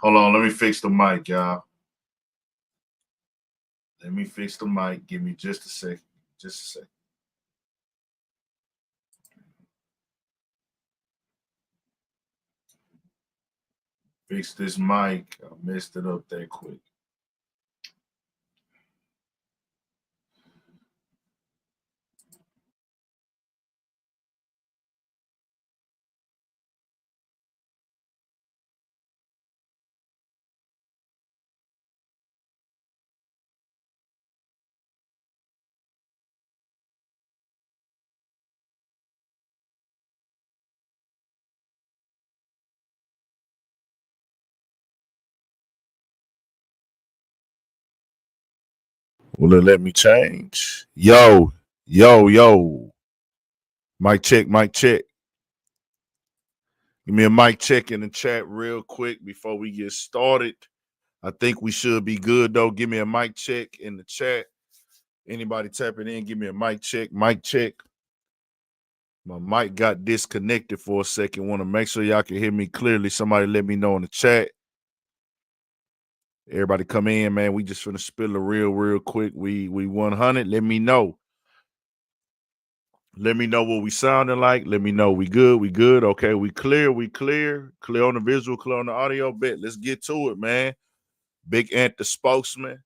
Hold on, let me fix the mic, y'all. Let me fix the mic. Give me just a second. Just a second. Fix this mic. I messed it up that quick. Will it let me change? Yo. Mic check, mic check. Give me a mic check in the chat real quick before we get started. I think we should be good though. Give me a mic check in the chat. Anybody tapping in, give me a mic check. Mic check. My mic got disconnected for a second. Want to make sure y'all can hear me clearly. Somebody let me know in the chat. Everybody come in, man. We just finna spill it real quick. We 100. Let me know. Let me know what we sounding like. Let me know we good. Okay, we clear. Clear on the visual, clear on the audio bit. Let's get to it, man. Big Ant the spokesman.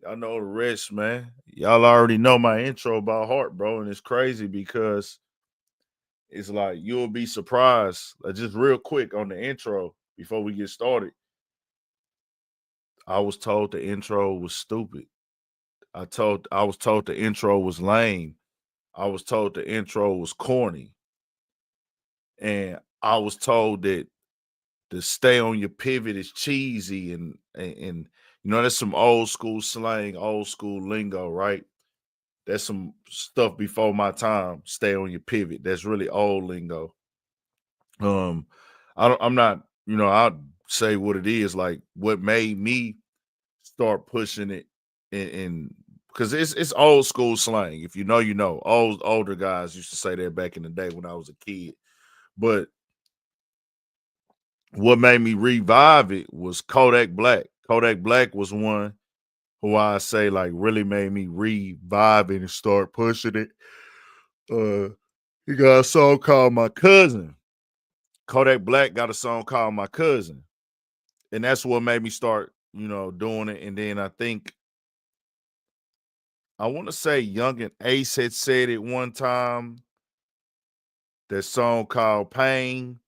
Y'all know the rest, man. Y'all already know my intro by heart, bro. And it's crazy because it's like you'll be surprised. Just real quick on the intro before we get started. I was told the intro was stupid. I was told the intro was lame. I was told the intro was corny. And I was told that the stay on your pivot is cheesy and you know that's some old school slang, old school lingo, right? That's some stuff before my time. Stay on your pivot. That's really old lingo. I'm not, I'll say what it is. Like what made me start pushing it in because it's old school slang. If you know, you know. Older guys used to say that back in the day when I was a kid. But what made me revive it was Kodak Black. Kodak Black was one who I say like really made me revive it and start pushing it. He got a song called My Cousin. Kodak Black got a song called My Cousin. And that's what made me start, doing it. And then I want to say Young and Ace had said it one time. That song called Pain.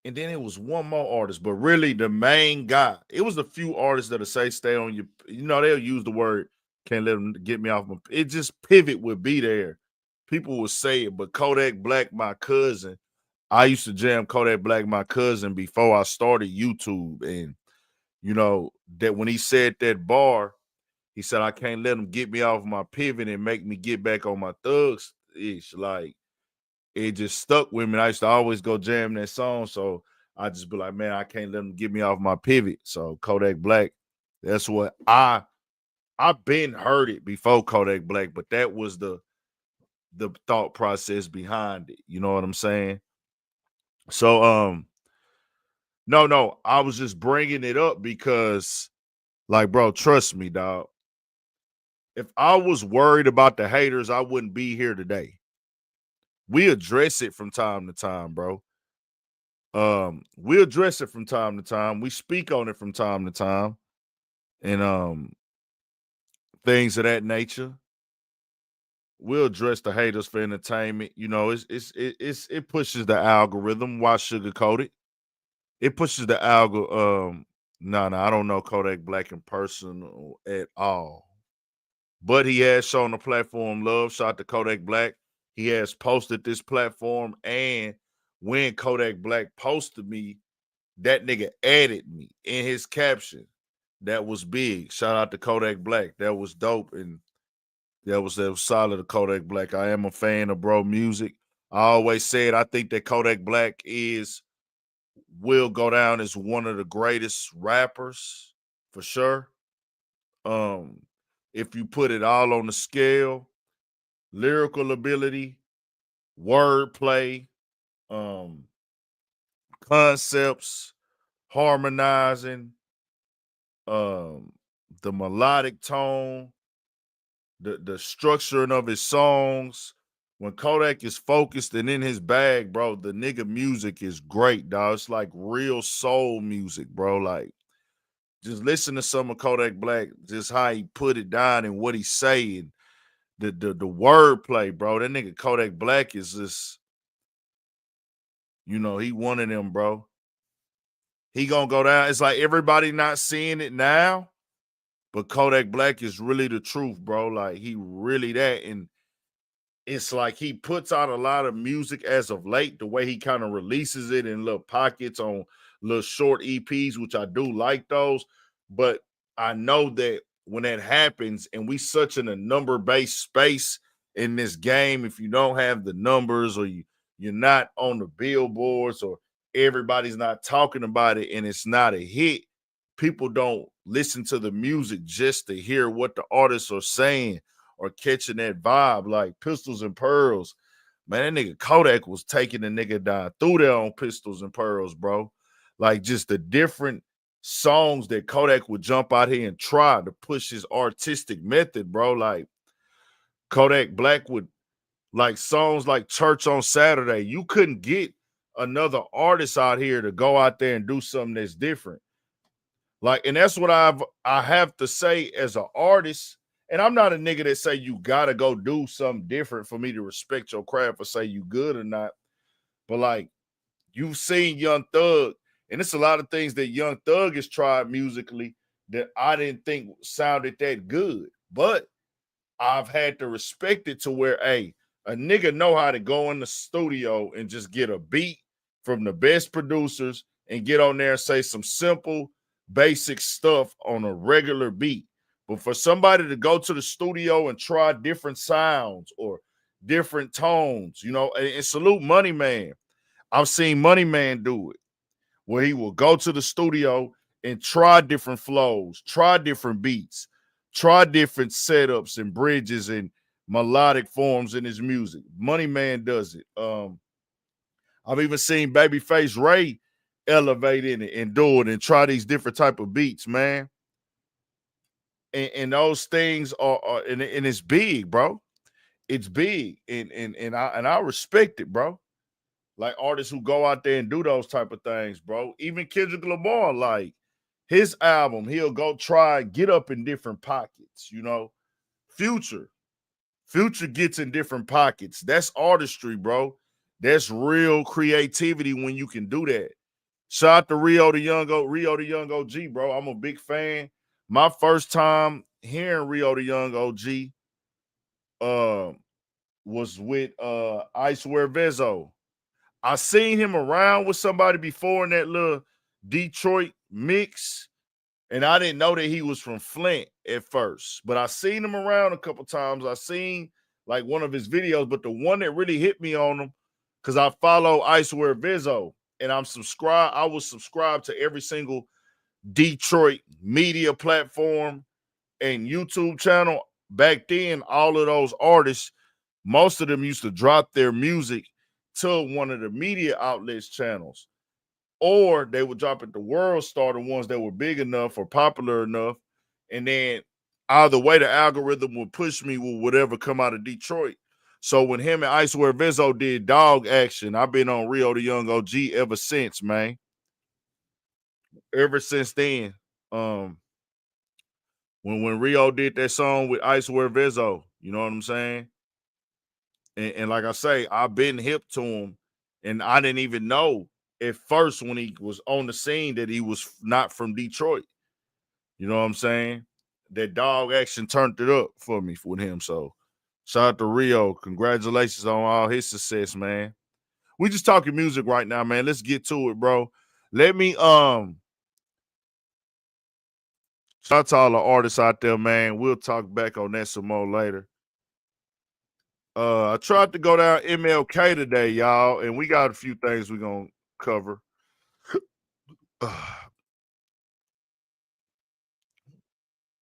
And then it was one more artist, but really the main guy. It was a few artists that'll say stay on your, they'll use the word can't let them get me off my. It just pivot would be there. People would say it, but Kodak Black, my cousin. I used to jam Kodak Black, my cousin, before I started YouTube. And that when he said that bar, he said, I can't let them get me off my pivot and make me get back on my thugs. It's like it just stuck with me. I used to always go jam that song. So I just be like, man, I can't let them get me off my pivot. So Kodak Black, that's what I've been heard it before Kodak Black, but that was the thought process behind it. You know what I'm saying? So no, I was just bringing it up because like, bro, trust me, dog. If I was worried about the haters, I wouldn't be here today. We address it from time to time, bro. We address it from time to time. We speak on it from time to time, and things of that nature. We'll address the haters for entertainment. It pushes the algorithm. Why sugarcoat it? It pushes the algorithm. No, I don't know Kodak Black in person at all. But he has shown the platform love. Shout out to Kodak Black. He has posted this platform, and when Kodak Black posted me, that nigga added me in his caption. That was big. Shout out to Kodak Black. That was dope, and that was solid of Kodak Black. I am a fan of bro music. I always said I think that Kodak Black will go down as one of the greatest rappers for sure. Um, if you put it all on the scale, lyrical ability, wordplay, concepts, harmonizing, the melodic tone, the structuring of his songs. When Kodak is focused and in his bag, bro, the nigga music is great, dog. It's like real soul music, bro. Like, just listen to some of Kodak Black, just how he put it down and what he's saying, the wordplay, bro. That nigga Kodak Black is just, he one of them, bro. He gonna go down. It's like everybody not seeing it now, but Kodak Black is really the truth, bro. Like, he really that. And it's like he puts out a lot of music as of late, the way he kind of releases it in little pockets on little short EPs, which I do like those. But I know that when that happens and we such in a number-based space in this game, if you don't have the numbers or you're not on the billboards or everybody's not talking about it and it's not a hit, people don't listen to the music just to hear what the artists are saying or catching that vibe. Like Pistols and Pearls, man, that nigga Kodak was taking the nigga down through there on Pistols and Pearls, bro. Like, just the different songs that Kodak would jump out here and try to push his artistic method, bro. Like, Kodak Black would, like, songs like Church on Saturday. You couldn't get another artist out here to go out there and do something that's different. Like, and that's what I have to say as an artist. And I'm not a nigga that say you gotta go do something different for me to respect your craft or say you good or not. But like, you've seen Young Thug, and it's a lot of things that Young Thug has tried musically that I didn't think sounded that good. But I've had to respect it to where, hey, a nigga know how to go in the studio and just get a beat from the best producers and get on there and say some simple, basic stuff on a regular beat. But for somebody to go to the studio and try different sounds or different tones, and salute Money Man. I've seen Money Man do it, where he will go to the studio and try different flows, try different beats, try different setups and bridges and melodic forms in his music. Money Man does it. I've even seen Babyface Ray elevate in it and do it and try these different type of beats, man. And those things are and it's big, bro. It's big, and I respect it, bro. Like, artists who go out there and do those type of things, bro. Even Kendrick Lamar, like, his album, he'll go try get up in different pockets, Future. Future gets in different pockets. That's artistry, bro. That's real creativity when you can do that. Shout out to Rio the Young OG, bro. I'm a big fan. My first time hearing Rio the Young OG was with I Swear Vezo. I seen him around with somebody before in that little Detroit mix, and I didn't know that he was from Flint at first, but I seen him around a couple times. I seen like one of his videos, but the one that really hit me on him, because I follow I Swear Vizzo, and I was subscribed to every single Detroit media platform and YouTube channel. Back then, all of those artists, most of them used to drop their music to one of the media outlets channels, or they would drop it to World Star, the ones that were big enough or popular enough, and then either way the algorithm would push me with whatever come out of Detroit. So when him and I Swear Vizzo did Dog Action, I've been on Rio the Young OG ever since, man. Ever since then. When Rio did that song with I Swear Vizzo, you know what I'm saying? And like I say, I've been hip to him, and I didn't even know at first when he was on the scene that he was not from Detroit. You know what I'm saying? That Dog Action turned it up for me with him. So shout out to Rio. Congratulations on all his success, man. We just talking music right now, man. Let's get to it, bro. Let me shout out to all the artists out there, man. We'll talk back on that some more later. I tried to go down MLK today, y'all, and we got a few things we're gonna cover.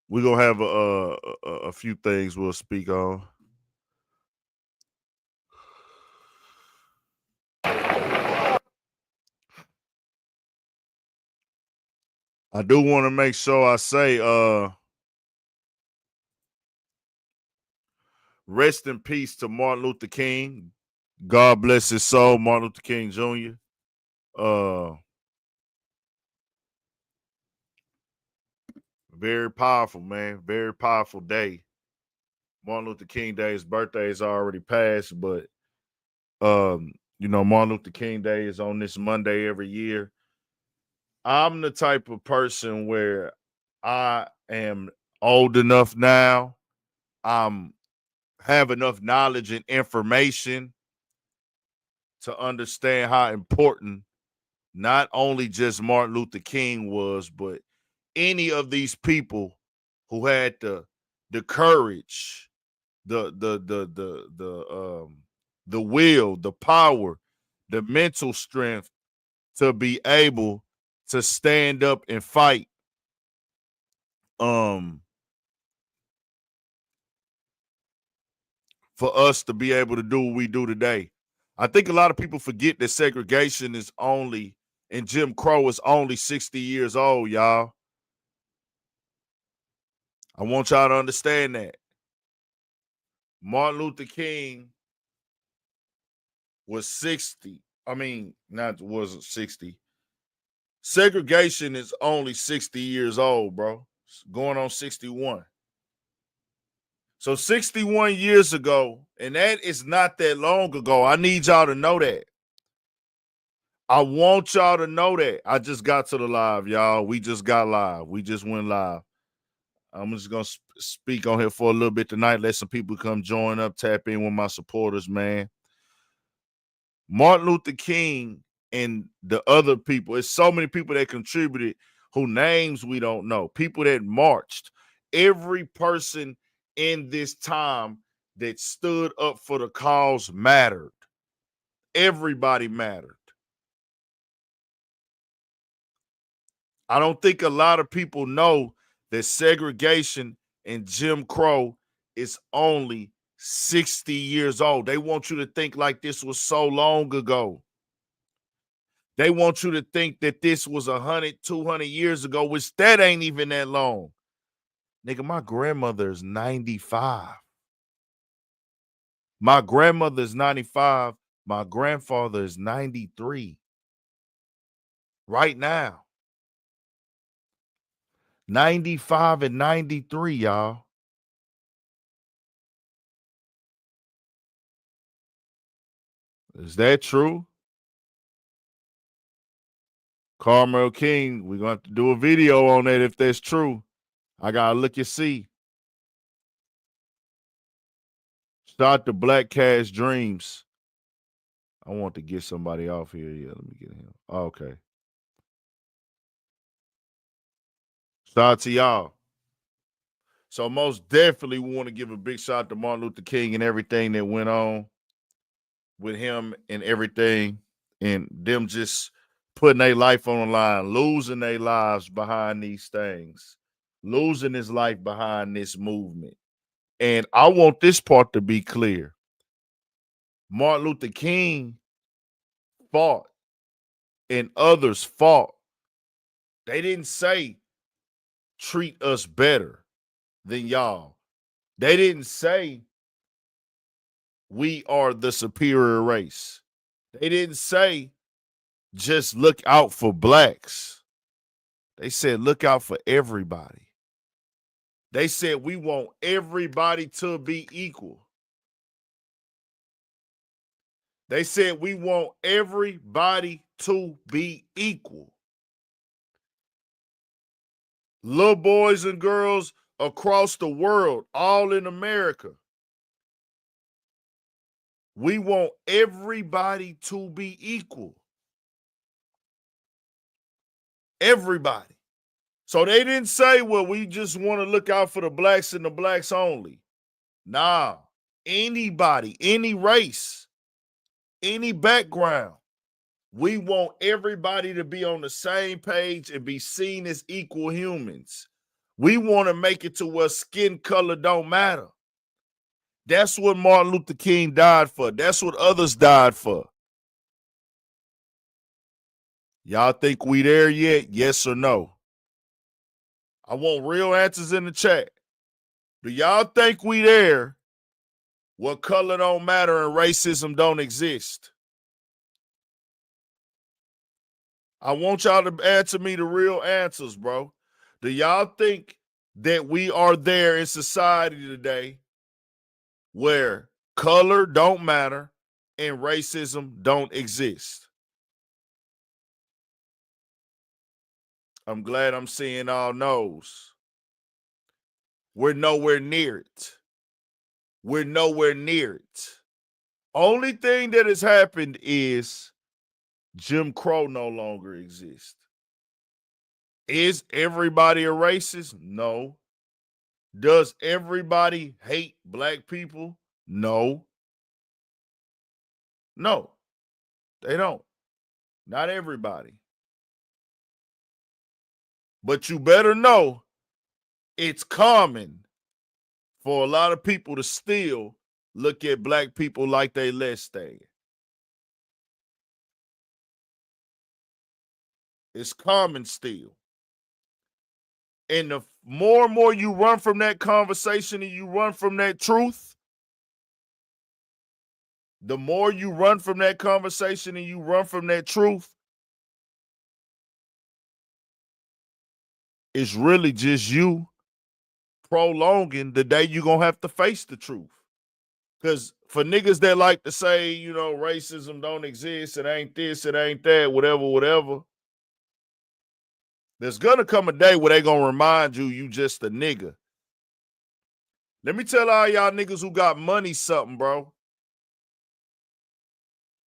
We're gonna have a few things we'll speak on. I do want to make sure I say, rest in peace to Martin Luther King. God bless his soul, Martin Luther King Jr. Very powerful, man. Very powerful day. Martin Luther King Day, his birthday is already passed, but Martin Luther King Day is on this Monday every year. I'm the type of person where I am old enough now. I'm have enough knowledge and information to understand how important not only just Martin Luther King was, but any of these people who had the courage, the will, the power, the mental strength to be able to stand up and fight for us to be able to do what we do today. I think a lot of people forget that segregation is only and Jim Crow is only 60 years old, y'all. I want y'all to understand that. Martin Luther King was 60. Wasn't 60. Segregation is only 60 years old, bro. It's going on 61. So 61 years ago, and that is not that long ago. I need y'all to know that. I want y'all to know that. I just got to the live, y'all. We just got live. We just went live. I'm just going to speak on here for a little bit tonight. Let some people come join up, tap in with my supporters, man. Martin Luther King and the other people, it's so many people that contributed whose names we don't know, people that marched. Every person in this time that stood up for the cause mattered. Everybody mattered. I don't think a lot of people know that segregation and Jim Crow is only 60 years old. They want you to think like this was so long ago. They want you to think that this was 100, 200 years ago, which that ain't even that long. Nigga, my grandmother is 95. My grandmother is 95. My grandfather is 93. Right now. 95 and 93, y'all. Is that true? Carmel King, we're going to have to do a video on that if that's true. I got to look and see. Start the Black Cash Dreams. I want to get somebody off here. Yeah, let me get him. Okay. Shout out to y'all. So most definitely we want to give a big shout out to Martin Luther King and everything that went on with him and everything, and them just putting their life on the line, losing their lives behind these things, losing his life behind this movement. And I want this part to be clear. Martin Luther King fought and others fought. They didn't say treat us better than y'all. They didn't say we are the superior race. They didn't say just look out for blacks. They said look out for everybody. They said we want everybody to be equal. They said we want everybody to be equal. Little boys and girls across the world, all in America. We want everybody to be equal. Everybody. So they didn't say, well, we just want to look out for the blacks and the blacks only. Nah, anybody, any race, any background. We want everybody to be on the same page and be seen as equal humans. We want to make it to where skin color don't matter. That's what Martin Luther King died for. That's what others died for. Y'all think we there yet? Yes or no? I want real answers in the chat. Do y'all think we there where color don't matter and racism don't exist? I want y'all to answer me the real answers, bro. Do y'all think that we are there in society today where color don't matter and racism don't exist? I'm glad I'm seeing all no's. We're nowhere near it. We're nowhere near it. Only thing that has happened is Jim Crow no longer exists. Is everybody a racist? No. Does everybody hate black people? No. No, they don't. Not everybody. But you better know it's common for a lot of people to still look at black people like they less than. It's common still. And the more and more you run from that conversation and you run from that truth, the more you run from that conversation and you run from that truth, it's really just you prolonging the day you're going to have to face the truth. Because for niggas that like to say, you know, racism don't exist, it ain't this, it ain't that, whatever, there's going to come a day where they going to remind you just a nigga. Let me tell all y'all niggas who got money something, bro.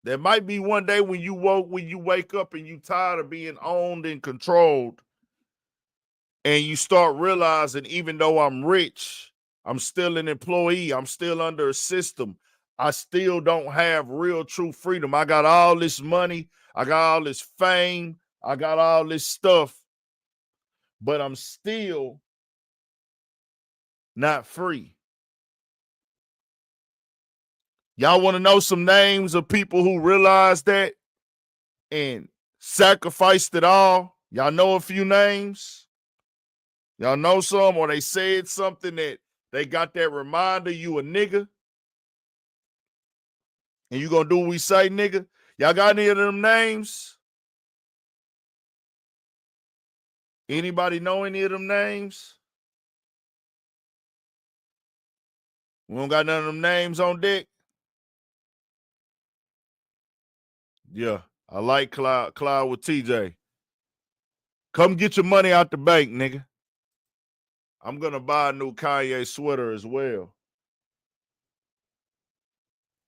There might be one day when you wake up and you tired of being owned and controlled, and you start realizing, even though I'm rich, I'm still an employee, I'm still under a system, I still don't have real true freedom. I got all this money, I got all this fame, I got all this stuff, but I'm still not free. Y'all want to know some names of people who realized that and sacrificed it all? Y'all know a few names? Y'all know some, or they said something that they got that reminder you a nigga? And you gonna do what we say, nigga? Y'all got any of them names? Anybody know any of them names? We don't got none of them names on deck. Yeah, I like Cloud with TJ. Come get your money out the bank, nigga. I'm gonna buy a new Kanye sweater as well.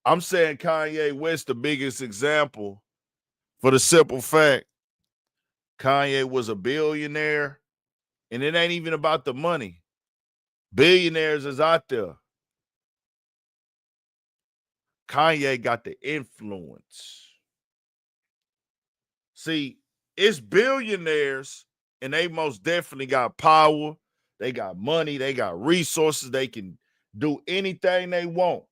I'm saying Kanye West the biggest example for the simple fact Kanye was a billionaire, and it ain't even about the money. Billionaires is out there. Kanye got the influence. See, it's billionaires, and they most definitely got power. They got money. They got resources. They can do anything they want.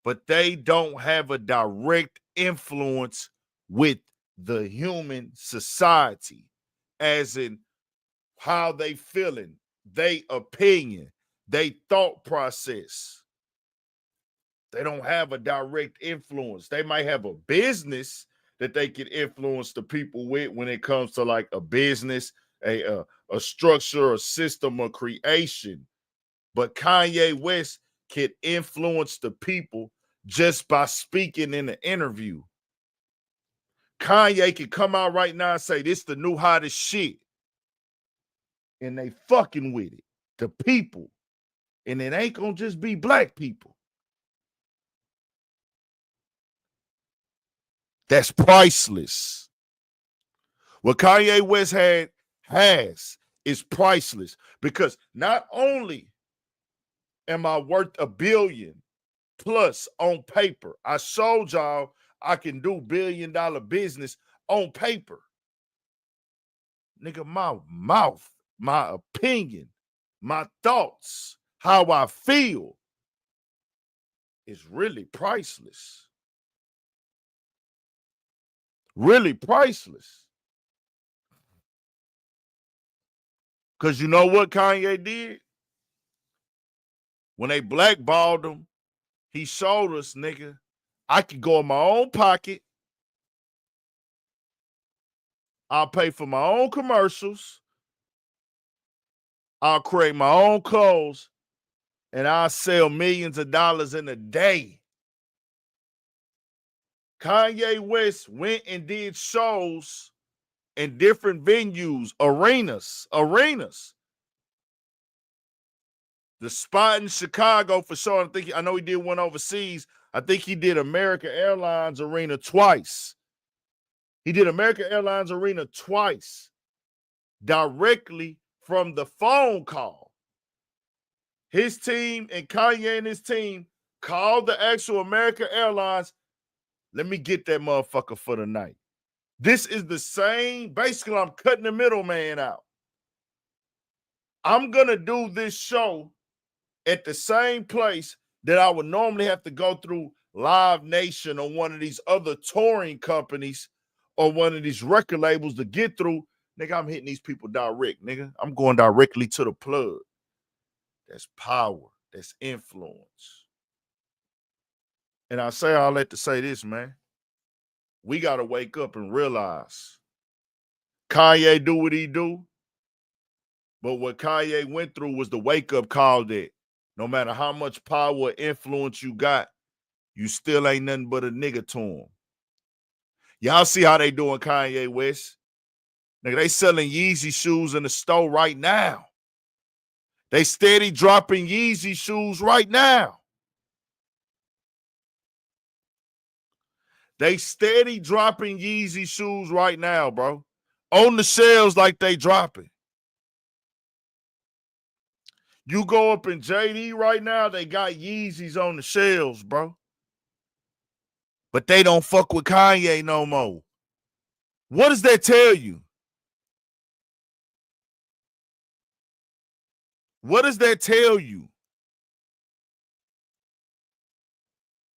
But they don't have a direct influence with the human society, as in how they feeling, they opinion, they thought process. They don't have a direct influence. They might have a business that they can influence the people with when it comes to like a business, a structure, a system, a creation. But Kanye West can influence the people just by speaking in an interview. Kanye can come out right now and say, this the new hottest shit. And they fucking with it. The people. And it ain't gonna just be black people. That's priceless. What Kanye West has is priceless, because not only am I worth $1 billion plus on paper, I showed y'all I can do $1 billion business on paper. Nigga, my mouth, my opinion, my thoughts, how I feel is really priceless. Really priceless. Because you know what Kanye did? When they blackballed him, he showed us, nigga, I could go in my own pocket. I'll pay for my own commercials. I'll create my own clothes. And I'll sell millions of dollars in a day. Kanye West went and did shows in different venues, arenas. The spot in Chicago for sure. I know he did one overseas. I think he did American Airlines Arena twice. He did American Airlines Arena twice directly from the phone call. His team and Kanye and his team called the actual American Airlines. Let me get that motherfucker for the night. This is the same. Basically, I'm cutting the middleman out. I'm going to do this show at the same place that I would normally have to go through Live Nation or one of these other touring companies or one of these record labels to get through. Nigga, I'm hitting these people direct, nigga. I'm going directly to the plug. That's power. That's influence. And I say all that to say this, man. We got to wake up and realize Kanye do what he do, but what Kanye went through was the wake-up call that no matter how much power or influence you got, you still ain't nothing but a nigga to him. Y'all see how they doing Kanye West? Nigga, they selling Yeezy shoes in the store right now. They steady dropping Yeezy shoes right now. They steady dropping Yeezy shoes right now, bro. On the shelves like they dropping. You go up in JD right now, they got Yeezys on the shelves, bro. But they don't fuck with Kanye no more. What does that tell you? What does that tell you?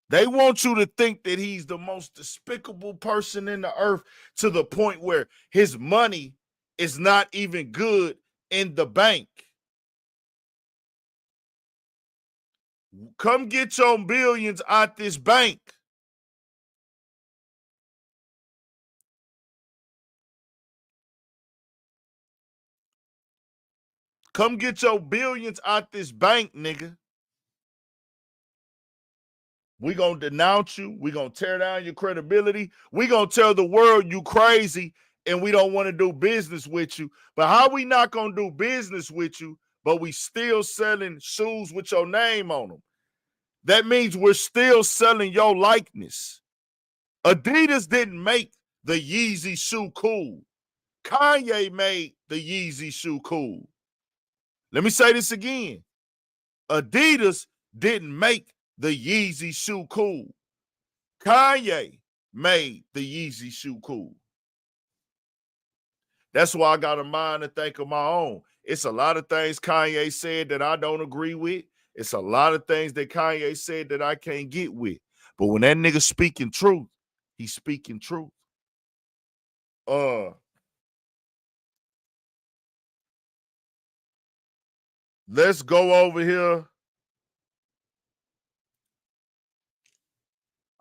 They want you to think that he's the most despicable person in the earth to the point where his money is not even good in the bank. Come get your billions out this bank. Come get your billions out this bank, nigga. We gonna denounce you. We gonna tear down your credibility. We gonna tell the world you crazy and we don't want to do business with you. But how we not gonna do business with you, but we still selling shoes with your name on them? That means we're still selling your likeness. Adidas didn't make the Yeezy shoe cool. Kanye made the Yeezy shoe cool. Let me say this again. Adidas didn't make the Yeezy shoe cool. Kanye made the Yeezy shoe cool. That's why I got a mind to think of my own. It's a lot of things Kanye said that I don't agree with. It's a lot of things that Kanye said that I can't get with. But when that nigga speaking truth, he's speaking truth. Let's go over here.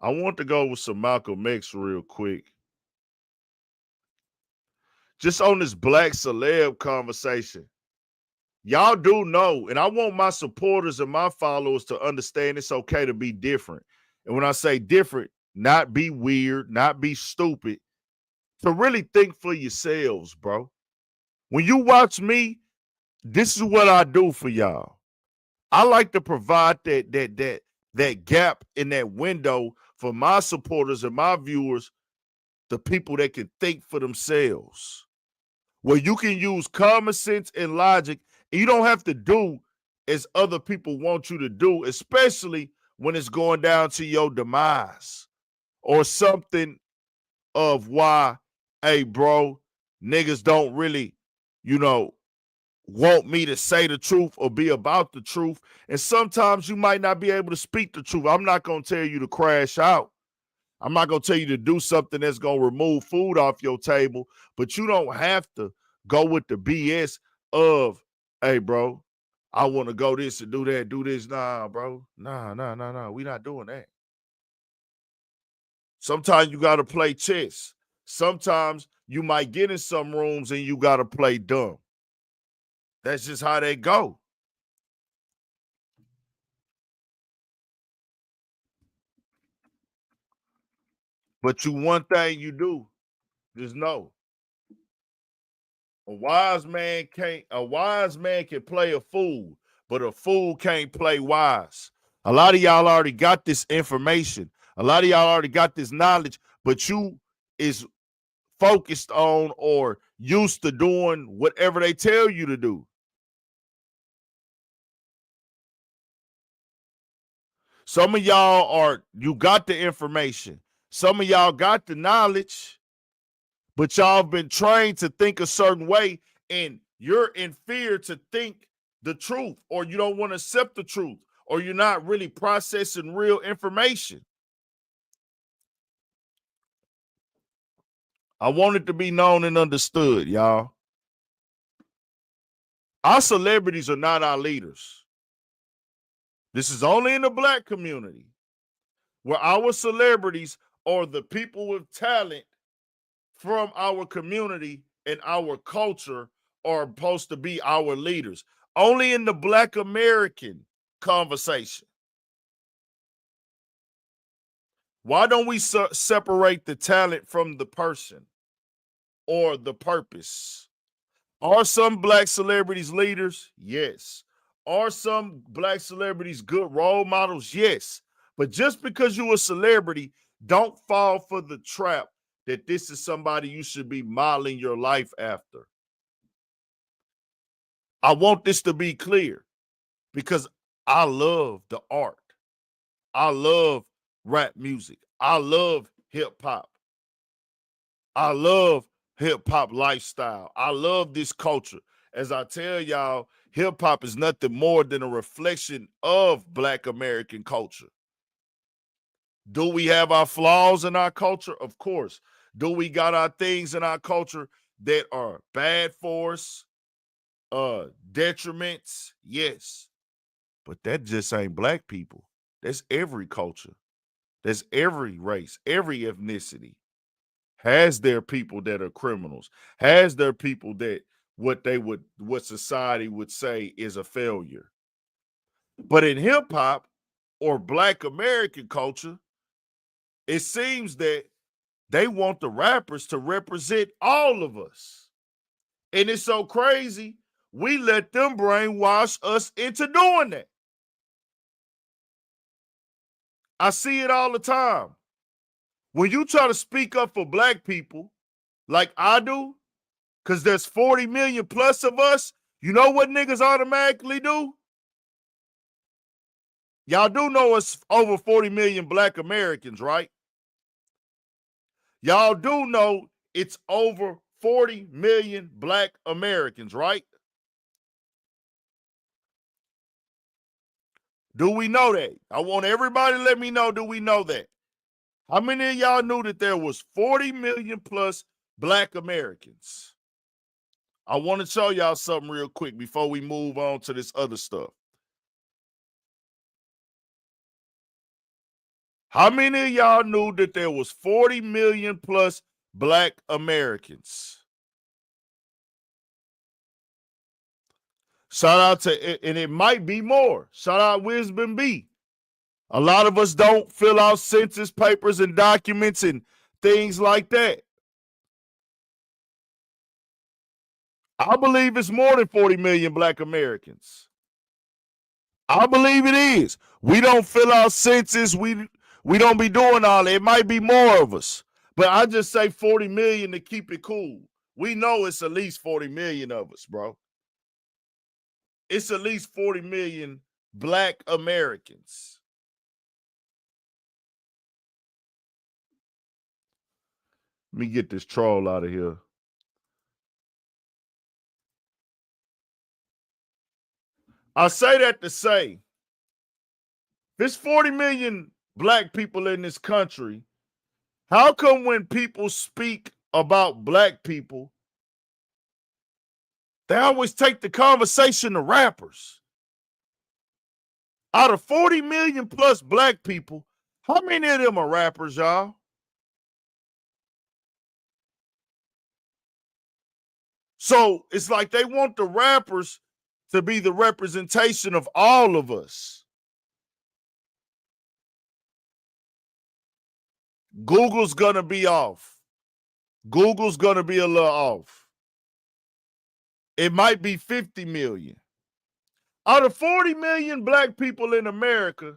I want to go with some Malcolm X real quick. Just on this black celeb conversation. Y'all do know, and I want my supporters and my followers to understand it's okay to be different. And when I say different, not be weird, not be stupid, to really think for yourselves, bro. When you watch me, this is what I do for y'all. I like to provide that gap in that window for my supporters and my viewers, the people that can think for themselves, where you can use common sense and logic, and you don't have to do as other people want you to do, especially when it's going down to your demise or something of why, hey, bro, niggas don't really, want me to say the truth or be about the truth. And sometimes you might not be able to speak the truth. I'm not going to tell you to crash out. I'm not going to tell you to do something that's going to remove food off your table, but you don't have to go with the BS of, hey, bro, I want to go this and do that, do this. Nah, bro. Nah. We not doing that. Sometimes you got to play chess. Sometimes you might get in some rooms and you got to play dumb. That's just how they go. But one thing you do, just know, a wise man can play a fool, but a fool can't play wise. A lot of y'all already got this information. A lot of y'all already got this knowledge, but you is focused on or used to doing whatever they tell you to do. Some of y'all you got the information. Some of y'all got the knowledge, but y'all been trained to think a certain way, and you're in fear to think the truth, or you don't want to accept the truth, or you're not really processing real information. I want it to be known and understood, y'all. Our celebrities are not our leaders. This is only in the black community, where our celebrities are the people with talent from our community and our culture are supposed to be our leaders. Only in the black American conversation. Why don't we separate the talent from the person or the purpose? Are some black celebrities leaders? Yes. Are some black celebrities good role models? Yes. But just because you're a celebrity, don't fall for the trap that this is somebody you should be modeling your life after. I want this to be clear because I love the art. I love rap music. I love hip hop. I love hip hop lifestyle. I love this culture. As I tell y'all, hip hop is nothing more than a reflection of black American culture. Do we have our flaws in our culture? Of course. Do we got our things in our culture that are bad for us? Detriments? Yes. But that just ain't black people. That's every culture. That's every race, every ethnicity has their people that are criminals, has their people that what society would say is a failure. But in hip hop or black American culture, it seems that they want the rappers to represent all of us. And it's so crazy, we let them brainwash us into doing that. I see it all the time. When you try to speak up for black people, like I do, because there's 40 million plus of us, you know what niggas automatically do? Y'all do know it's over 40 million black Americans, right? Y'all do know it's over 40 million black Americans, right? Do we know that? I want everybody to let me know, do we know that? How many of y'all knew that there was 40 million plus black Americans? I want to show y'all something real quick before we move on to this other stuff. How many of y'all knew that there was 40 million plus black Americans? Shout out to, and it might be more. Shout out Wisdom B. A lot of us don't fill out census papers and documents and things like that. I believe it's more than 40 million black Americans. I believe it is. We don't fill out census. We don't be doing all that. It might be more of us. But I just say 40 million to keep it cool. We know it's at least 40 million of us, bro. It's at least 40 million black Americans. Let me get this troll out of here. I say that to say, there's 40 million black people in this country. How come when people speak about black people, They always take the conversation to rappers. Out of 40 million plus black people, how many of them are rappers, y'all? So it's like they want the rappers to be the representation of all of us. Google's gonna be off. Google's gonna be a little off. It might be 50 million. Out of 40 million black people in America,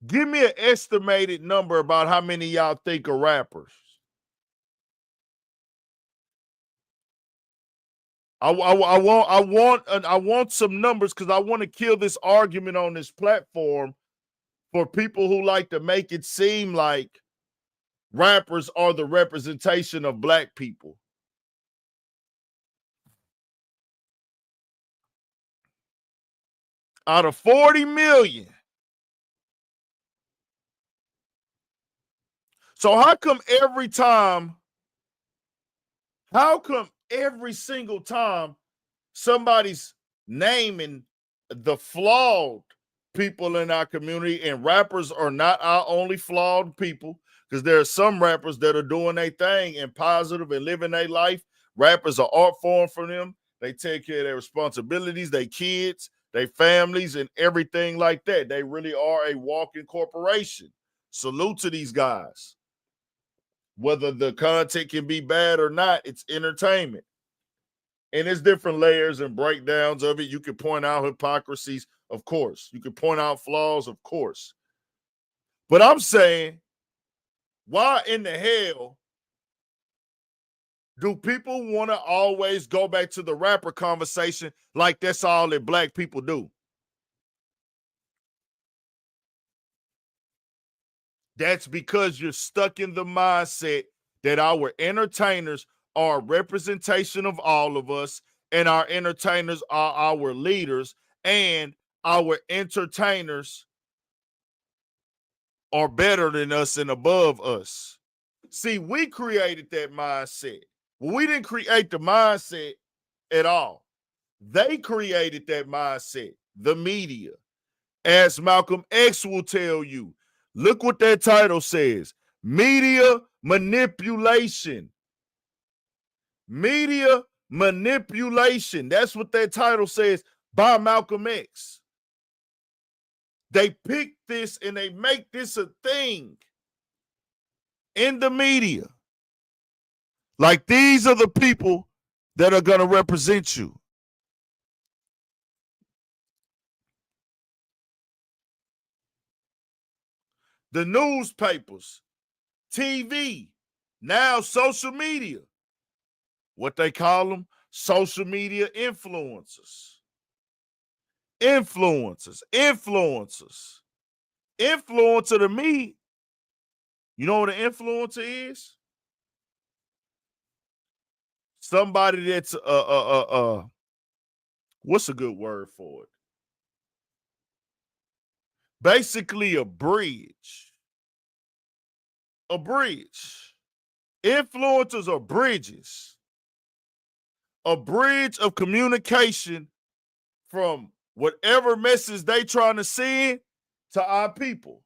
give me an estimated number about how many y'all think are rappers. I want some numbers because I want to kill this argument on this platform for people who like to make it seem like rappers are the representation of black people. Out of 40 million. So how come every single time somebody's naming the flawed people in our community, and rappers are not our only flawed people, because there are some rappers that are doing their thing and positive and living their life. Rappers are art form for them. They take care of their responsibilities, their kids, their families, and everything like that. They really are a walking corporation. Salute to these guys. Whether the content can be bad or not, it's entertainment. And there's different layers and breakdowns of it. You can point out hypocrisies, of course. You can point out flaws, of course. But I'm saying, why in the hell do people want to always go back to the rapper conversation like that's all that black people do? That's because you're stuck in the mindset that our entertainers are a representation of all of us, and our entertainers are our leaders, and our entertainers are better than us and above us. See, we created that mindset. Well, we didn't create the mindset at all. They created that mindset, the media. As Malcolm X will tell you, look what that title says: media manipulation. Media manipulation. That's what that title says by Malcolm X. They pick this and they make this a thing in the media. Like, these are the people that are going to represent you. The newspapers, TV, now social media. What they call them? Social media influencers. Influencers. Influencer to me, you know what an influencer is? Somebody that's what's a good word for it? Basically a bridge. A bridge. Influencers are bridges. A bridge of communication from whatever message they trying to send to our people.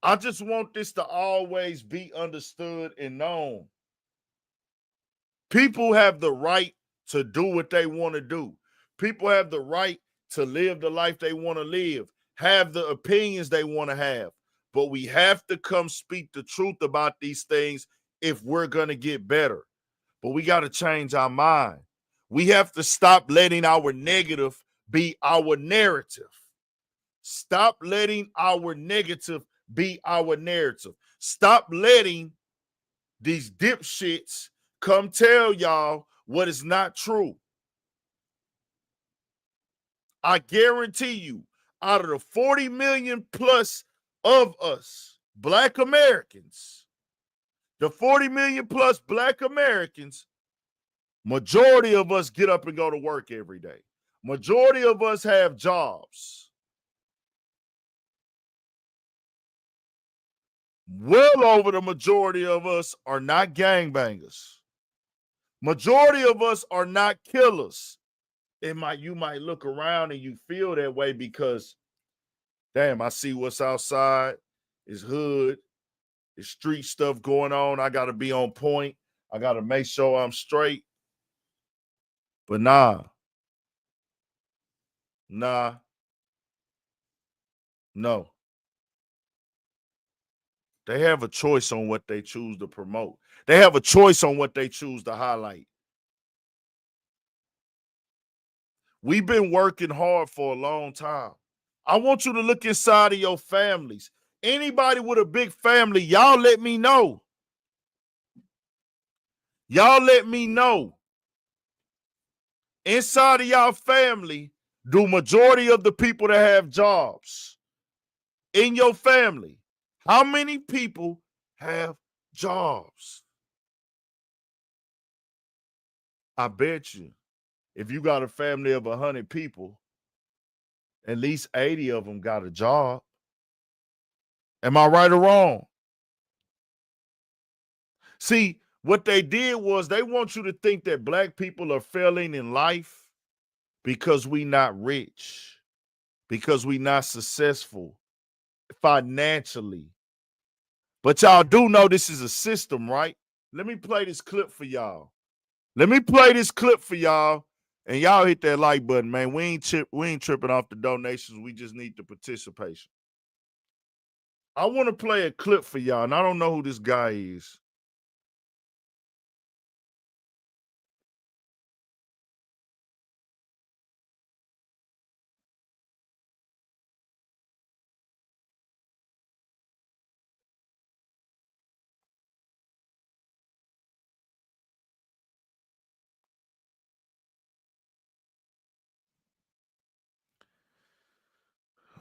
I just want this to always be understood and known. People have the right to do what they want to do. People have the right to live the life they want to live, have the opinions they want to have. But we have to come speak the truth about these things if we're going to get better. But we got to change our mind. We have to stop letting our negative be our narrative. Stop letting our negative be our narrative. Stop letting these dipshits come tell y'all what is not true. I guarantee you, out of the 40 million plus of us, Black Americans, the 40 million plus Black Americans, majority of us get up and go to work every day. Majority of us have jobs. well over the majority of us are not gangbangers. Majority of us are not killers. You might look around and you feel that way because, damn, I see what's outside. It's hood. It's street stuff going on. I got to be on point. I got to make sure I'm straight. But nah. No. They have a choice on what they choose to promote. They have a choice on what they choose to highlight. We've been working hard for a long time. I want you to look inside of your families. Anybody with a big family, y'all let me know. Y'all let me know. Inside of y'all family, do majority of the people that have jobs in your family, how many people have jobs? I bet you, if you got a family of 100 people, at least 80 of them got a job. Am I right or wrong? See, what they did was they want you to think that black people are failing in life because we not rich, because we not successful financially. But y'all do know this is a system, right? Let me play this clip for y'all. And y'all hit that like button, man. We ain't tripping off the donations. We just need the participation. I want to play a clip for y'all, and I don't know who this guy is.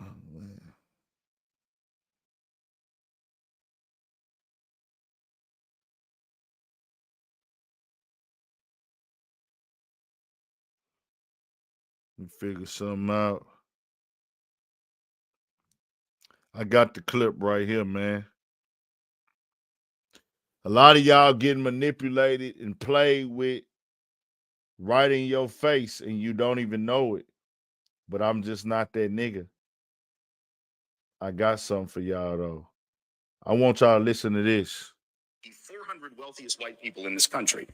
Oh, man. Let me figure something out. I got the clip right here, man. A lot of y'all getting manipulated and played with right in your face, and you don't even know it. But I'm just not that nigga. I got something for y'all, though. I want y'all to listen to this. The 400 wealthiest white people in this country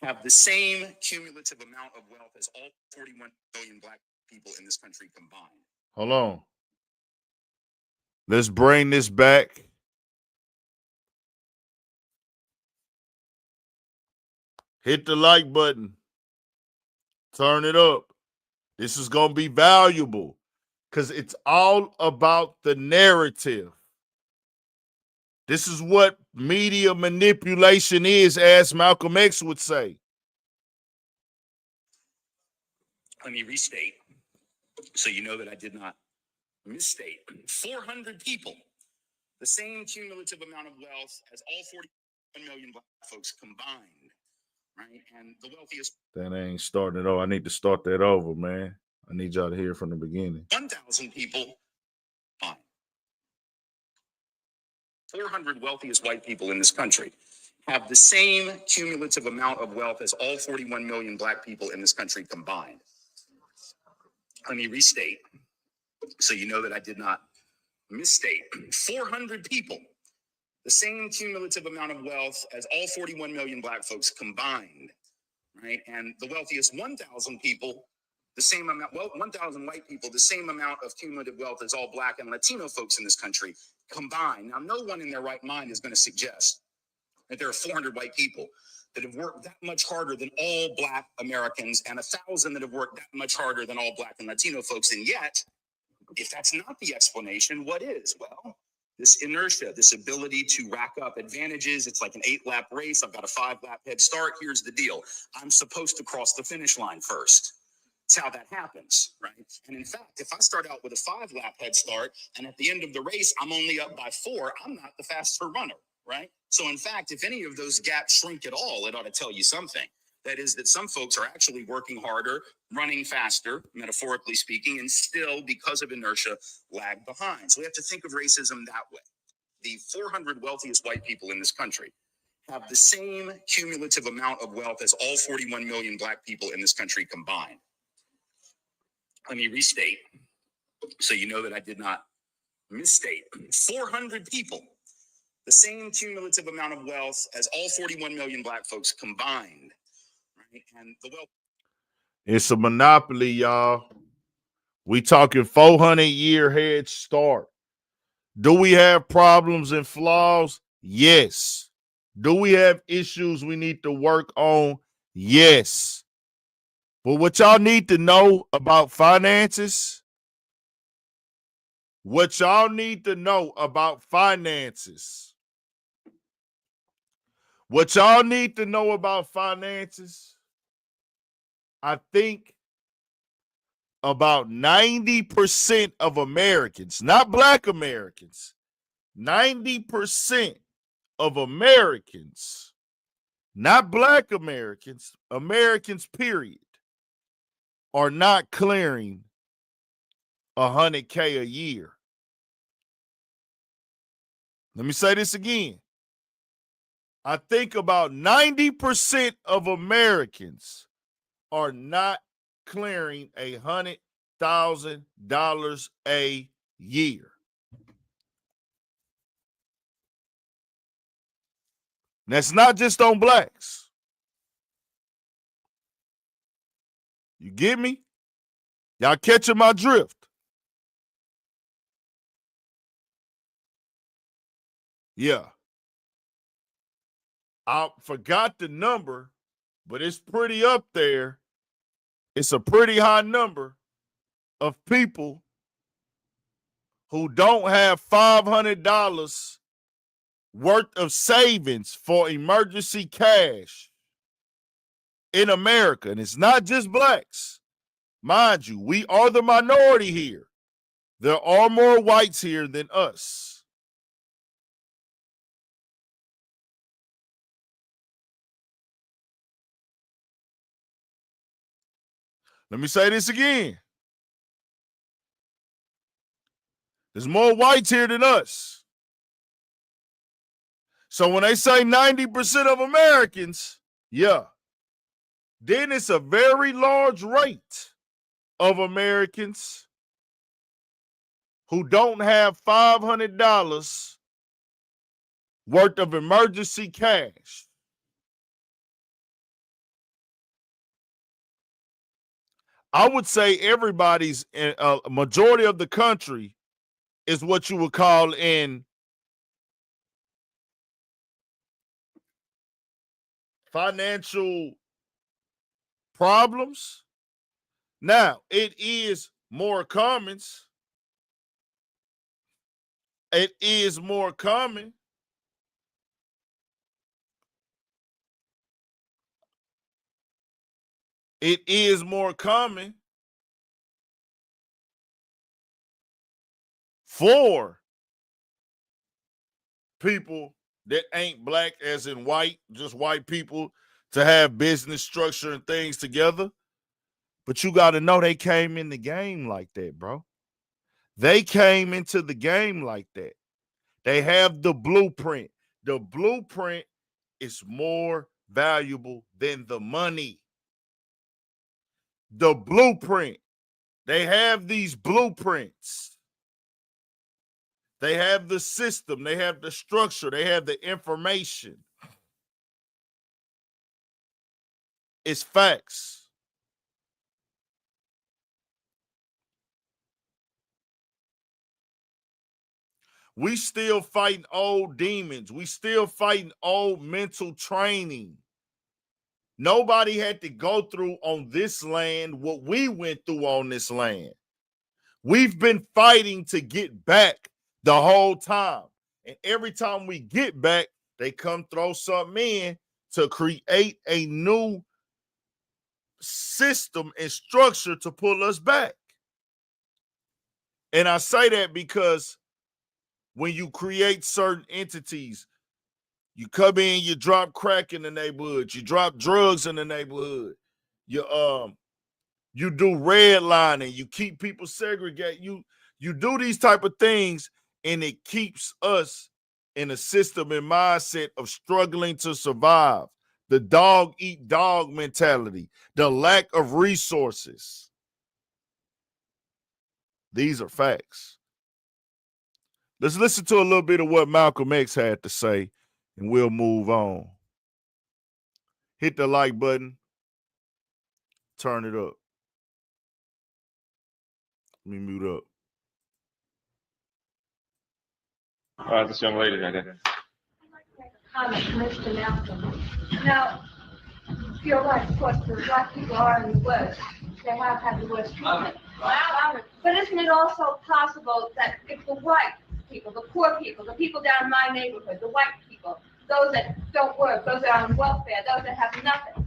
have the same cumulative amount of wealth as all 41 million black people in this country combined. Hold on. Let's bring this back. Hit the like button. Turn it up. This is going to be valuable because it's all about the narrative. This is what media manipulation is, as Malcolm X would say. Let me restate so you know that I did not misstate. 400 people, the same cumulative amount of wealth as all 41 million black folks combined, right? And the wealthiest. That ain't starting it over. I need to start that over, man. I need y'all to hear from the beginning. 1,000 people, fine. 400 wealthiest white people in this country have the same cumulative amount of wealth as all 41 million black people in this country combined. Let me restate so you know that I did not misstate. 400 people, the same cumulative amount of wealth as all 41 million black folks combined, right? And the wealthiest 1,000 people, the same amount, 1,000 white people, the same amount of cumulative wealth as all black and Latino folks in this country combined. Now, no one in their right mind is going to suggest that there are 400 white people that have worked that much harder than all black Americans and 1,000 that have worked that much harder than all black and Latino folks. And yet, if that's not the explanation, what is? Well, this inertia, this ability to rack up advantages. It's like an 8-lap race. I've got a 5-lap head start. Here's the deal. I'm supposed to cross the finish line first. That's how that happens, right? And in fact, if I start out with a 5-lap head start and at the end of the race, I'm only up by 4, I'm not the faster runner, right? So in fact, if any of those gaps shrink at all, it ought to tell you something. That is that some folks are actually working harder, running faster, metaphorically speaking, and still, because of inertia, lag behind. So we have to think of racism that way. The 400 wealthiest white people in this country have the same cumulative amount of wealth as all 41 million black people in this country combined. Let me restate so you know that I did not misstate. 400 people, the same cumulative amount of wealth as all 41 million black folks combined. Right? And the wealth. It's a monopoly, y'all. We talking 400-year head start. Do we have problems and flaws? Yes. Do we have issues we need to work on? Yes. But what y'all need to know about finances, what y'all need to know about finances, what y'all need to know about finances, I think about 90% of Americans, not black Americans, 90% of Americans, not black Americans, Americans period, are not clearing $100K a year. Let me say this again. I think about 90% of Americans are not clearing $100,000 a year. That's not just on blacks. You get me? Y'all catching my drift? Yeah. I forgot the number, but it's pretty up there. It's a pretty high number of people who don't have $500 worth of savings for emergency cash in America. And it's not just blacks. Mind you, we are the minority here. There are more whites here than us. Let me say this again. There's more whites here than us. So when they say 90% of Americans, yeah, then it's a very large rate of Americans who don't have $500 worth of emergency cash. I would say everybody's, a majority of the country is what you would call in financial problems. Now, it is more common. It is more common. It is more common for people that ain't black, as in white, just white people, to have business structure and things together. But you got to know they came in the game like that, bro. They came into the game like that. They have the blueprint. The blueprint is more valuable than the money. The blueprint. They have these blueprints. They have the system. They have the structure. They have the information. It's facts. We still fighting old demons. We still fighting old mental training. Nobody had to go through on this land what we went through on this land. We've been fighting to get back the whole time. And every time we get back, they come throw something in to create a new system and structure to pull us back. And I say that because when you create certain entities, you come in, you drop crack in the neighborhood, you drop drugs in the neighborhood, you do redlining, you keep people segregated, you do these type of things, and it keeps us in a system and mindset of struggling to survive, the dog eat dog mentality, the lack of resources. These are facts. Let's listen to a little bit of what Malcolm X had to say, and we'll move on. Hit the like button. Turn it up. Let me mute up. This young lady right there. Comment, Mr. Malcolm. Now, you're right, of course, the black people are in the worst. They have had the worst treatment. But isn't it also possible that if the white people, the poor people, the people down in my neighborhood, the white people, those that don't work, those that are on welfare, those that have nothing,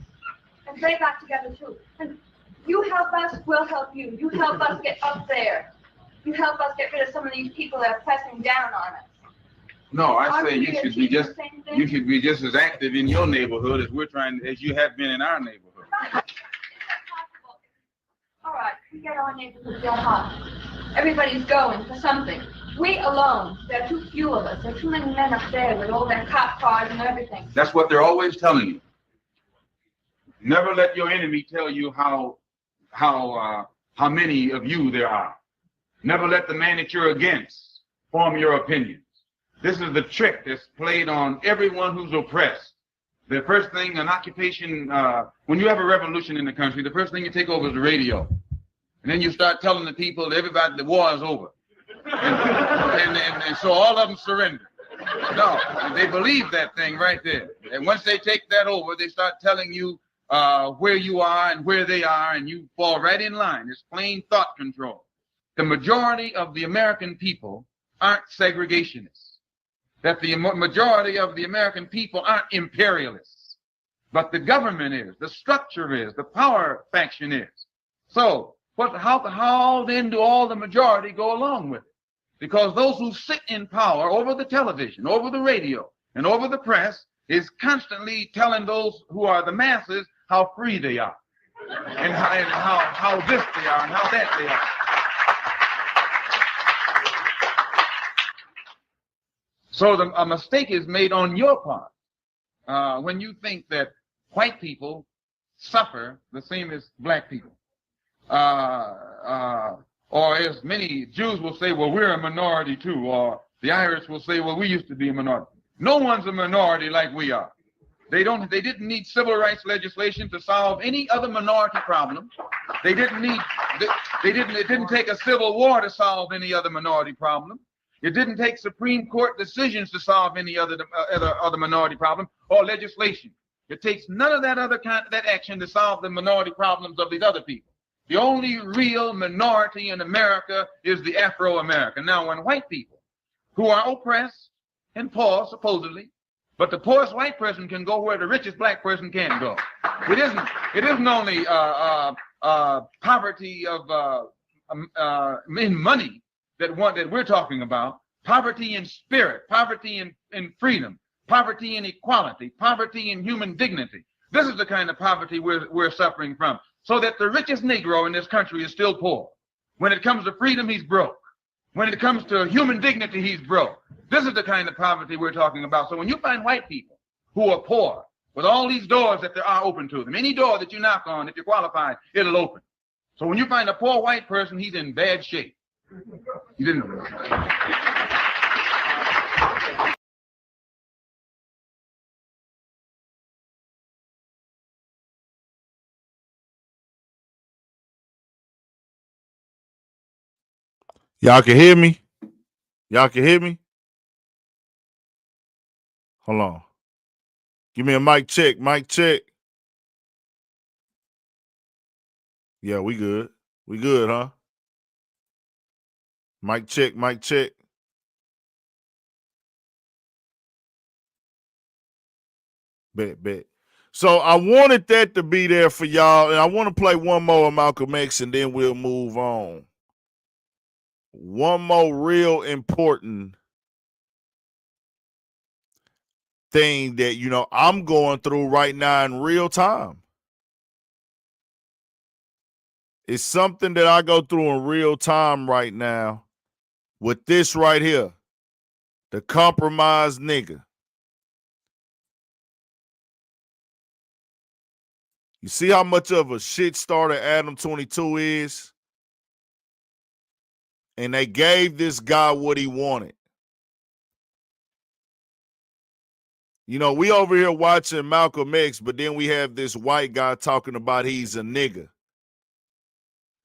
and they got together too. And you help us, we'll help you. You help us get up there. You help us get rid of some of these people that are pressing down on us. No, I say you should be just as active in your neighborhood as you have been in our neighborhood. All right, we get our neighborhood get hot. Everybody's going for something. We alone, there are too few of us. There are too many men up there with all their cop cars and everything. That's what they're always telling you. Never let your enemy tell you how many of you there are. Never let the man that you're against form your opinions. This is the trick that's played on everyone who's oppressed. The first thing, an occupation, when you have a revolution in the country, the first thing you take over is the radio. And then you start telling the people that everybody, the war is over. And so all of them surrender. No, they believe that thing right there. And once they take that over, they start telling you where you are and where they are, and you fall right in line. It's plain thought control. The majority of the American people aren't segregationists. That the majority of the American people aren't imperialists. But the government is, the structure is, the power faction is. So how then do all the majority go along with it? Because those who sit in power over the television, over the radio, and over the press is constantly telling those who are the masses how free they are, and how this they are, and how that they are. So a mistake is made on your part when you think that white people suffer the same as black people. Or as many Jews will say, well, we're a minority too. Or the Irish will say, well, we used to be a minority. No one's a minority like we are. They didn't need civil rights legislation to solve any other minority problem. It didn't take a civil war to solve any other minority problem. It didn't take Supreme Court decisions to solve any other minority problem or legislation. It takes none of that action to solve the minority problems of these other people. The only real minority in America is the Afro-American. Now, when white people who are oppressed and poor, supposedly, but the poorest white person can go where the richest black person can't go. It isn't only poverty of in money that we're talking about. Poverty in spirit, poverty in freedom, poverty in equality, poverty in human dignity. This is the kind of poverty we're suffering from. So that the richest Negro in this country is still poor. When it comes to freedom, he's broke. When it comes to human dignity, he's broke. This is the kind of poverty we're talking about. So when you find white people who are poor, with all these doors that there are open to them, any door that you knock on, if you're qualified, it'll open. So when you find a poor white person, he's in bad shape. You didn't know that. Y'all can hear me? Y'all can hear me? Hold on. Give me a mic check. Mic check. Yeah, we good. We good, huh? Mic check. Mic check. Bet. So I wanted that to be there for y'all, and I want to play one more of Malcolm X, and then we'll move on. One more real important thing that, I'm going through right now in real time. It's something that I go through in real time right now with this right here. The compromised nigga. You see how much of a shit starter Adam 22 is? And they gave this guy what he wanted. You know, we over here watching Malcolm X, but then we have this white guy talking about he's a nigga.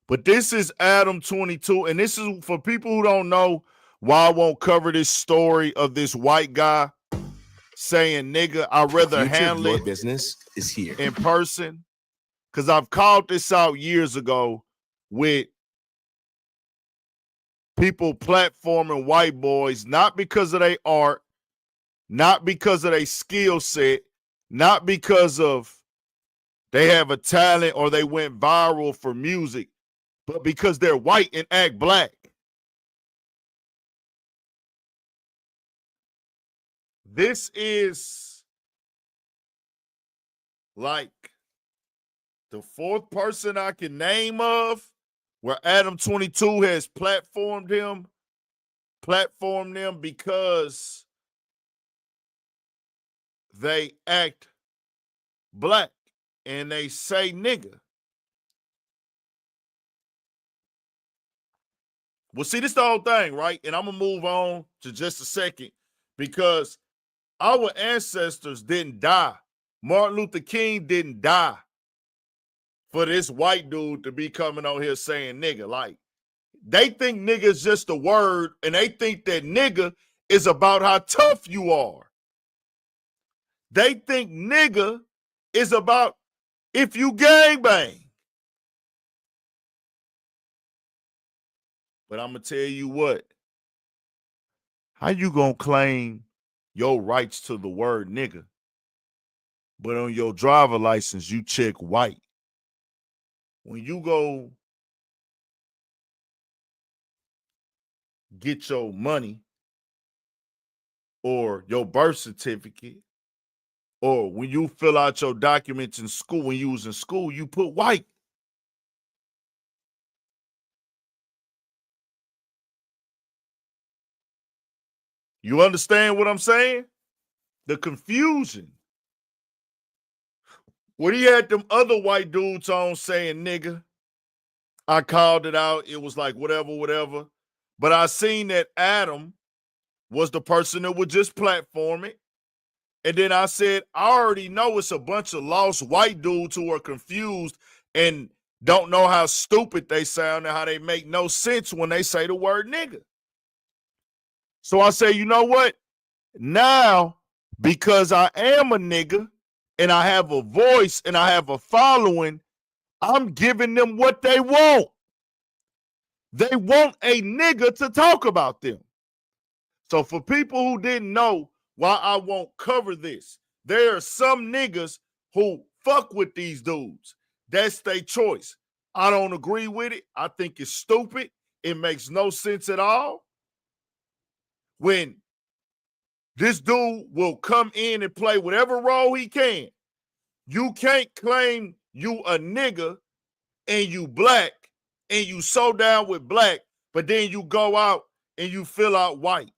But this is Adam 22, and this is for people who don't know why I won't cover this story of this white guy saying nigga. I'd rather handle your it business is here in person, because I've called this out years ago with people platforming white boys, not because of their art, not because of their skill set, not because of they have a talent or they went viral for music, but because they're white and act black. This is like the fourth person I can name of where Adam 22 has platformed them because they act black and they say nigga. Well, see, this is the whole thing, right? And I'm going to move on to just a second because our ancestors didn't die. Martin Luther King didn't die for this white dude to be coming on here saying nigga. Like, they think nigga is just a word, and they think that nigga is about how tough you are. They think nigga is about if you gangbang. But I'm going to tell you what. How you going to claim your rights to the word nigga, but on your driver license, you check white? When you go get your money or your birth certificate, or when you fill out your documents in school, when you was in school, you put white. You understand what I'm saying? The confusion. When he had them other white dudes on saying nigga, I called it out. It was like whatever. But I seen that Adam was the person that would just platform it. And then I said, I already know it's a bunch of lost white dudes who are confused and don't know how stupid they sound and how they make no sense when they say the word nigga. So I say, you know what? Now, because I am a nigga and I have a voice and I have a following, I'm giving them what they want. They want a nigga to talk about them. So for people who didn't know why I won't cover this, there are some niggas who fuck with these dudes. That's their choice. I don't agree with it. I think it's stupid. It makes no sense at all. When this dude will come in and play whatever role he can, you can't claim you a nigga and you black and you so down with black, but then you go out and you fill out white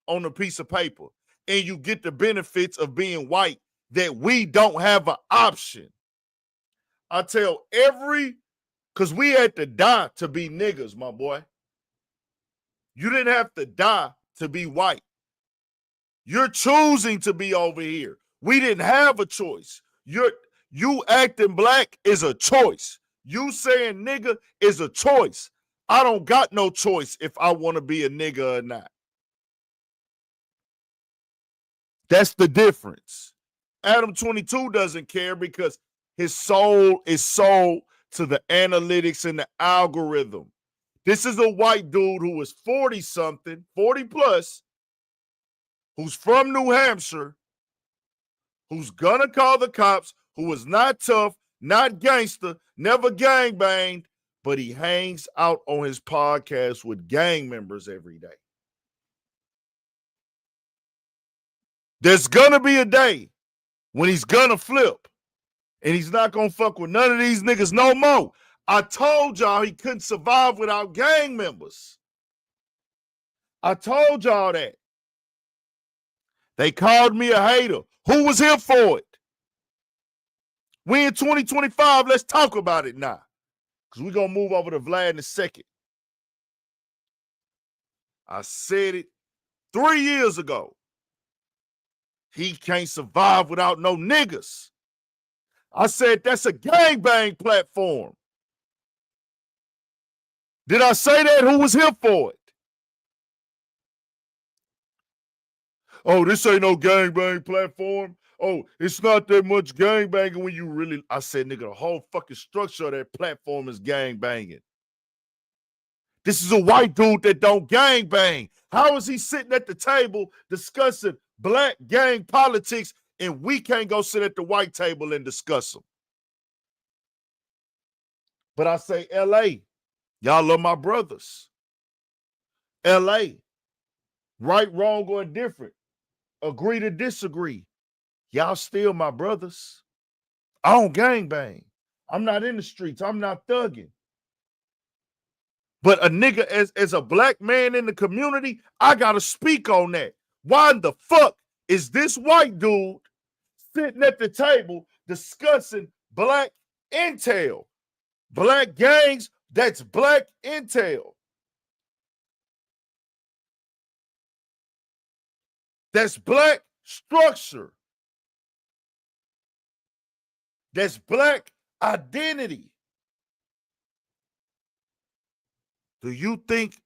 on a piece of paper and you get the benefits of being white that we don't have an option. I tell because we had to die to be niggas, my boy. You didn't have to die to be white. You're choosing to be over here. We didn't have a choice. You acting black is a choice. You saying nigga is a choice. I don't got no choice if I want to be a nigga or not. That's the difference. Adam 22 doesn't care because his soul is sold to the analytics and the algorithm. This is a white dude who is 40-something, 40 plus, who's from New Hampshire, who's gonna call the cops, who is not tough, not gangster, never gangbanged, but he hangs out on his podcast with gang members every day. There's gonna be a day when he's gonna flip and he's not gonna fuck with none of these niggas no more. I told y'all he couldn't survive without gang members. I told y'all that. They called me a hater. Who was here for it? We in 2025. Let's talk about it now. Because we're going to move over to Vlad in a second. I said it 3 years ago. He can't survive without no niggas. I said that's a gangbang platform. Did I say that? Who was here for it? Oh, this ain't no gangbang platform. Oh, it's not that much gangbanging when you really... I said, nigga, the whole fucking structure of that platform is gangbanging. This is a white dude that don't gangbang. How is he sitting at the table discussing black gang politics and we can't go sit at the white table and discuss them? But I say, LA, y'all love my brothers. LA, right, wrong, or indifferent, agree to disagree. Y'all still my brothers. I don't gangbang. I'm not in the streets. I'm not thugging. But a nigga, as a black man in the community, I got to speak on that. Why the fuck is this white dude sitting at the table discussing black intel? Black gangs, that's black intel. That's black structure. That's black identity. Do you think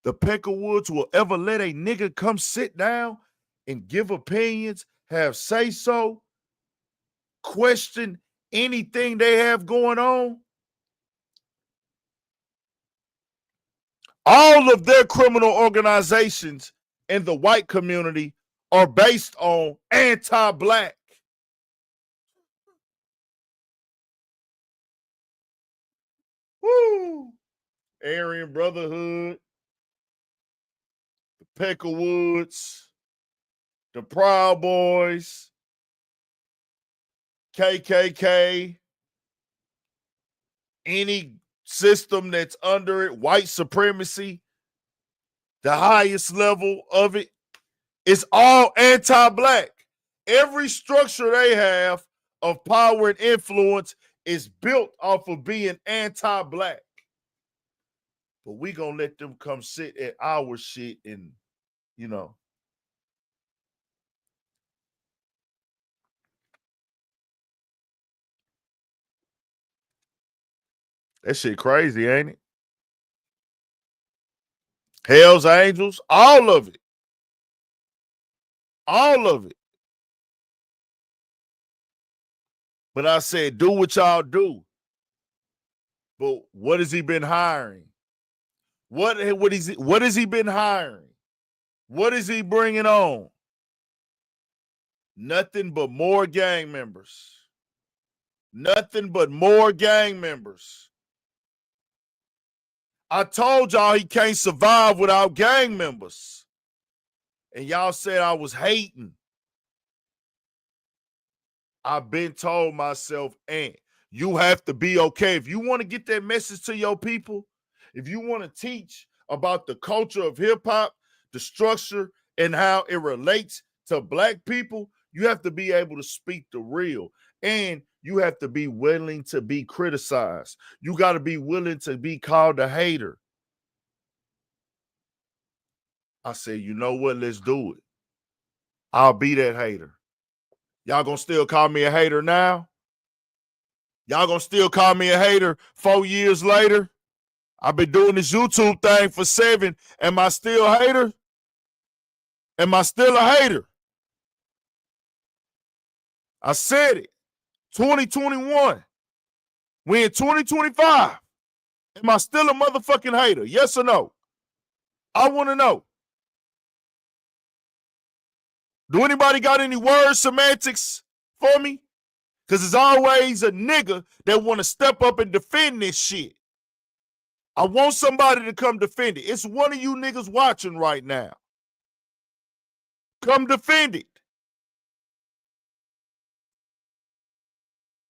the Peckerwoods will ever let a nigga come sit down and give opinions, have say-so, question anything they have going on? All of their criminal organizations in the white community are based on anti-black. Woo! Aryan Brotherhood, the Peckerwoods, the Proud Boys, KKK, any system that's under it, white supremacy, the highest level of it, is all anti-black. Every structure they have of power and influence is built off of being anti-black. But we gonna let them come sit at our shit and, you know. That shit crazy, ain't it? Hell's Angels, all of it. All of it. But I said, do what y'all do. But what has he been hiring? What has he been hiring? What is he bringing on? Nothing but more gang members. Nothing but more gang members. I told y'all he can't survive without gang members. And y'all said I was hating. I've been told myself, and you have to be okay. If you want to get that message to your people, if you want to teach about the culture of hip-hop, the structure, and how it relates to black people, you have to be able to speak the real. And you have to be willing to be criticized. You got to be willing to be called a hater. I said, you know what? Let's do it. I'll be that hater. Y'all gonna still call me a hater now? Y'all gonna still call me a hater 4 years later? I've been doing this YouTube thing for 7. Am I still a hater? Am I still a hater? I said it. 2021. We in 2025. Am I still a motherfucking hater? Yes or no? I want to know. Do anybody got any word semantics for me? Because there's always a nigga that want to step up and defend this shit. I want somebody to come defend it. It's one of you niggas watching right now. Come defend it.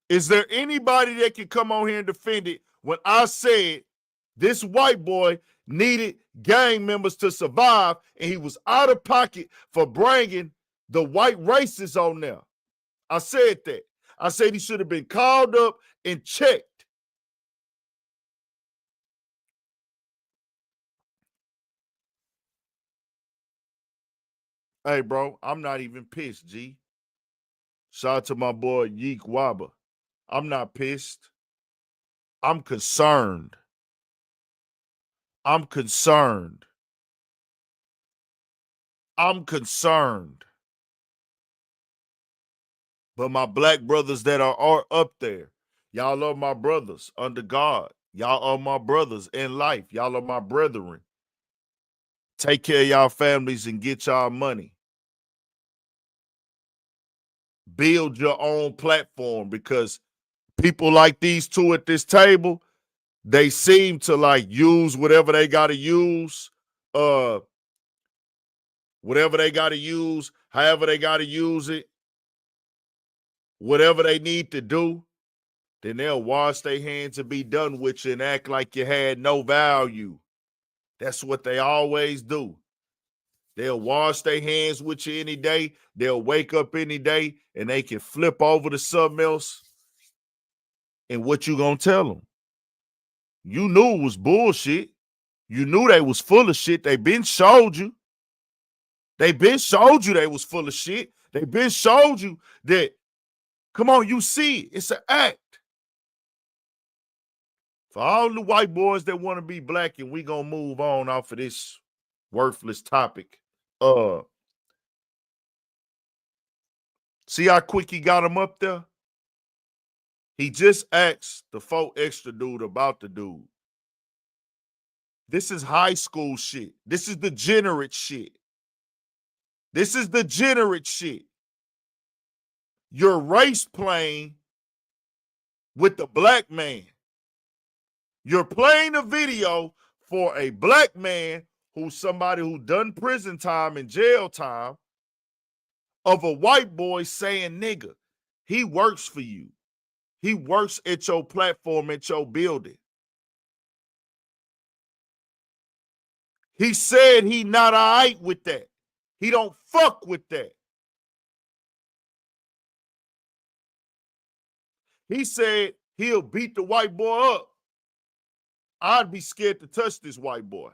Is there anybody that can come on here and defend it when I said this white boy needed gang members to survive and he was out of pocket for bringing The white race is on there. I said that. I said he should have been called up and checked. Hey, bro, I'm not even pissed, G. Shout out to my boy Yeek Waba. I'm not pissed. I'm concerned. I'm concerned. I'm concerned. But my black brothers that are up there, y'all are my brothers under God. Y'all are my brothers in life. Y'all are my brethren. Take care of y'all families and get y'all money. Build your own platform, because people like these two at this table, they seem to like use whatever they got to use, whatever they got to use, however they got to use it, whatever they need to do. Then they'll wash their hands and be done with you and act like you had no value. That's what they always do. They'll wash their hands with you any day. They'll wake up any day and they can flip over to something else. And what you gonna tell them? You knew it was bullshit. You knew they was full of shit. They been showed you. They been showed you they was full of shit. They been showed you that, come on, you see it. It's an act. For all the white boys that want to be black, and we gonna move on off of this worthless topic. See how quick he got him up there? He just asked the 4 extra dude about the dude. This is high school shit. This is degenerate shit. This is degenerate shit. You're race playing with the black man. You're playing a video for a black man who's somebody who done prison time and jail time of a white boy saying nigga. He works for you. He works at your platform, at your building. He said he not all right with that. He don't fuck with that. He said he'll beat the white boy up. I'd be scared to touch this white boy.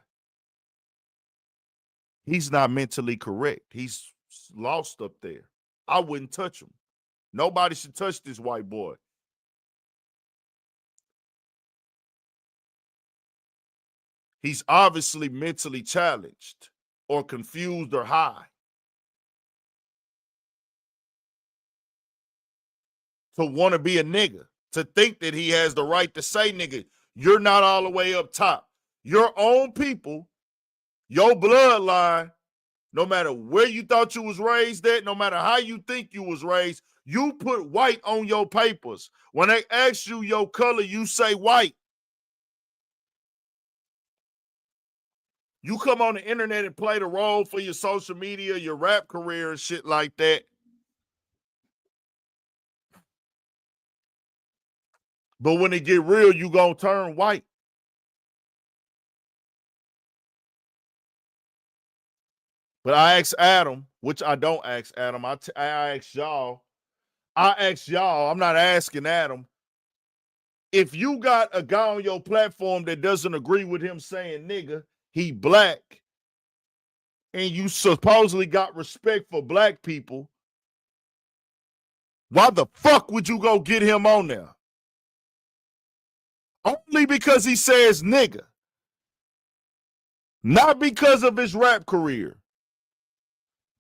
He's not mentally correct. He's lost up there. I wouldn't touch him. Nobody should touch this white boy. He's obviously mentally challenged or confused or high. To want to be a nigga, to think that he has the right to say nigga. You're not all the way up top. Your own people, your bloodline, no matter where you thought you was raised at, no matter how you think you was raised, you put white on your papers. When they ask you your color, you say white. You come on the internet and play the role for your social media, your rap career and shit like that. But when it get real, you gonna turn white. But I asked Adam, which I don't ask Adam. I asked y'all. I'm not asking Adam. If you got a guy on your platform that doesn't agree with him saying nigga, he black, and you supposedly got respect for black people, why the fuck would you go get him on there? Only because he says nigga. Not because of his rap career.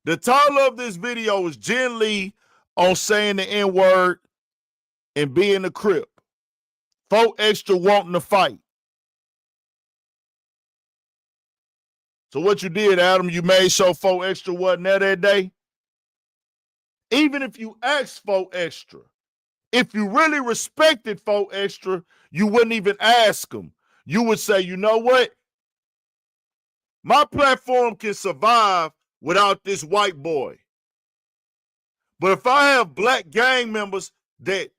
The title of this video is Jen Lee on saying the N-word and being a Crip. 4 extra wanting to fight. So what you did, Adam, you made sure 4 extra wasn't there that day. Even if you asked 4 extra, if you really respected 4 extra, you wouldn't even ask him. You would say, you know what? My platform can survive without this white boy. But if I have black gang members that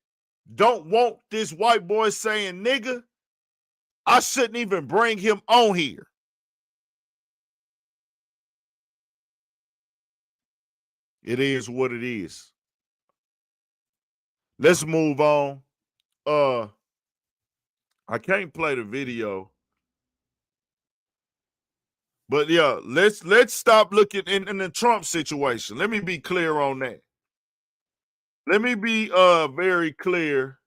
don't want this white boy saying nigga, I shouldn't even bring him on here. It is what it is. Let's move on. I can't play the video. But yeah, let's stop looking in the Trump situation. Let me be clear on that. Let me be very clear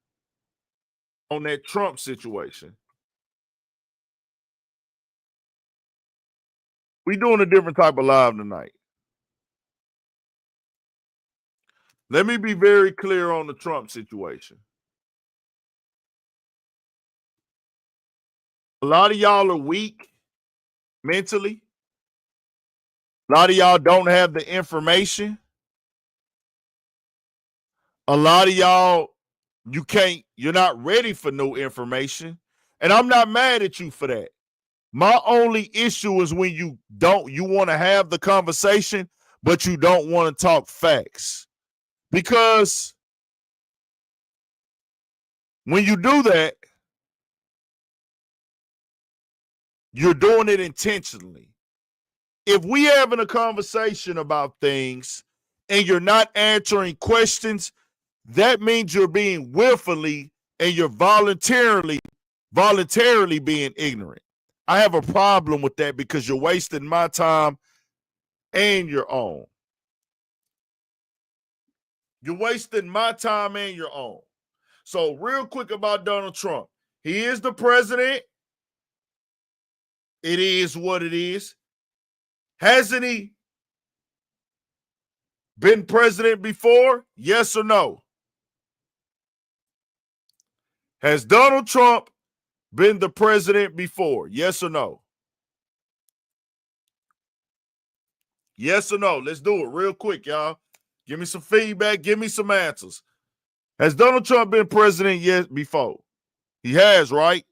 on that Trump situation. We doing a different type of live tonight. Let me be very clear on the Trump situation. A lot of y'all are weak mentally. A lot of y'all don't have the information. A lot of y'all, you're not ready for new information. And I'm not mad at you for that. My only issue is when you want to have the conversation, but you don't want to talk facts. Because when you do that, you're doing it intentionally. If we having a conversation about things and you're not answering questions, that means you're being willfully and you're voluntarily being ignorant. I have a problem with that because you're wasting my time and your own. You're wasting my time and your own. So real quick about Donald Trump. He is the president. It is what it is. Hasn't he been president before? Yes or no? Has Donald Trump been the president before? Yes or no? Yes or no? Let's do it real quick, y'all. Give me some feedback. Give me some answers. Has Donald Trump been president yet before? He has, right?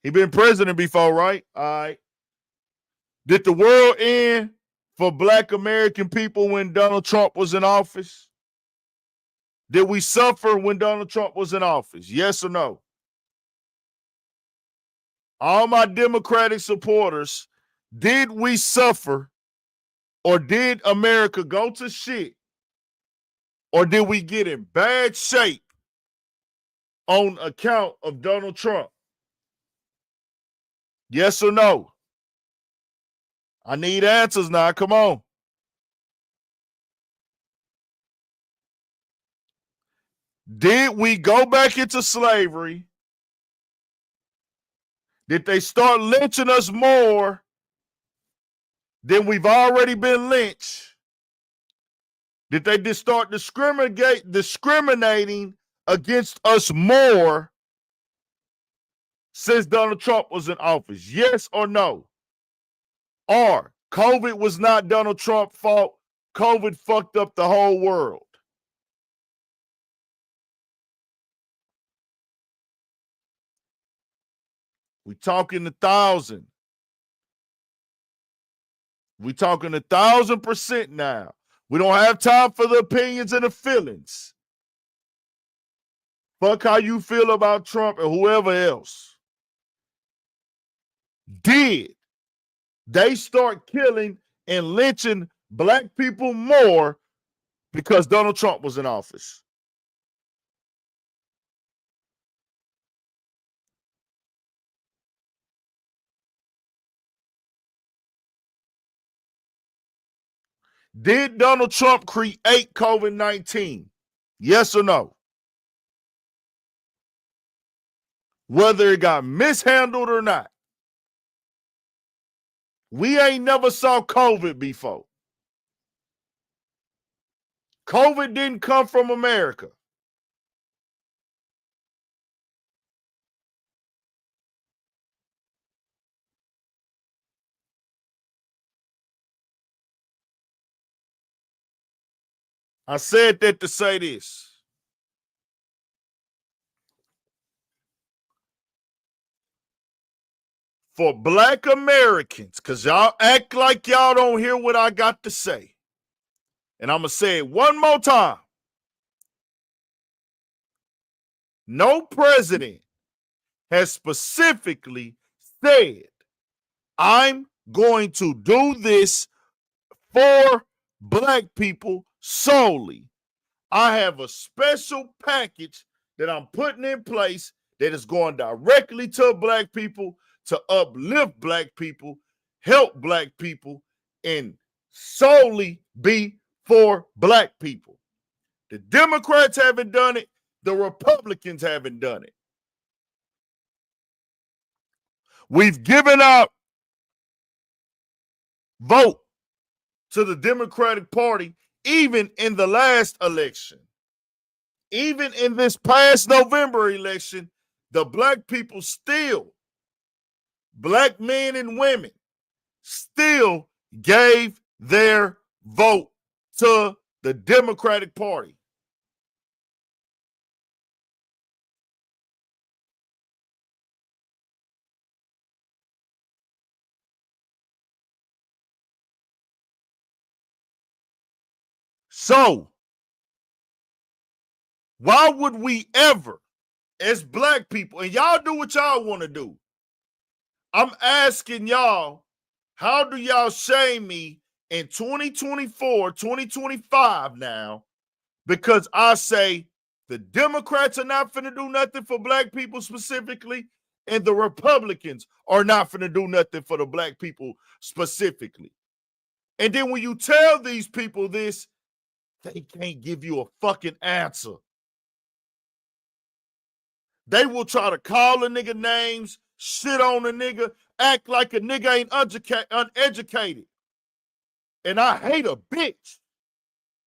He been president before, right? All right. Did the world end for Black American people when Donald Trump was in office? Did we suffer when Donald Trump was in office? Yes or no? All my Democratic supporters, did we suffer or did America go to shit or did we get in bad shape on account of Donald Trump? Yes or no? I need answers now. Come on. Did we go back into slavery? Did they start lynching us more than we've already been lynched? Did they just start discriminating against us more since Donald Trump was in office? Yes or no? Or COVID was not Donald Trump's fault. COVID fucked up the whole world. We talking 1,000. We talking 1,000% now. We don't have time for the opinions and the feelings. Fuck how you feel about Trump and whoever else. Did they start killing and lynching Black people more because Donald Trump was in office? Did Donald Trump create COVID-19? Yes or no? Whether it got mishandled or not. We ain't never saw COVID before. COVID didn't come from America. I said that to say this. For Black Americans, because y'all act like y'all don't hear what I got to say. And I'm going to say it one more time. No president has specifically said, I'm going to do this for black people solely. I have a special package that I'm putting in place that is going directly to black people to uplift black people, help black people, and solely be for black people. The Democrats haven't done it. The Republicans haven't done it. We've given out vote to the Democratic Party even in the last election. Even in this past November election, the black people still, black men and women, still gave their vote to the Democratic Party. So, why would we ever, as black people, and y'all do what y'all want to do, I'm asking y'all, how do y'all shame me in 2024, 2025 now, because I say the Democrats are not finna do nothing for black people specifically, and the Republicans are not finna do nothing for the black people specifically. And then when you tell these people this, they can't give you a fucking answer. They will try to call a nigga names, shit on a nigga, act like a nigga ain't uneducated. And I hate a bitch.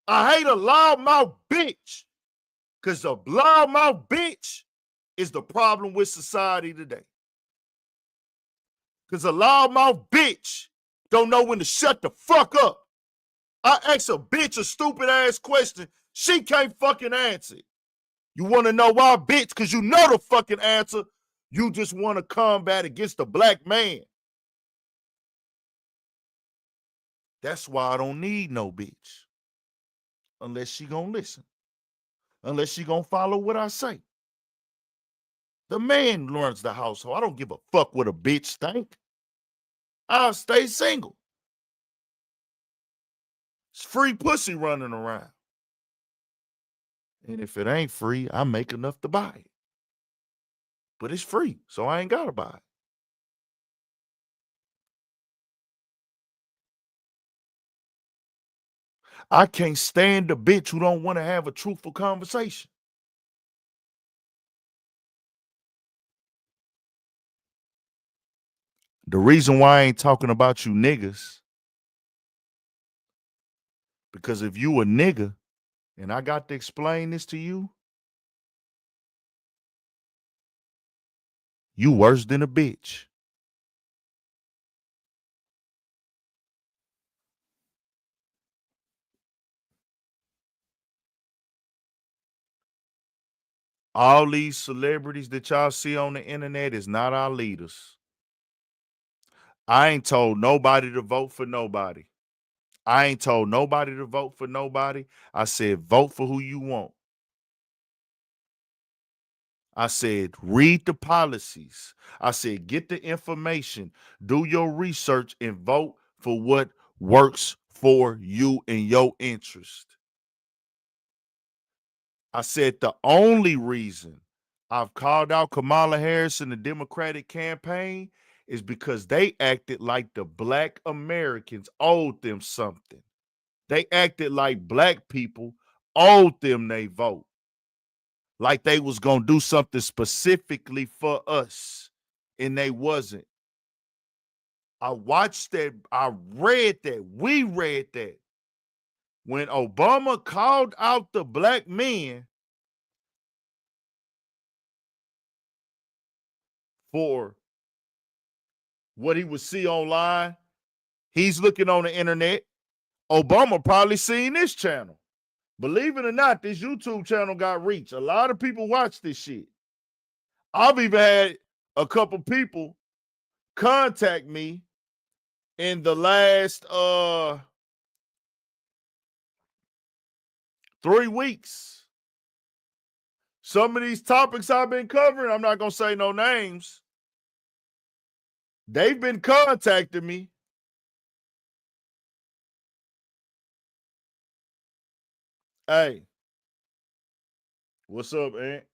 I hate a loudmouth bitch. Because a loudmouth bitch is the problem with society today. Because a loudmouth bitch don't know when to shut the fuck up. I ask a bitch a stupid ass question, she can't fucking answer it. You want to know why, bitch? Because you know the fucking answer. You just want to combat against the black man. That's why I don't need no bitch. Unless she gonna listen. Unless she gonna follow what I say. The man runs the household. I don't give a fuck what a bitch think. I'll stay single. It's free pussy running around. And if it ain't free, I make enough to buy it. But it's free, so I ain't gotta buy it. I can't stand a bitch who don't want to have a truthful conversation. The reason why I ain't talking about you niggas, because if you a nigga, and I got to explain this to you, you worse than a bitch. All these celebrities that y'all see on the internet is not our leaders. I ain't told nobody to vote for nobody. I ain't told nobody to vote for nobody. I said, vote for who you want. I said, read the policies. I said, get the information, do your research, and vote for what works for you and your interest. I said, the only reason I've called out Kamala Harris in the Democratic campaign is because they acted like the black Americans owed them something. They acted like black people owed them their vote. Like they was going to do something specifically for us, and they wasn't. I watched that. I read that. We read that. When Obama called out the black men for what he would see online, he's looking on the internet. Obama probably seen this channel. Believe it or not, this YouTube channel got reach. A lot of people watch this shit. I've even had a couple people contact me in the last 3 weeks. Some of these topics I've been covering, I'm not going to say no names. They've been contacting me Hey, what's up, Aunt?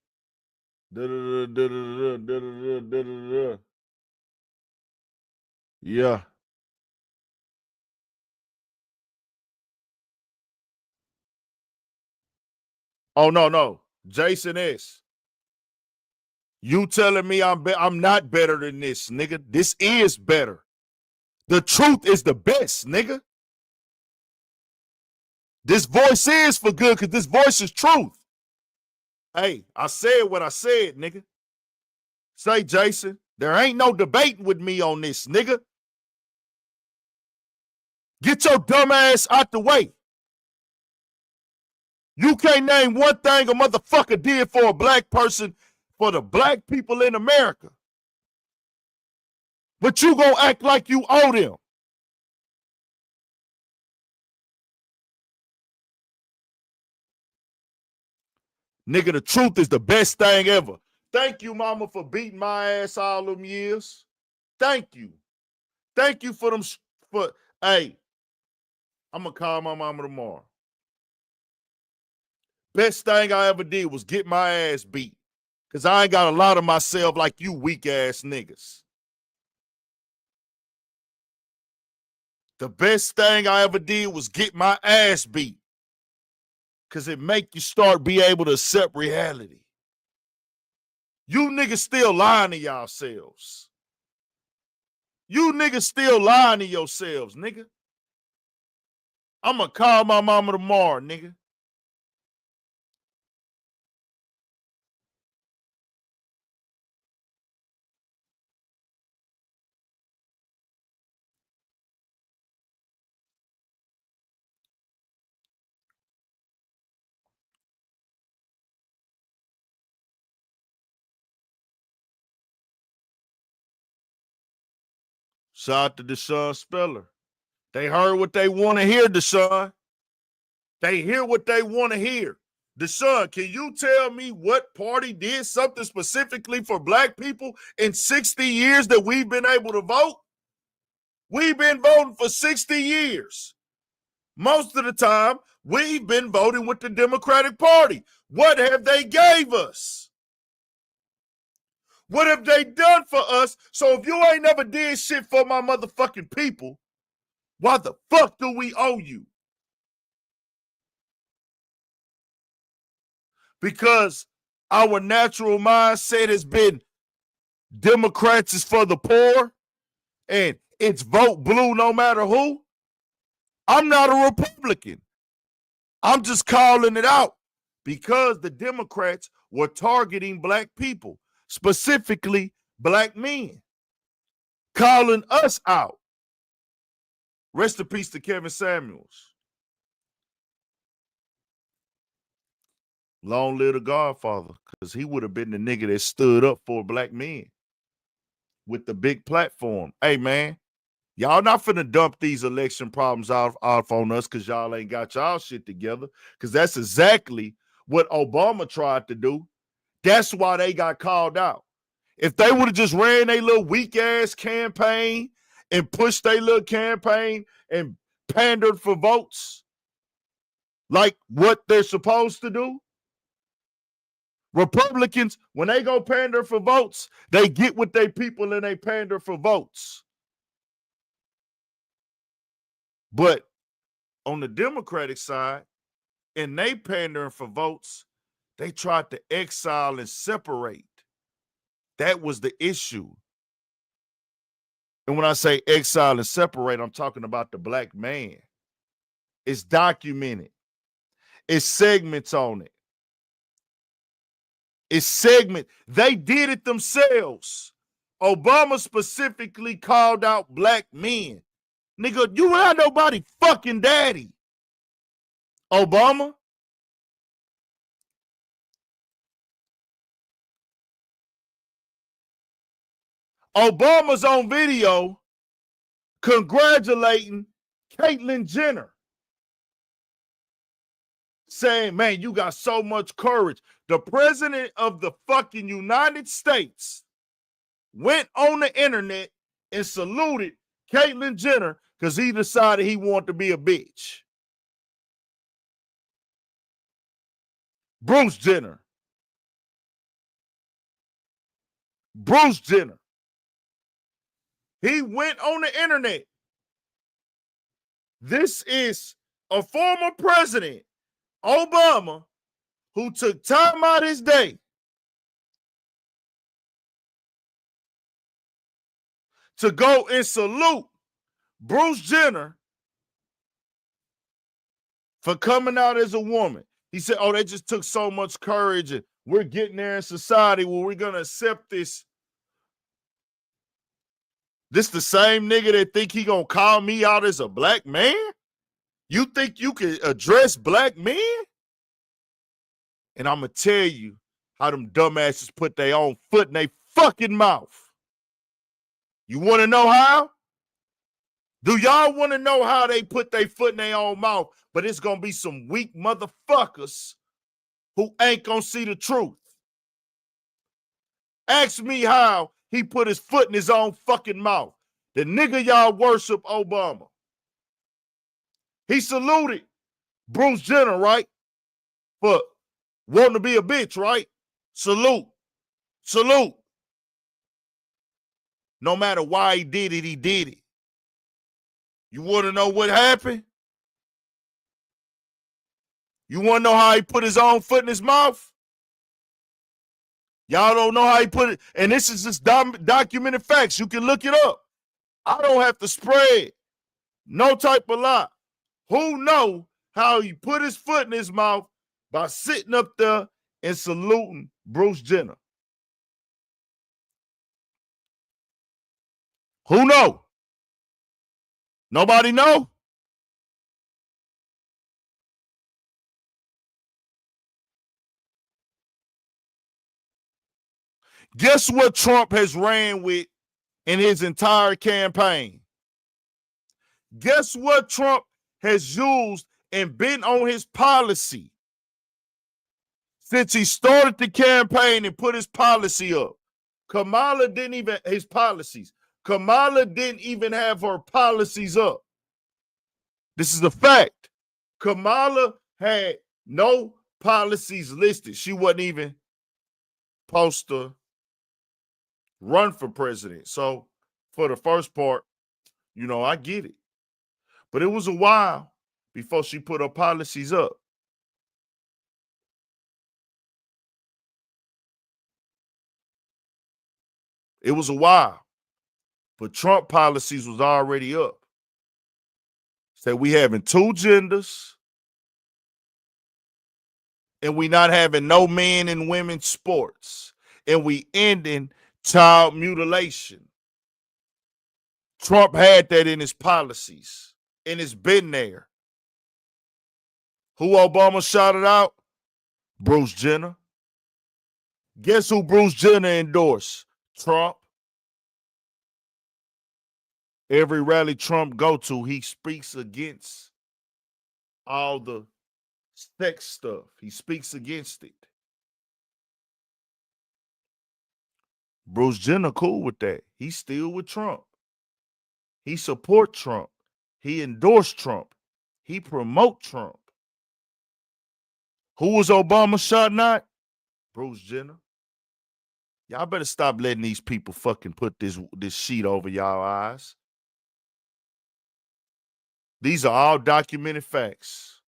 Yeah. Oh no. Jason S. You telling me I'm not better than this, nigga. This is better. The truth is the best, nigga. This voice is for good because this voice is truth. Hey, I said what I said, nigga. Say, Jason, there ain't no debating with me on this, nigga. Get your dumb ass out the way. You can't name one thing a motherfucker did for a black person, for the black people in America. But you gonna act like you owe them. Nigga, the truth is the best thing ever. Thank you, mama, for beating my ass all them years. Thank you. Thank you for them. Hey, I'm going to call my mama tomorrow. Best thing I ever did was get my ass beat. Because I ain't got a lot of myself like you weak ass niggas. The best thing I ever did was get my ass beat. Because it make you start be able to accept reality. You niggas still lying to yourselves. You niggas still lying to yourselves, nigga. I'm going to call my mama tomorrow, nigga. Shout out to Deshaun Speller. They heard what they want to hear, Deshaun. They hear what they want to hear. Deshaun, can you tell me what party did something specifically for black people in 60 years that we've been able to vote? We've been voting for 60 years. Most of the time, we've been voting with the Democratic Party. What have they gave us? What have they done for us? So if you ain't never did shit for my motherfucking people, why the fuck do we owe you? Because our natural mindset has been Democrats is for the poor and it's vote blue no matter who. I'm not a Republican. I'm just calling it out because the Democrats were targeting black people, specifically black men, calling us out. Rest in peace to Kevin Samuels. Long live the Godfather, because he would have been the nigga that stood up for black men with the big platform. Hey, man, y'all not finna dump these election problems off on us because y'all ain't got y'all shit together, because that's exactly what Obama tried to do. That's why they got called out. If they would have just ran a little weak-ass campaign and pushed their little campaign and pandered for votes like what they're supposed to do, Republicans, when they go pander for votes, they get with their people and they pander for votes. But on the Democratic side, and they pandering for votes, they tried to exile and separate. That was the issue. And when I say exile and separate, I'm talking about the black man. It's documented. It's segments on it. It's segment. They did it themselves. Obama specifically called out black men. Nigga, you ain't nobody fucking daddy. Obama. Obama's on video congratulating Caitlyn Jenner, saying, man, you got so much courage. The president of the fucking United States went on the internet and saluted Caitlyn Jenner because he decided he wanted to be a bitch. Bruce Jenner. Bruce Jenner. He went on the internet. This is a former president, Obama, who took time out his day to go and salute Bruce Jenner for coming out as a woman. He said, oh, they just took so much courage and we're getting there in society where we're going to accept this. This the same nigga that think he going to call me out as a black man? You think you can address black men? And I'm going to tell you how them dumbasses put their own foot in their fucking mouth. You want to know how? Do y'all want to know how they put their foot in their own mouth? But it's going to be some weak motherfuckers who ain't going to see the truth. Ask me how he put his foot in his own fucking mouth. The nigga y'all worship, Obama. He saluted Bruce Jenner, right? For wanting to be a bitch, right? Salute. Salute. No matter why he did it, he did it. You want to know what happened? You want to know how he put his own foot in his mouth? Y'all don't know how he put it. And this is just documented facts. You can look it up. I don't have to spread no type of lie. Who know how he put his foot in his mouth by sitting up there and saluting Bruce Jenner? Who know? Nobody know? Guess what Trump has ran with in his entire campaign? Guess what Trump has used and been on his policy since he started the campaign and put his policy up? Kamala didn't even, his policies. Kamala didn't even have her policies up. This is a fact. Kamala had no policies listed. She wasn't even supposed to run for president. So for the first part, you know, I get it. But it was a while before she put her policies up. It was a while. But Trump policies was already up. Said we having two genders and we not having no men and women sports. And we ending child mutilation. Trump had that in his policies. And it's been there. Who Obama shouted out? Bruce Jenner. Guess who Bruce Jenner endorsed? Trump. Every rally Trump go to, he speaks against all the sex stuff. He speaks against it. Bruce Jenner cool with that. He's still with Trump. He support Trump. He endorsed Trump. He promote Trump. Who was Obama shouting at? Bruce Jenner. Y'all better stop letting these people fucking put this sheet over y'all eyes. These are all documented facts.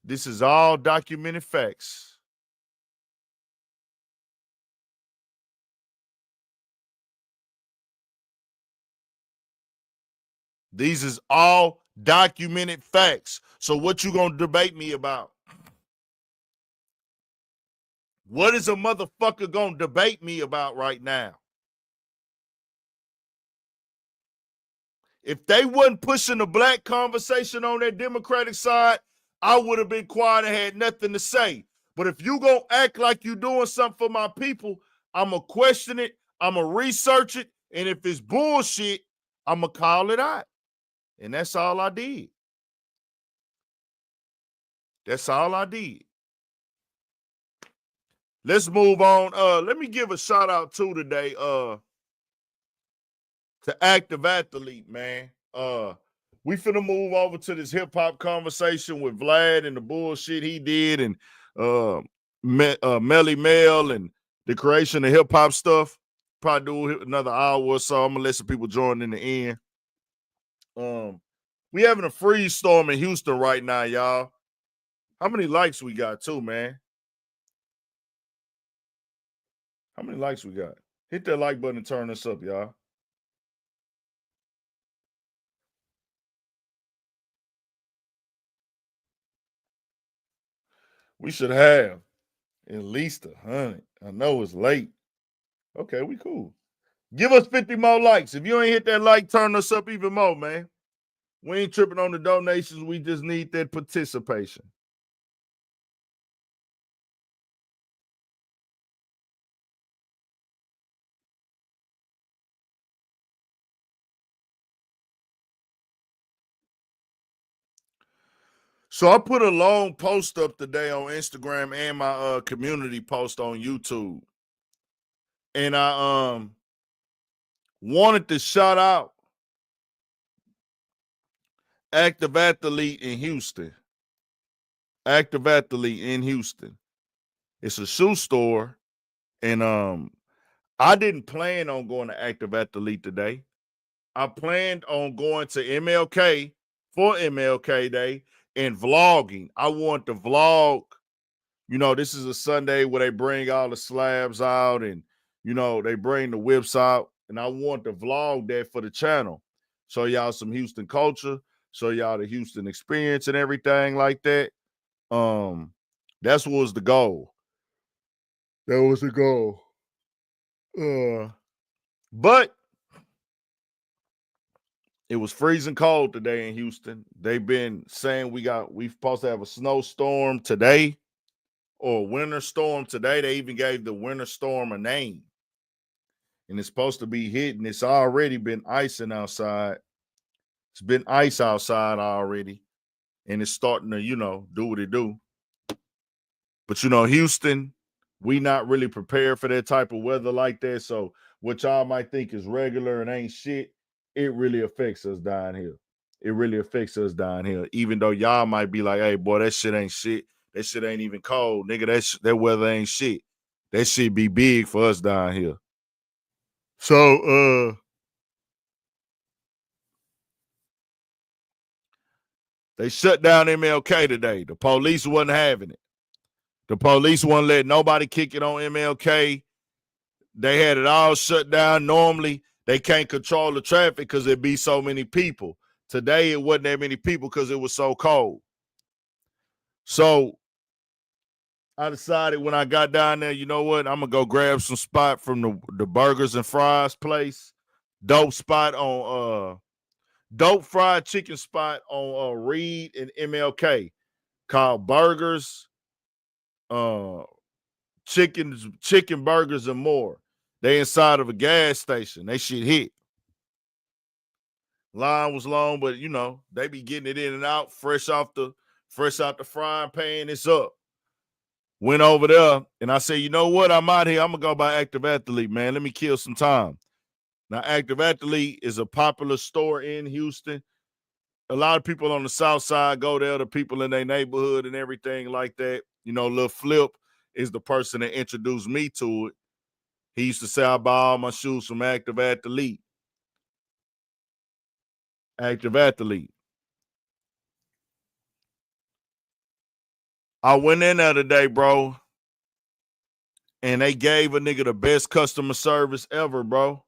This is all documented facts. These is all documented facts. So what you gonna debate me about? What is a motherfucker gonna debate me about right now? If they wasn't pushing the black conversation on their Democratic side, I would have been quiet and had nothing to say. But if you gonna act like you doing something for my people, I'm gonna question it, I'm gonna research it, and if it's bullshit, I'm gonna call it out. And that's all I did. That's all I did. Let's move on. Let me give a shout out to today to Active Athlete, man. We finna move over to this hip hop conversation with Vlad and the bullshit he did and Melly Mel and the creation of hip hop stuff. Probably do another hour or so. I'm gonna let some people join in the end. We having a freeze storm in Houston right now, y'all. How many likes we got too, man? How many likes we got? Hit that like button and turn us up, y'all. We should have at least 100. I know it's late. Okay, we cool. Give us 50 more likes. If you ain't hit that like, turn us up even more, man. We ain't tripping on the donations. We just need that participation. So I put a long post up today on Instagram and my community post on YouTube. And I wanted to shout out Active Athlete in Houston. Active Athlete in Houston. It's a shoe store. And I didn't plan on going to Active Athlete today. I planned on going to MLK for MLK Day and vlogging. I want to vlog. You know, this is a Sunday where they bring all the slabs out and, you know, they bring the whips out. And I want to vlog that for the channel. Show y'all some Houston culture, show y'all the Houston experience and everything like that. That's what was the goal. That was the goal. But it was freezing cold today in Houston. They've been saying we supposed to have a snowstorm today or a winter storm today. They even gave the winter storm a name. And it's supposed to be hitting. It's already been icing outside. It's been ice outside already. And it's starting to, you know, do what it do. But, you know, Houston, we not really prepared for that type of weather like that. So what y'all might think is regular and ain't shit, it really affects us down here. It really affects us down here. Even though y'all might be like, hey, boy, that shit ain't shit. That shit ain't even cold. Nigga, that weather ain't shit. That shit be big for us down here. So, they shut down MLK today. The police wasn't having it. The police wouldn't let nobody kick it on MLK. They had it all shut down. Normally, they can't control the traffic because there be so many people. Today, it wasn't that many people because it was so cold. So I decided when I got down there, you know what? I'm going to go grab some spot from the burgers and fries place. Dope fried chicken spot on Reed and MLK called Burgers, chicken burgers and more. They inside of a gas station. They shit hit. Line was long, but you know, they be getting it in and out fresh out the frying pan. It's up. Went over there and I said, you know what? I'm out here. I'm gonna go by Active Athlete, man. Let me kill some time. Now, Active Athlete is a popular store in Houston. A lot of people on the south side go there, the people in their neighborhood and everything like that. You know, Lil Flip is the person that introduced me to it. He used to say I buy all my shoes from Active Athlete. Active Athlete. I went in there today, bro, and they gave a nigga the best customer service ever, bro.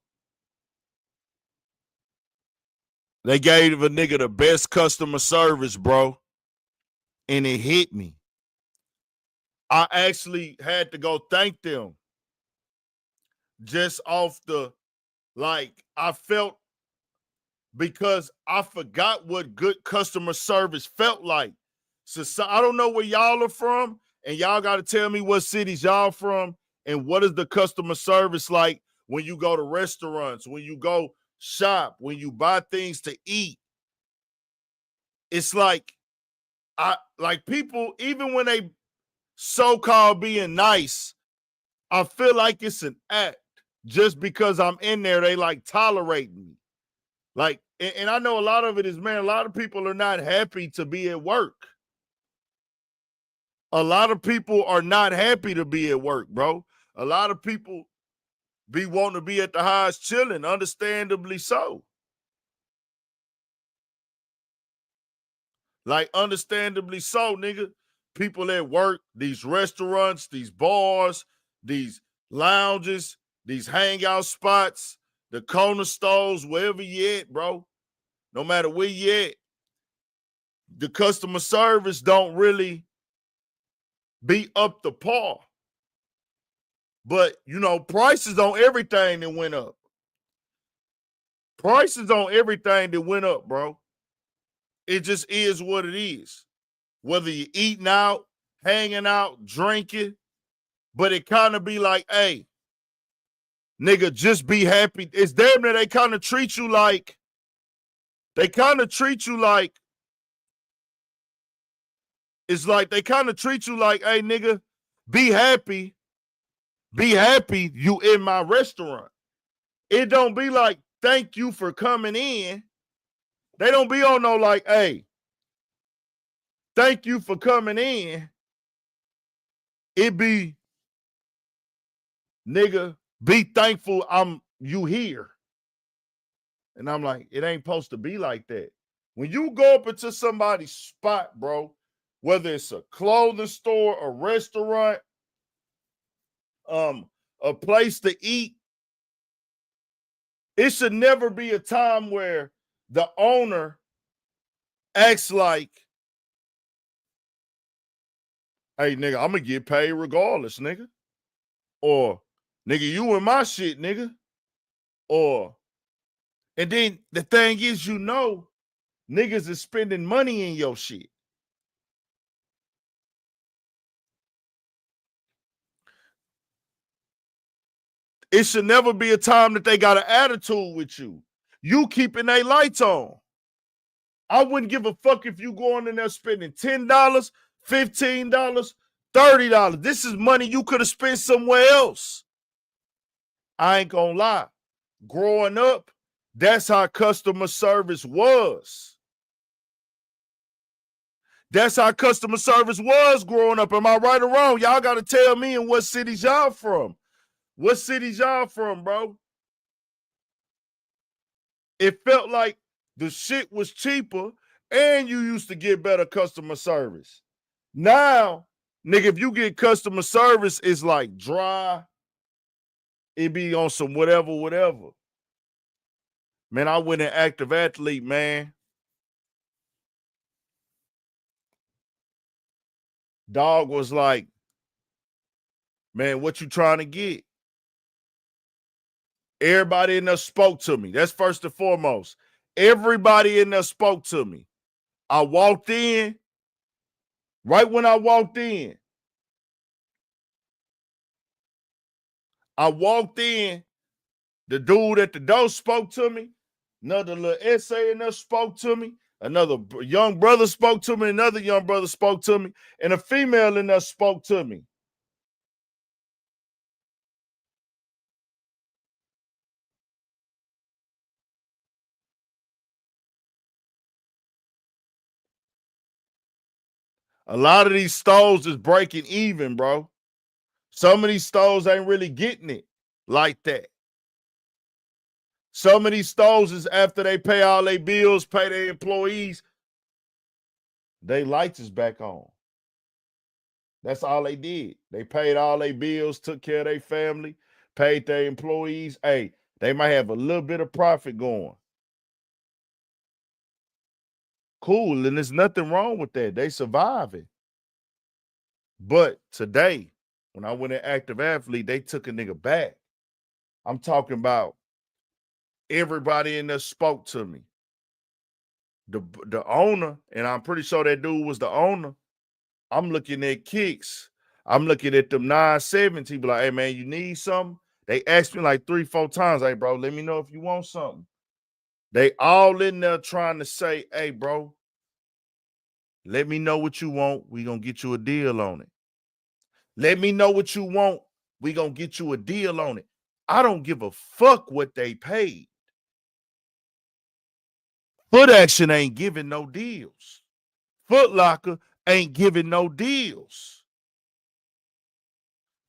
They gave a nigga the best customer service, bro, and it hit me. I actually had to go thank them just off the, like, I felt, because I forgot what good customer service felt like. So I don't know where y'all are from, and y'all got to tell me what cities y'all from and what is the customer service like when you go to restaurants, when you go shop, when you buy things to eat. It's like people, even when they so-called being nice, I feel like it's an act. Just because I'm in there, they like tolerate me. Like, and I know a lot of it is, man, a lot of people are not happy to be at work. A lot of people are not happy to be at work, bro. A lot of people be wanting to be at the highs chilling, understandably so. Like, understandably so, nigga. People at work, these restaurants, these bars, these lounges, these hangout spots, the corner stores, wherever you at, bro. No matter where you at, the customer service don't really be up to par. But, you know, prices on everything that went up. Prices on everything that went up, bro. It just is what it is. Whether you're eating out, hanging out, drinking, but it kind of be like, hey, nigga, just be happy. It's damn near they kind of treat you like, it's like they kind of treat you like, hey, nigga, be happy you in my restaurant. It don't be like, thank you for coming in. They don't be on no like, hey, thank you for coming in. It be, nigga, be thankful you here. And I'm like, it ain't supposed to be like that. When you go up into somebody's spot, bro, whether it's a clothing store, a restaurant, a place to eat, it should never be a time where the owner acts like, hey, nigga, I'm going to get paid regardless, nigga. Or, nigga, you in my shit, nigga. Or, and then the thing is, you know, niggas is spending money in your shit. It should never be a time that they got an attitude with you. You keeping their lights on. I wouldn't give a fuck if you going in there spending $10, $15, $30. This is money you could have spent somewhere else. I ain't gonna lie. Growing up, that's how customer service was. That's how customer service was growing up. Am I right or wrong? Y'all got to tell me in what cities y'all from. What cities y'all from, bro? It felt like the shit was cheaper and you used to get better customer service. Now, nigga, if you get customer service, it's like dry. It be on some whatever. Man, I went an active athlete, man. Dog was like, man, what you trying to get? Everybody in there spoke to me. That's first and foremost. Everybody in there spoke to me. I walked in. Right when I walked in, the dude at the door spoke to me. Another little essay in there spoke to me. Another young brother spoke to me. Another young brother spoke to me. And a female in there spoke to me. A lot of these stores is breaking even, bro. Some of these stores ain't really getting it like that. Some of these stores is after they pay all their bills, pay their employees, they lights is back on. That's all they did. They paid all their bills, took care of their family, paid their employees. Hey, they might have a little bit of profit going. Cool, and there's nothing wrong with that. They surviving. But today, when I went to active athlete, they took a nigga back. I'm talking about everybody in there spoke to me. The owner, and I'm pretty sure that dude was the owner. I'm looking at kicks. I'm looking at them 970s. He be like, hey, man, you need something? They asked me like 3-4 times, hey, bro, let me know if you want something. They all in there trying to say, hey, bro, let me know what you want. We gonna get you a deal on it. Let me know what you want. We gonna get you a deal on it. I don't give a fuck what they paid. Foot Action ain't giving no deals. Foot Locker ain't giving no deals.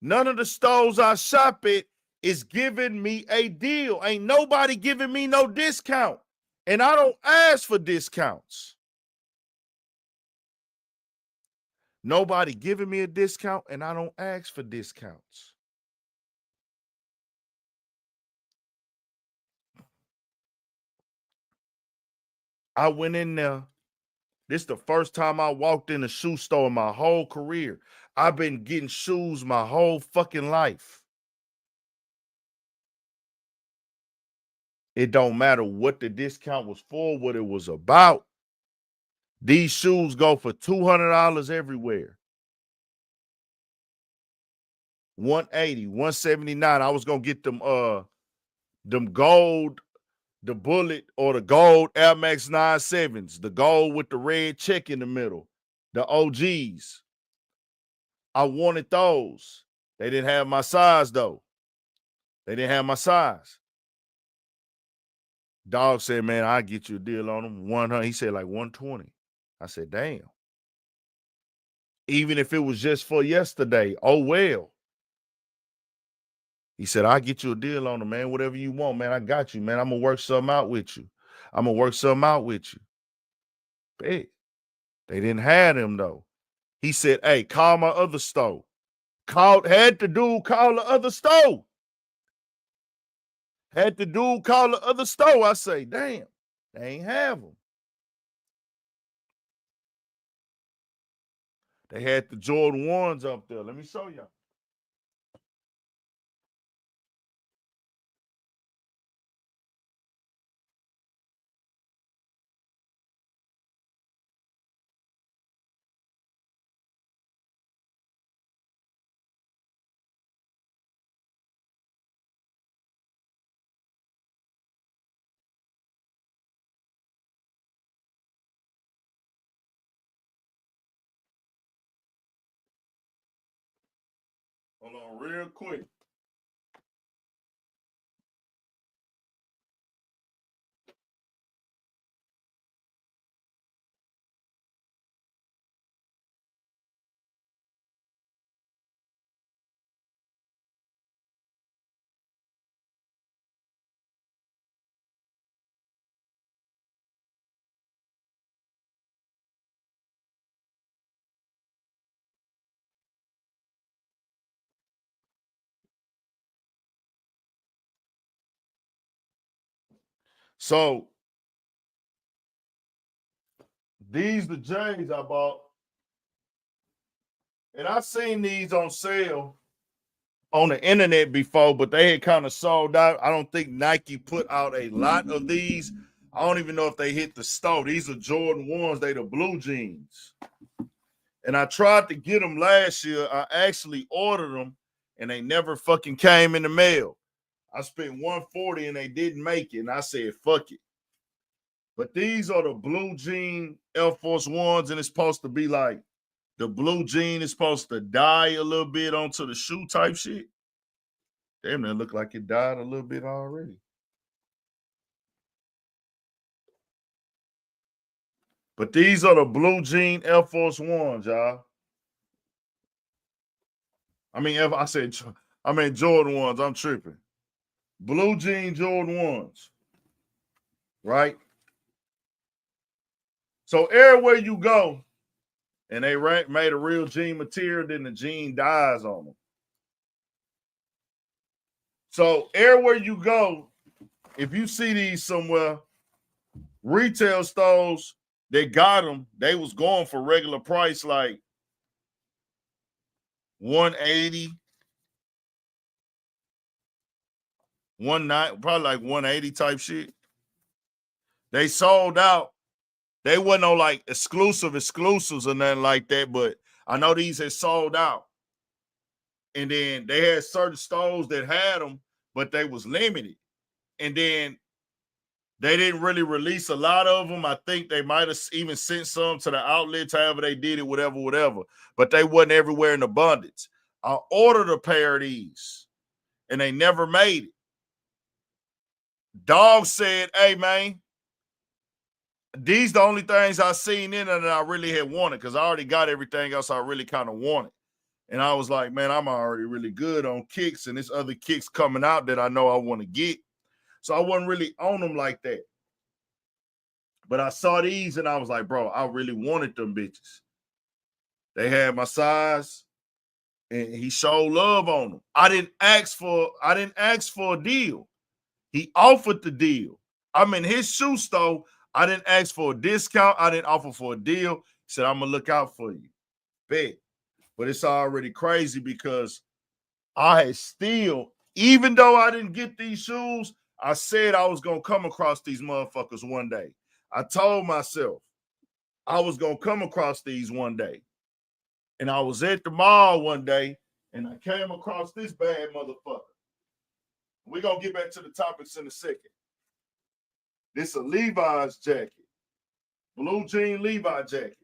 None of the stores I shop at is giving me a deal. Ain't nobody giving me no discount. And I don't ask for discounts. Nobody giving me a discount, and I don't ask for discounts. I went in there. This is the first time I walked in a shoe store in my whole career. I've been getting shoes my whole fucking life. It don't matter what the discount was for, what it was about. These shoes go for $200 everywhere. 180, 179. I was gonna get them gold, the bullet or the gold Air Max 97s, the gold with the red check in the middle, the OGs. I wanted those. They didn't have my size though. They didn't have my size. Dog said, man, I'll get you a deal on them. 100. He said like 120. I said, damn. Even if it was just for yesterday, oh well. He said, I'll get you a deal on them, man. Whatever you want, man. I got you, man. I'm gonna work something out with you. Bet. They didn't have them though. He said, hey, call my other store. Had the dude call the other store. I say, damn, they ain't have them. They had the Jordan 1s up there. Let me show y'all. Hold on real quick. So these the J's I bought. And I seen these on sale on the internet before, but they had kind of sold out. I don't think Nike put out a lot of these. I don't even know if they hit the store. These are Jordan 1s. They the blue jeans. And I tried to get them last year. I actually ordered them, and they never fucking came in the mail. I spent $140 and they didn't make it. And I said, fuck it. But these are the blue jean Air Force Ones, and it's supposed to be like the blue jean is supposed to dye a little bit onto the shoe type shit. Damn, that look like it dyed a little bit already. But these are the blue jean Air Force Ones, y'all. I mean Jordan 1s. I'm tripping. Blue jean Jordan 1s. Right? So everywhere you go, and they made a real jean material, then the jean dyes on them. So everywhere you go, if you see these somewhere, retail stores, they got them. They was going for regular price like $180, $190, probably like $180 type shit. They sold out. They wasn't no like exclusives or nothing like that, but I know these had sold out. And then they had certain stores that had them, but they was limited. And then they didn't really release a lot of them. I think they might have even sent some to the outlets, however they did it, whatever. But they wasn't everywhere in abundance. I ordered a pair of these, and they never made it. Dog said, hey, man, these the only things I seen in it that I really had wanted, because I already got everything else I really kind of wanted. And I was like, man, I'm already really good on kicks, and there's other kicks coming out that I know I want to get. So I wasn't really on them like that. But I saw these and I was like, bro, I really wanted them bitches. They had my size, and he showed love on them. I didn't ask for a deal. He offered the deal. I'm in his shoe store. I didn't ask for a discount. I didn't offer for a deal. He said, I'm gonna look out for you. Bet. But it's already crazy because I had still, even though I didn't get these shoes, I said I was gonna come across these motherfuckers one day. I told myself I was gonna come across these one day. And I was at the mall one day and I came across this bad motherfucker. We're gonna get back to the topics in a second. This a Levi's jacket, blue jean Levi jacket.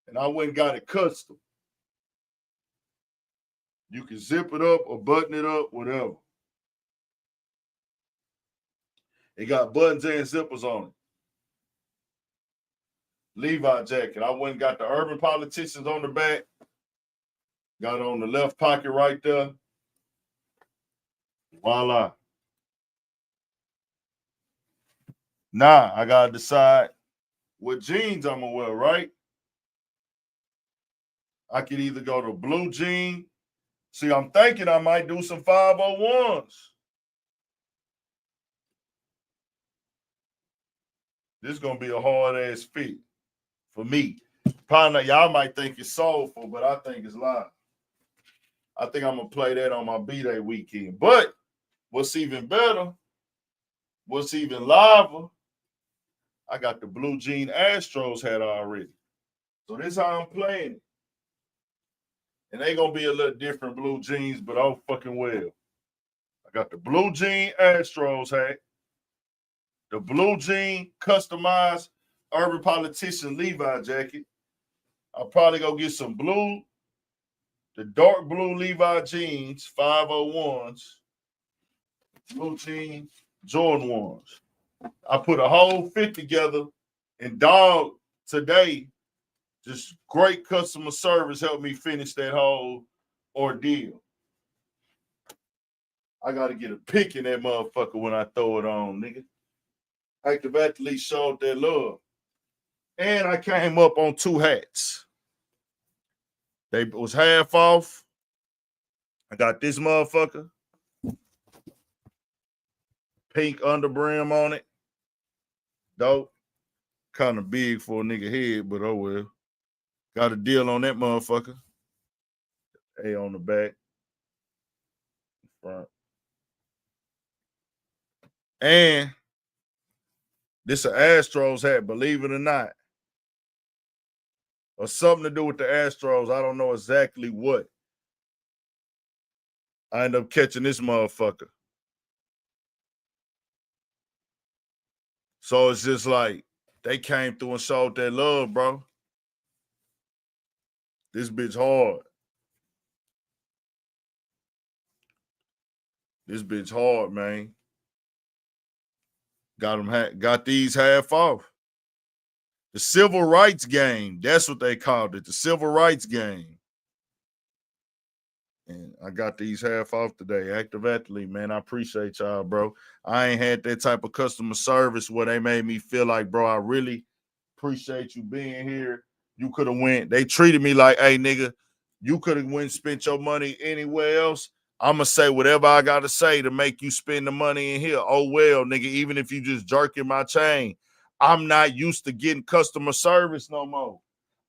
And I went and got it custom. You can zip it up or button it up, whatever. It got buttons and zippers on it. Levi jacket. I went and got the Urban Politicians on the back. Got it on the left pocket right there. Voila. Now I gotta decide what jeans I'm gonna wear, right? I could either go to blue jean. See, I'm thinking I might do some 501s. This is gonna be a hard ass fit for me. Probably not, y'all might think it's soulful, but I think it's live. I think I'm gonna play that on my B-Day weekend. But what's even better, what's even liver, I got the blue jean Astros hat already. So this is how I'm playing it. And they gonna be a little different blue jeans, but oh fucking well. I got the blue jean Astros hat, the blue jean customized Urban Politician Levi jacket. I'll probably go get some blue, the dark blue Levi jeans, 501s, blue jean Jordan 1s. I put a whole fit together, and dog, today, just great customer service helped me finish that whole ordeal. I got to get a pic in that motherfucker when I throw it on, nigga. Active Athlete showed that love. And I came up on 2 hats. They was half off. I got this motherfucker. Pink underbrim on it. Dope. Kind of big for a nigga head, but oh well. Got a deal on that motherfucker. A on the back. Front. And this an Astros hat, believe it or not. Or something to do with the Astros. I don't know exactly what. I end up catching this motherfucker. So it's just like they came through and showed that love, bro. This bitch hard. This bitch hard, man. Got these half off. The civil rights game. That's what they called it. The civil rights game. And I got these half off today. Active Athlete, man. I appreciate y'all, bro. I ain't had that type of customer service where they made me feel like, bro, I really appreciate you being here. You could have went. They treated me like, hey, nigga, you could have went and spent your money anywhere else. I'm going to say whatever I got to say to make you spend the money in here. Oh, well, nigga, even if you just jerking my chain, I'm not used to getting customer service no more.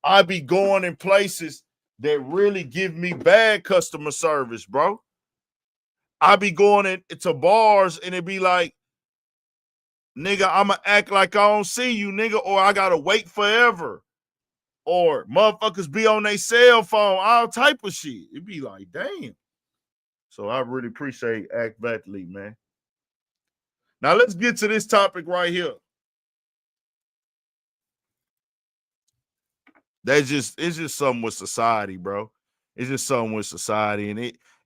I be going in places that really give me bad customer service, bro. I be going to bars and it be like, nigga, I'm going to act like I don't see you, nigga, or I got to wait forever. Or motherfuckers be on their cell phone, all type of shit. It be like, damn. So I really appreciate Active Athlete, man. Now let's get to this topic right here. It's just something with society, bro. It's just something with society. And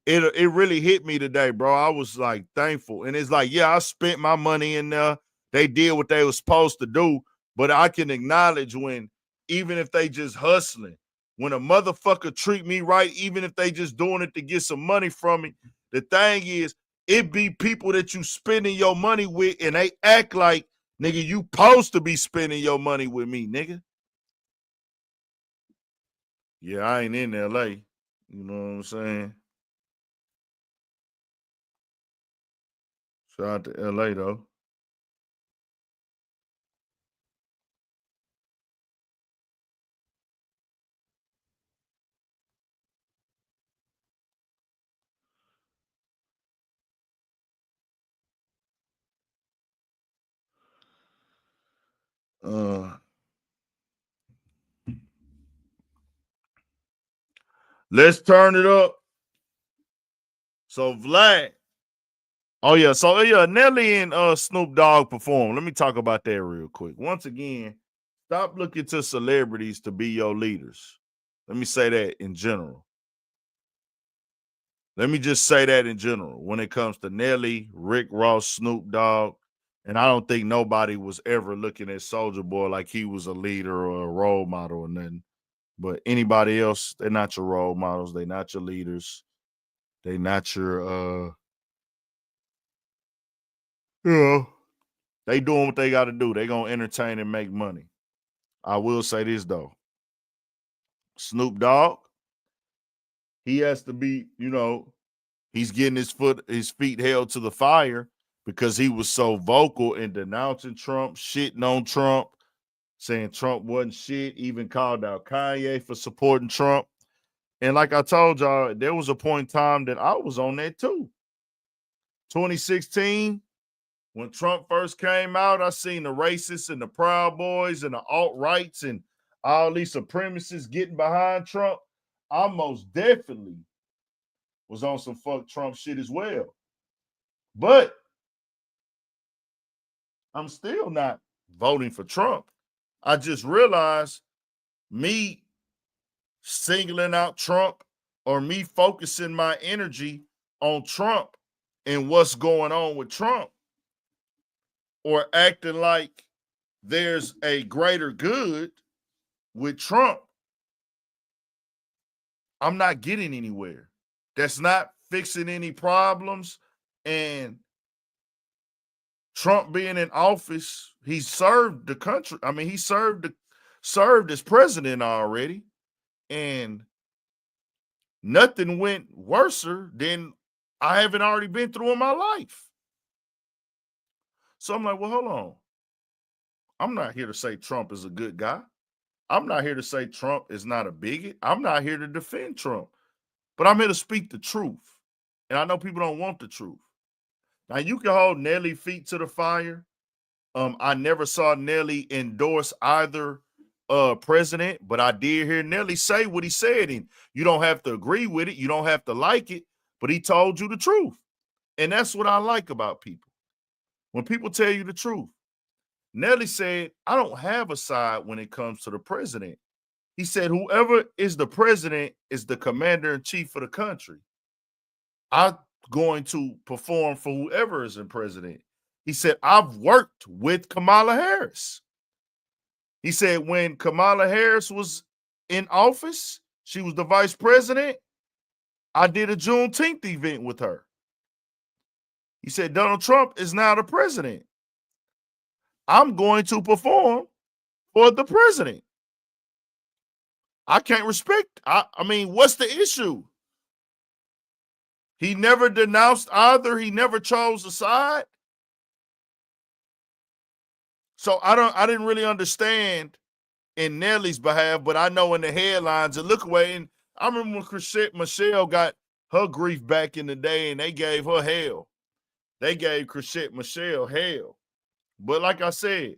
it really hit me today, bro. I was like thankful. And it's like, yeah, I spent my money in there. They did what they were supposed to do. But I can acknowledge when, even if they just hustling, when a motherfucker treat me right, even if they just doing it to get some money from me, the thing is, it be people that you spending your money with and they act like, nigga, you supposed to be spending your money with me, nigga. Yeah, I ain't in LA. You know what I'm saying? Shout out to LA though. Let's turn it up. So Vlad. Oh yeah, so yeah, Nelly and Snoop Dogg perform. Let me talk about that real quick. Once again, stop looking to celebrities to be your leaders. Let me say that in general. Let me just say that in general. When it comes to Nelly, Rick Ross, Snoop Dogg, and I don't think nobody was ever looking at Soulja Boy like he was a leader or a role model or nothing. But anybody else, they're not your role models. They're not your leaders. They're not your they doing what they got to do. They gonna entertain and make money. I will say this though. Snoop Dogg, he has to be, he's getting his feet held to the fire because he was so vocal in denouncing Trump, shitting on Trump, saying Trump wasn't shit, even called out Kanye for supporting Trump. And like I told y'all, there was a point in time that I was on that too. 2016, when Trump first came out, I seen the racists and the Proud Boys and the alt-rights and all these supremacists getting behind Trump. I most definitely was on some fuck Trump shit as well. But I'm still not voting for Trump. I just realized me singling out Trump or me focusing my energy on Trump and what's going on with Trump or acting like there's a greater good with Trump, I'm not getting anywhere. That's not fixing any problems. And Trump being in office, he served the country. I mean, he served as president already. And nothing went worse than I haven't already been through in my life. So I'm like, well, hold on. I'm not here to say Trump is a good guy. I'm not here to say Trump is not a bigot. I'm not here to defend Trump. But I'm here to speak the truth. And I know people don't want the truth. Now, you can hold Nelly feet to the fire. I never saw Nelly endorse either president, but I did hear Nelly say what he said. And you don't have to agree with it. You don't have to like it. But he told you the truth. And that's what I like about people. When people tell you the truth. Nelly said, I don't have a side when it comes to the president. He said, whoever is the president is the commander in chief of the country. I'm going to perform for whoever is in president. He said, I've worked with Kamala Harris. He said, when Kamala Harris was in office, she was the vice president, I did a Juneteenth event with her. He said, Donald Trump is now the president. I'm going to perform for the president. I can't respect. I mean, what's the issue? He never denounced either. He never chose a side. So I didn't really understand in Nelly's behalf, but I know in the headlines and look away. And I remember when Chrisette Michelle got her grief back in the day and they gave her hell. They gave Chrisette Michelle hell. But like I said,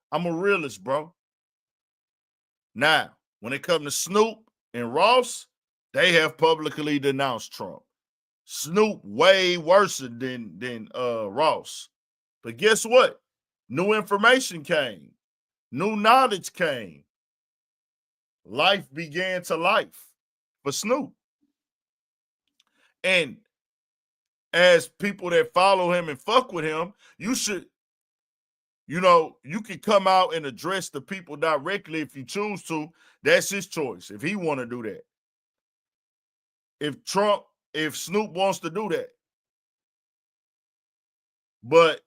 I'm a realist, bro. Now, when it comes to Snoop and Ross, they have publicly denounced Trump. Snoop way worse than Ross. But guess what? New information came. New knowledge came. Life began to life for Snoop. And as people that follow him and fuck with him, you should You know, you can come out and address the people directly if you choose to. That's his choice if he want to do that. If Snoop wants to do that. But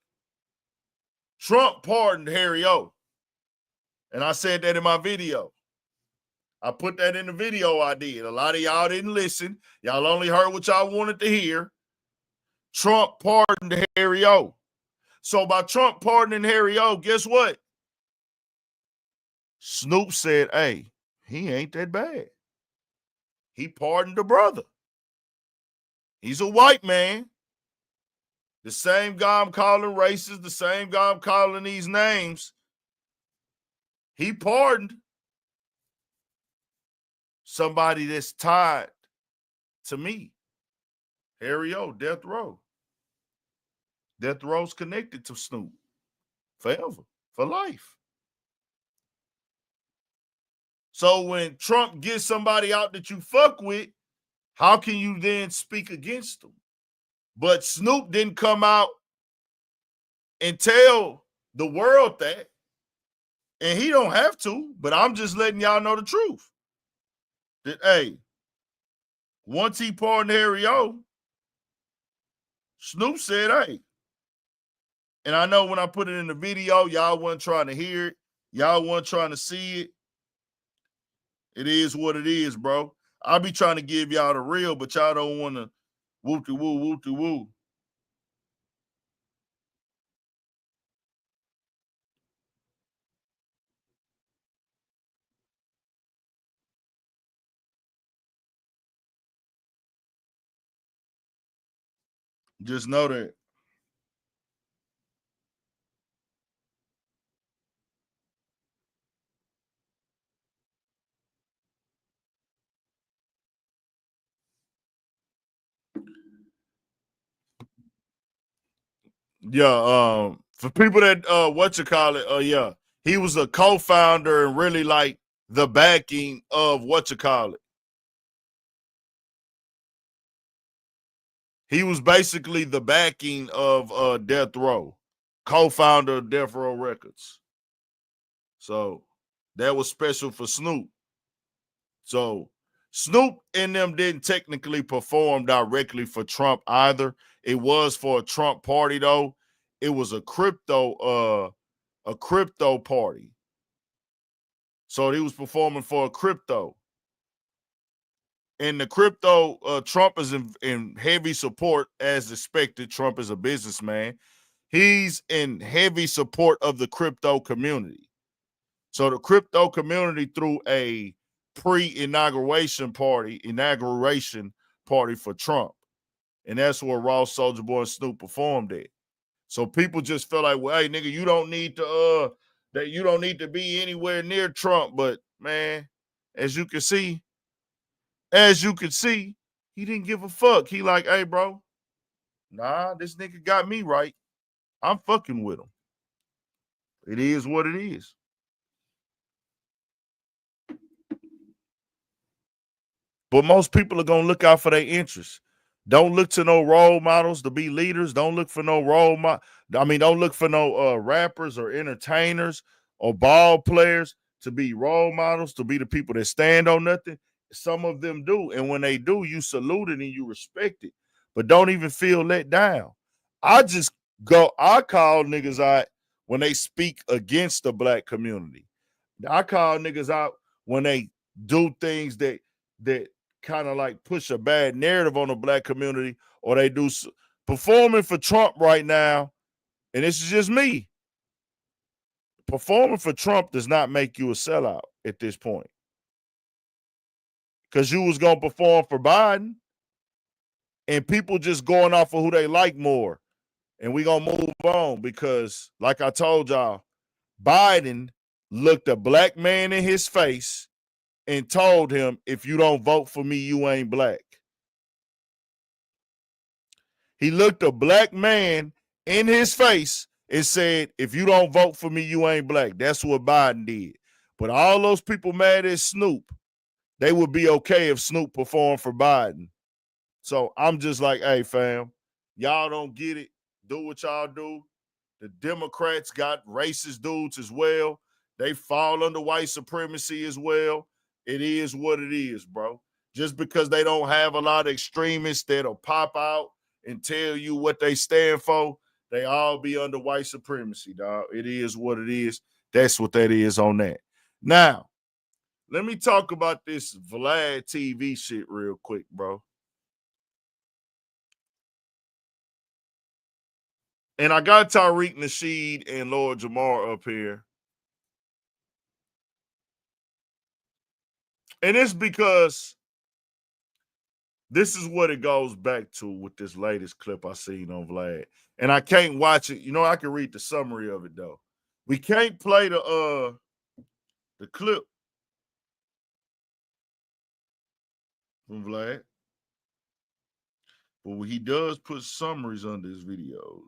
Trump pardoned Harry O. And I said that in my video. I put that in the video I did. A lot of y'all didn't listen. Y'all only heard what y'all wanted to hear. Trump pardoned Harry O. So by Trump pardoning Harry O, guess what? Snoop said, hey, he ain't that bad. He pardoned the brother. He's a white man. The same guy I'm calling racist, the same guy I'm calling these names. He pardoned somebody that's tied to me. Harry O, Death Row. Death Row's connected to Snoop forever, for life. So when Trump gets somebody out that you fuck with, how can you then speak against them? But Snoop didn't come out and tell the world that. And he don't have to, but I'm just letting y'all know the truth. That, hey, once he pardoned Harry O, Snoop said, hey. And I know when I put it in the video, y'all wasn't trying to hear it. Y'all wasn't trying to see it. It is what it is, bro. I'll be trying to give y'all the real, but y'all don't want to whoop-de-woo, whoop-de-woo. Just know that. Yeah, for people that yeah, he was a co-founder and really like the backing of he was basically the backing of Death Row, co-founder of Death Row Records. So that was special for Snoop. So Snoop and them didn't technically perform directly for Trump either. It was for a Trump party though. It was a crypto party. So he was performing for a crypto. And the crypto, Trump is in heavy support as expected. Trump is a businessman. He's in heavy support of the crypto community. So the crypto community threw a inauguration party for Trump. And that's where Ross, Soulja Boy, and Snoop performed at. So people just feel like, well, hey, nigga, you don't need to be anywhere near Trump. But man, as you can see, he didn't give a fuck. He like, hey, bro, nah, this nigga got me right. I'm fucking with him. It is what it is. But most people are going to look out for their interests. Don't look to no role models to be leaders. Don't look for no don't look for no rappers or entertainers or ball players to be role models, to be the people that stand on nothing. Some of them do. And when they do, you salute it and you respect it. But don't even feel let down. I call niggas out when they speak against the black community. I call niggas out when they do things that kind of like push a bad narrative on the black community, or they do performing for Trump right now. And this is just me. Performing for Trump does not make you a sellout at this point. Because you was going to perform for Biden and people just going off of who they like more. And we going to move on because, like I told y'all, Biden looked a black man in his face and told him, if you don't vote for me, you ain't black. He looked a black man in his face and said, if you don't vote for me, you ain't black. That's what Biden did. But all those people mad at Snoop, they would be okay if Snoop performed for Biden. So I'm just like, hey, fam, y'all don't get it. Do what y'all do. The Democrats got racist dudes as well. They fall under white supremacy as well. It is what it is, bro. Just because they don't have a lot of extremists that'll pop out and tell you what they stand for, they all be under white supremacy, dog. It is what it is. That's what that is on that. Now, let me talk about this Vlad TV shit real quick, bro. And I got Tariq Nasheed and Lord Jamar up here. And it's because this is what it goes back to with this latest clip I seen on Vlad. And I can't watch it. You know, I can read the summary of it, though. We can't play the clip from Vlad. But he does put summaries under his videos.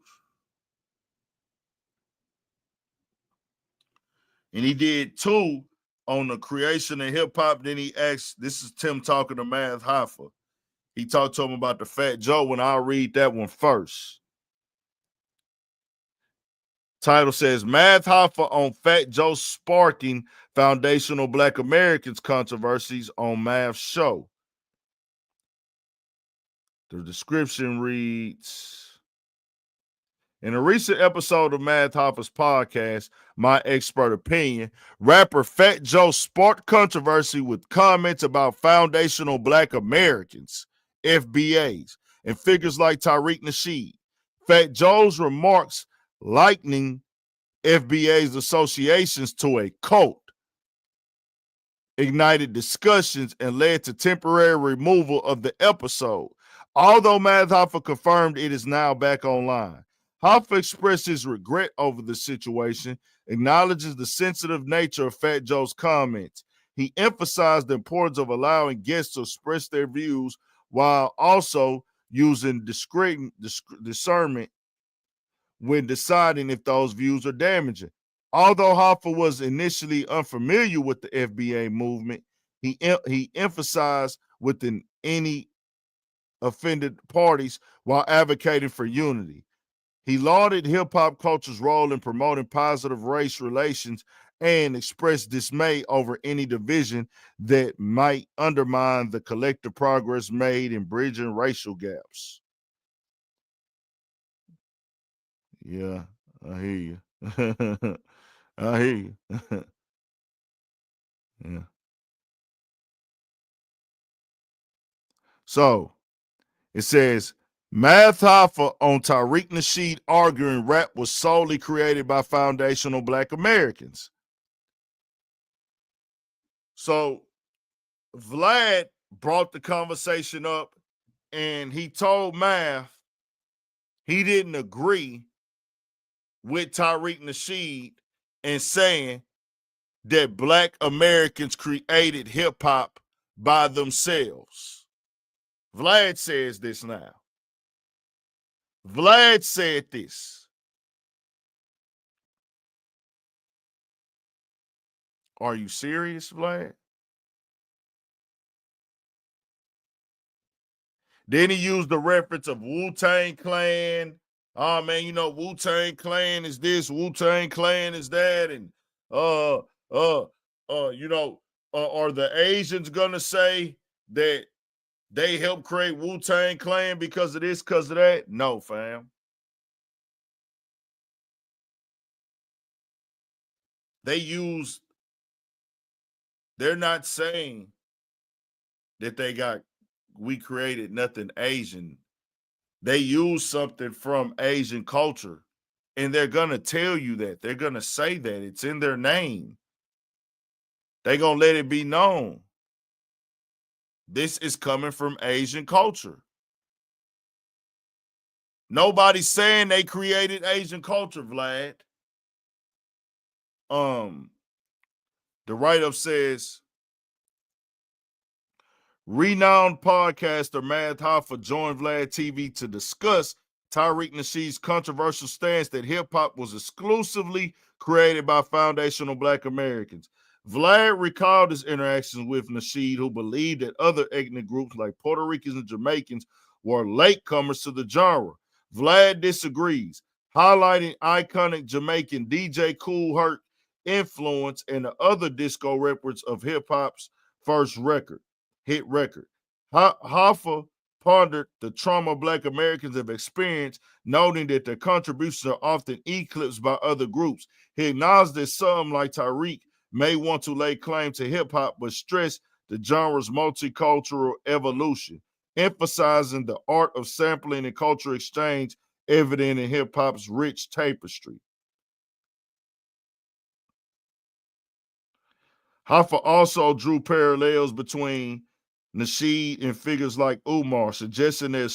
And he did 2 on the creation of hip hop. Then he asked, this is Tim talking to Math Hoffa. He talked to him about the Fat Joe, and I'll read that one first. Title says, Math Hoffa on Fat Joe sparking foundational Black Americans controversies on Math's show. The description reads, in a recent episode of Math Hoffa's podcast, My Expert Opinion, rapper Fat Joe sparked controversy with comments about foundational Black Americans, FBAs, and figures like Tariq Nasheed. Fat Joe's remarks likening FBA's associations to a cult ignited discussions and led to temporary removal of the episode. Although Math Hoffa confirmed it is now back online. Hoffa expressed his regret over the situation, acknowledges the sensitive nature of Fat Joe's comments. He emphasized the importance of allowing guests to express their views while also using discernment when deciding if those views are damaging. Although Hoffa was initially unfamiliar with the FBA movement, he emphasized within any offended parties while advocating for unity. He lauded hip-hop culture's role in promoting positive race relations and expressed dismay over any division that might undermine the collective progress made in bridging racial gaps. Yeah, I hear you. I hear you. Yeah. So it says, Math Hoffa on Tariq Nasheed arguing rap was solely created by foundational Black Americans. So Vlad brought the conversation up and he told Math he didn't agree with Tariq Nasheed and saying that Black Americans created hip hop by themselves. Vlad says this now. Vlad said this. Are you serious, Vlad? Then he used the reference of Wu-Tang Clan. Oh man, you know, Wu-Tang Clan is this, Wu-Tang Clan is that, and you know, are the Asians gonna say that they helped create Wu-Tang Clan because of this, because of that? No, fam. They're not saying that we created nothing Asian. They use something from Asian culture, and they're gonna tell you that. They're gonna say that. It's in their name. They're gonna let it be known. This is coming from Asian culture. Nobody's saying they created Asian culture, Vlad. The write-up says, renowned podcaster Math Hoffa joined Vlad TV to discuss Tariq Nasheed's controversial stance that hip-hop was exclusively created by foundational Black Americans. Vlad recalled his interactions with Nasheed, who believed that other ethnic groups like Puerto Ricans and Jamaicans were latecomers to the genre. Vlad disagrees. highlighting iconic Jamaican DJ Kool Herc influence and the other disco records of hip hop's first hit record. Hoffa pondered the trauma Black Americans have experienced, noting that their contributions are often eclipsed by other groups. He acknowledged that some, like Tariq, may want to lay claim to hip hop, but stressed the genre's multicultural evolution, emphasizing the art of sampling and cultural exchange evident in hip hop's rich tapestry. Hoffa also drew parallels between Nasheed and figures like Umar, suggesting that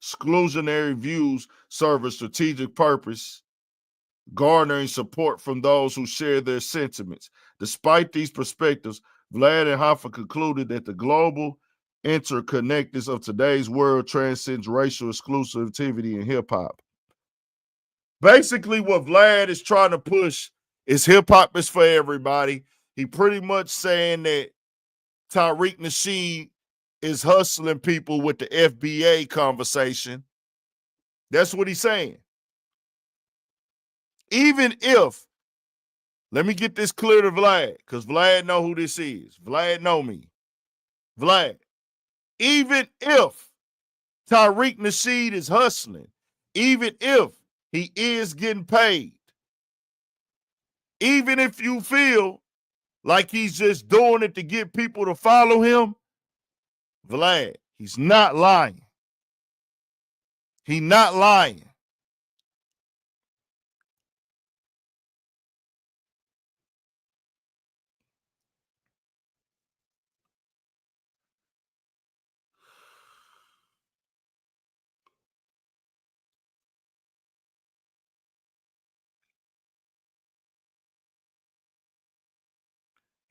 exclusionary views serve a strategic purpose, garnering support from those who share their sentiments. Despite these perspectives, Vlad and Hoffa concluded that the global interconnectedness of today's world transcends racial exclusivity in hip hop. Basically, what Vlad is trying to push is hip hop is for everybody. He pretty much saying that Tariq Nasheed is hustling people with the FBA conversation. That's what he's saying. Even if, let me get this clear to Vlad, because Vlad know who this is. Vlad know me. Vlad, even if Tariq Nasheed is hustling, even if he is getting paid, even if you feel like he's just doing it to get people to follow him, Vlad, he's not lying. He's not lying.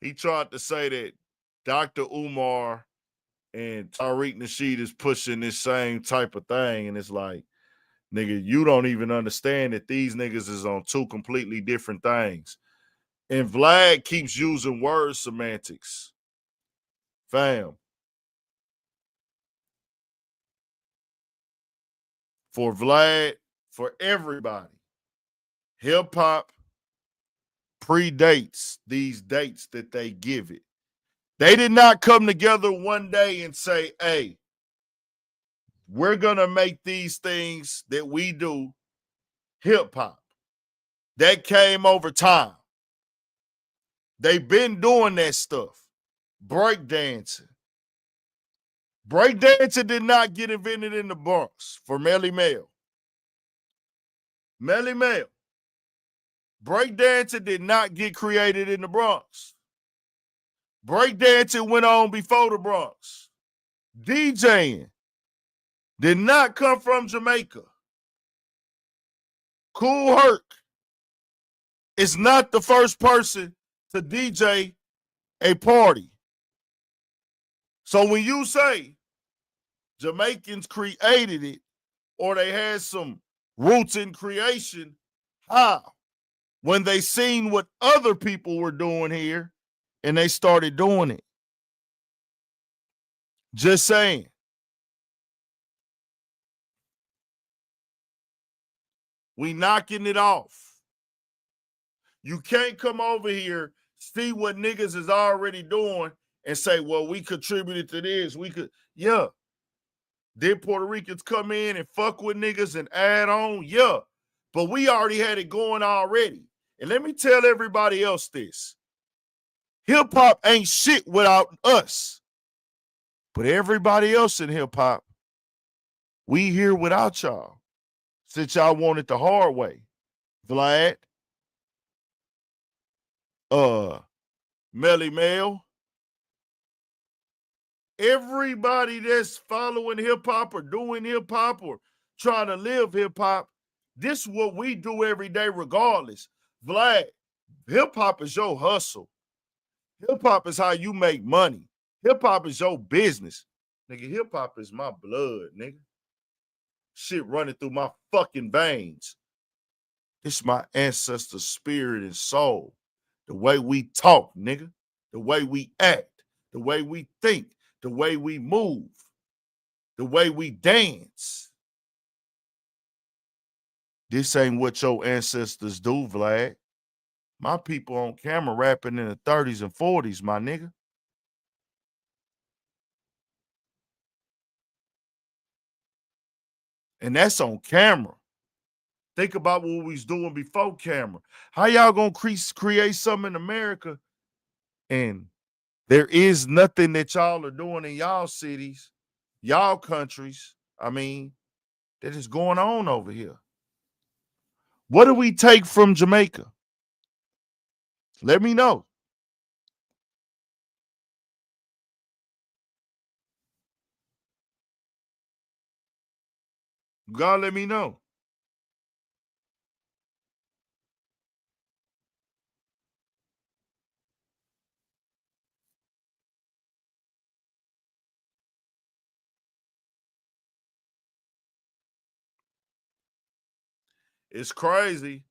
He tried to say that Dr. Umar and Tariq Nasheed is pushing this same type of thing. And it's like, nigga, you don't even understand that these niggas is on two completely different things. And Vlad keeps using word semantics. Fam. For Vlad, for everybody, hip hop predates these dates that they give it. They did not come together one day and say, hey, we're going to make these things that we do hip hop. That came over time. They've been doing that stuff. Breakdancing. Breakdancing did not get invented in the Bronx for Melly Mel. Melly Mel. Breakdancing did not get created in the Bronx. Breakdancing went on before the Bronx. DJing did not come from Jamaica. Kool Herc is not the first person to DJ a party. So when you say Jamaicans created it or they had some roots in creation, how? When they seen what other people were doing here and they started doing it. Just saying. We knocking it off. You can't come over here, see what niggas is already doing and say, well, we contributed to this. We could, yeah. Did Puerto Ricans come in and fuck with niggas and add on? Yeah. But we already had it going already. And let me tell everybody else this. Hip-hop ain't shit without us. But everybody else in hip-hop, we here without y'all. Since y'all want it the hard way. Vlad, Melly Mel, everybody that's following hip-hop or doing hip-hop or trying to live hip-hop, this is what we do every day regardless. Vlad, hip-hop is your hustle. Hip-hop is how you make money. Hip-hop is your business. Nigga, hip-hop is my blood, nigga. Shit running through my fucking veins. It's my ancestors' spirit and soul. The way we talk, nigga. The way we act. The way we think. The way we move. The way we dance. This ain't what your ancestors do, Vlad. My people on camera rapping in the 30s and 40s, my nigga. And that's on camera. Think about what we was doing before camera. How y'all gonna create something in America and there is nothing that y'all are doing in y'all cities, y'all countries, I mean, that is going on over here? What do we take from Jamaica? Let me know. God, let me know. It's crazy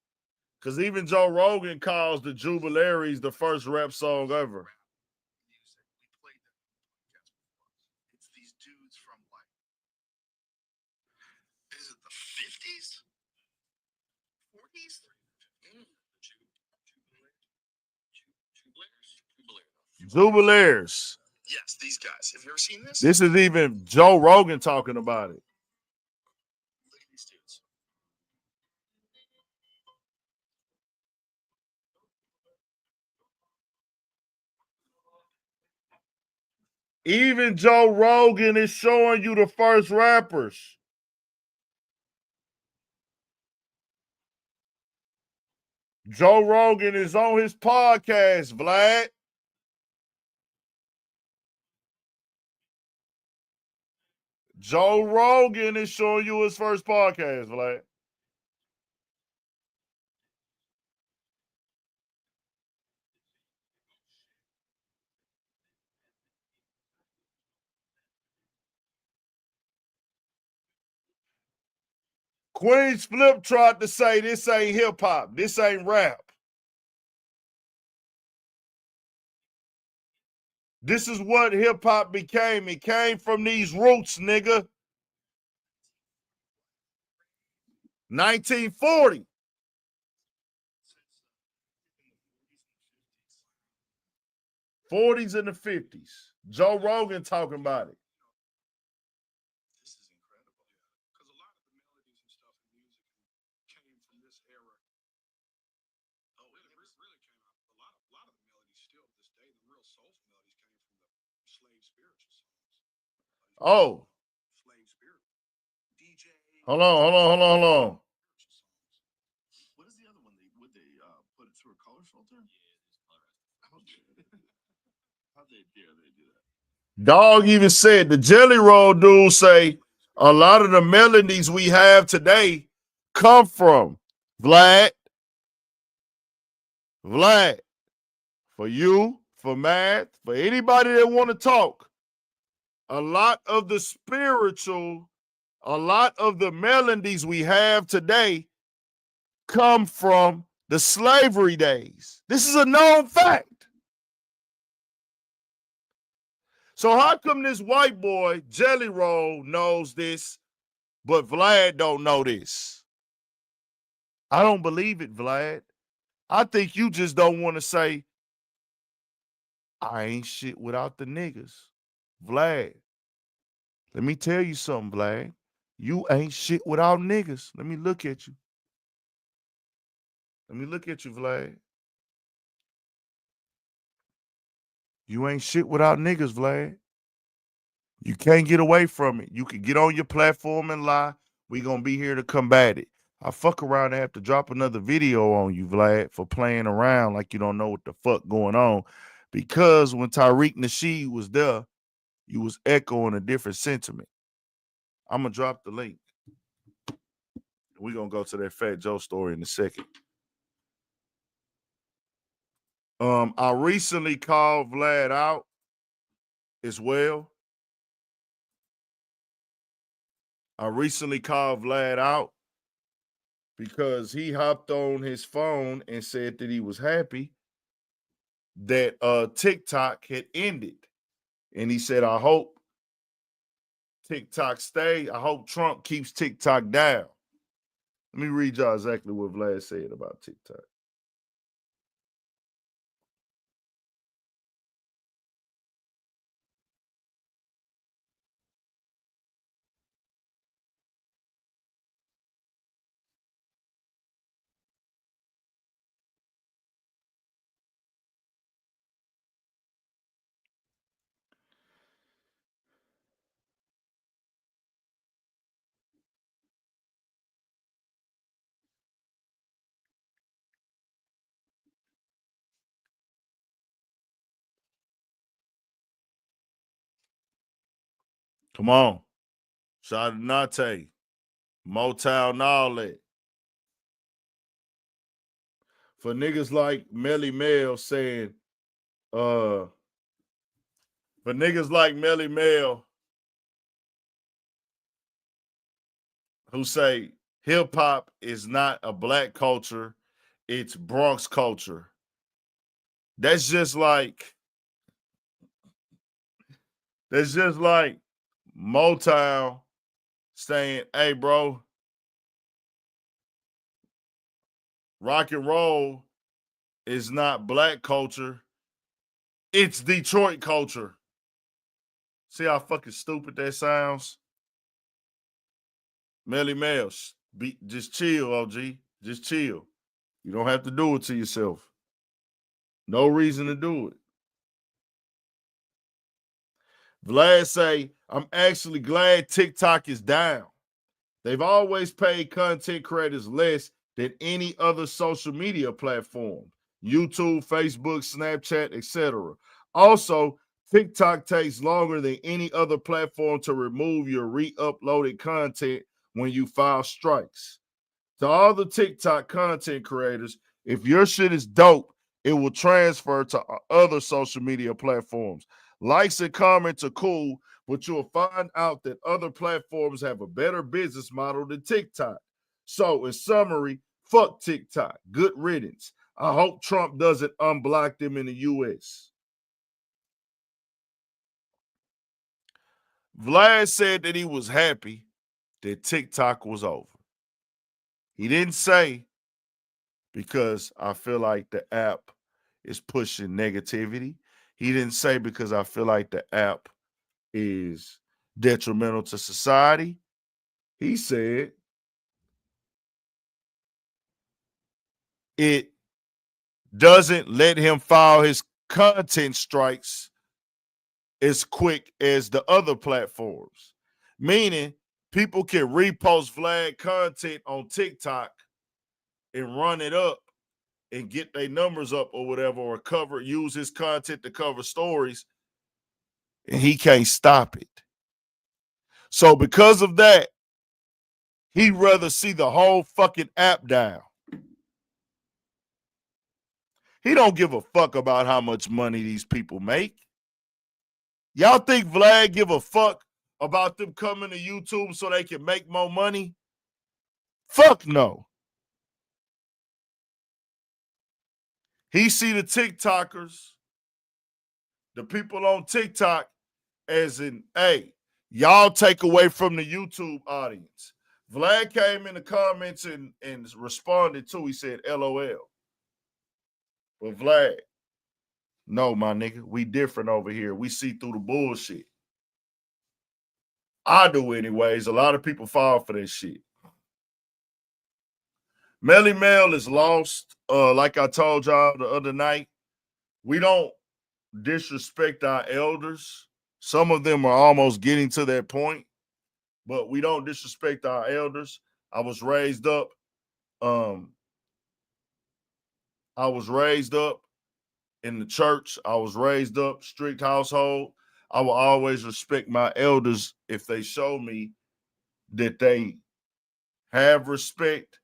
because even Joe Rogan calls the Jubilaries the first rap song ever. It's these dudes from like, is it the 50s? 40s? Jubilaires. Yes, these guys. Have you ever seen this? This is even Joe Rogan talking about it. Look at these dudes. Even Joe Rogan is showing you the first rappers. Joe Rogan is on his podcast, Vlad. Joe Rogan is showing you his first podcast, Vlad. Queen's Flip tried to say this ain't hip hop, this ain't rap. This is what hip hop became. It came from these roots, nigga. 1940. 40s and the 50s. Joe Rogan talking about it. This is incredible. Because a lot of the melodies and stuff in music came from this era. Oh, it really came out. A lot of the melodies still to this day, the real soulful melodies came from the slave spiritual songs. Oh. Slave spirit. DJ. Hold on. What is the other one? Would they put it through a color filter? How dare they do that? Dog even said, the Jelly Roll dude say, a lot of the melodies we have today come from Vlad, for you, for Matt, for anybody that want to talk. A lot of the spiritual, a lot of the melodies we have today come from the slavery days. This is a known fact. So how come this white boy, Jelly Roll, knows this, but Vlad don't know this? I don't believe it, Vlad. I think you just don't want to say, I ain't shit without the niggas. Vlad, let me tell you something, Vlad. You ain't shit without niggas. Let me look at you. Let me look at you, Vlad. You ain't shit without niggas, Vlad. You can't get away from it. You can get on your platform and lie. We gonna be here to combat it. I fuck around and have to drop another video on you, Vlad, for playing around like you don't know what the fuck going on. Because when Tariq Nasheed was there, you was echoing a different sentiment. I'm gonna drop the link. We're gonna go to that Fat Joe story in a second. I recently called Vlad out as well. I recently called Vlad out because he hopped on his phone and said that he was happy that TikTok had ended. And he said, I hope TikTok stay. I hope Trump keeps TikTok down. Let me read y'all exactly what Vlad said about TikTok. Come on. Shout out to Nate, Motown, and all that. For niggas like Melly Mel saying, for niggas like Melly Mel who say hip hop is not a black culture, it's Bronx culture. That's just like Motown saying, hey, bro, rock and roll is not black culture, it's Detroit culture. See how fucking stupid that sounds? Melly Mel, just chill, OG. Just chill. You don't have to do it to yourself. No reason to do it. Vlad say, I'm actually glad TikTok is down. They've always paid content creators less than any other social media platform. YouTube, Facebook, Snapchat, etc. Also, TikTok takes longer than any other platform to remove your re-uploaded content when you file strikes. To all the TikTok content creators, if your shit is dope, it will transfer to other social media platforms. Likes and comments are cool, but you'll find out that other platforms have a better business model than TikTok. So, in summary, fuck TikTok. Good riddance. I hope Trump doesn't unblock them in the US. Vlad said that he was happy that TikTok was over. He didn't say because I feel like the app is pushing negativity. He didn't say because I feel like the app is detrimental to society. He said it doesn't let him file his content strikes as quick as the other platforms, meaning people can repost Vlad content on TikTok and run it up and get their numbers up or whatever, or use his content to cover stories, and he can't stop it. So because of that, he'd rather see the whole fucking app down. He don't give a fuck about how much money these people make. Y'all think Vlad give a fuck about them coming to YouTube so they can make more money? Fuck no. He see the TikTokers, the people on TikTok, as in, hey, y'all take away from the YouTube audience. Vlad came in the comments and responded too. He said, LOL. But Vlad, no, my nigga, we different over here. We see through the bullshit. I do anyways. A lot of people fall for that shit. Melly Mel is lost. Like I told y'all the other night, we don't disrespect our elders. Some of them are almost getting to that point, but we don't disrespect our elders. I was raised up in the church. I was raised up strict household. I will always respect my elders if they show me that they have respect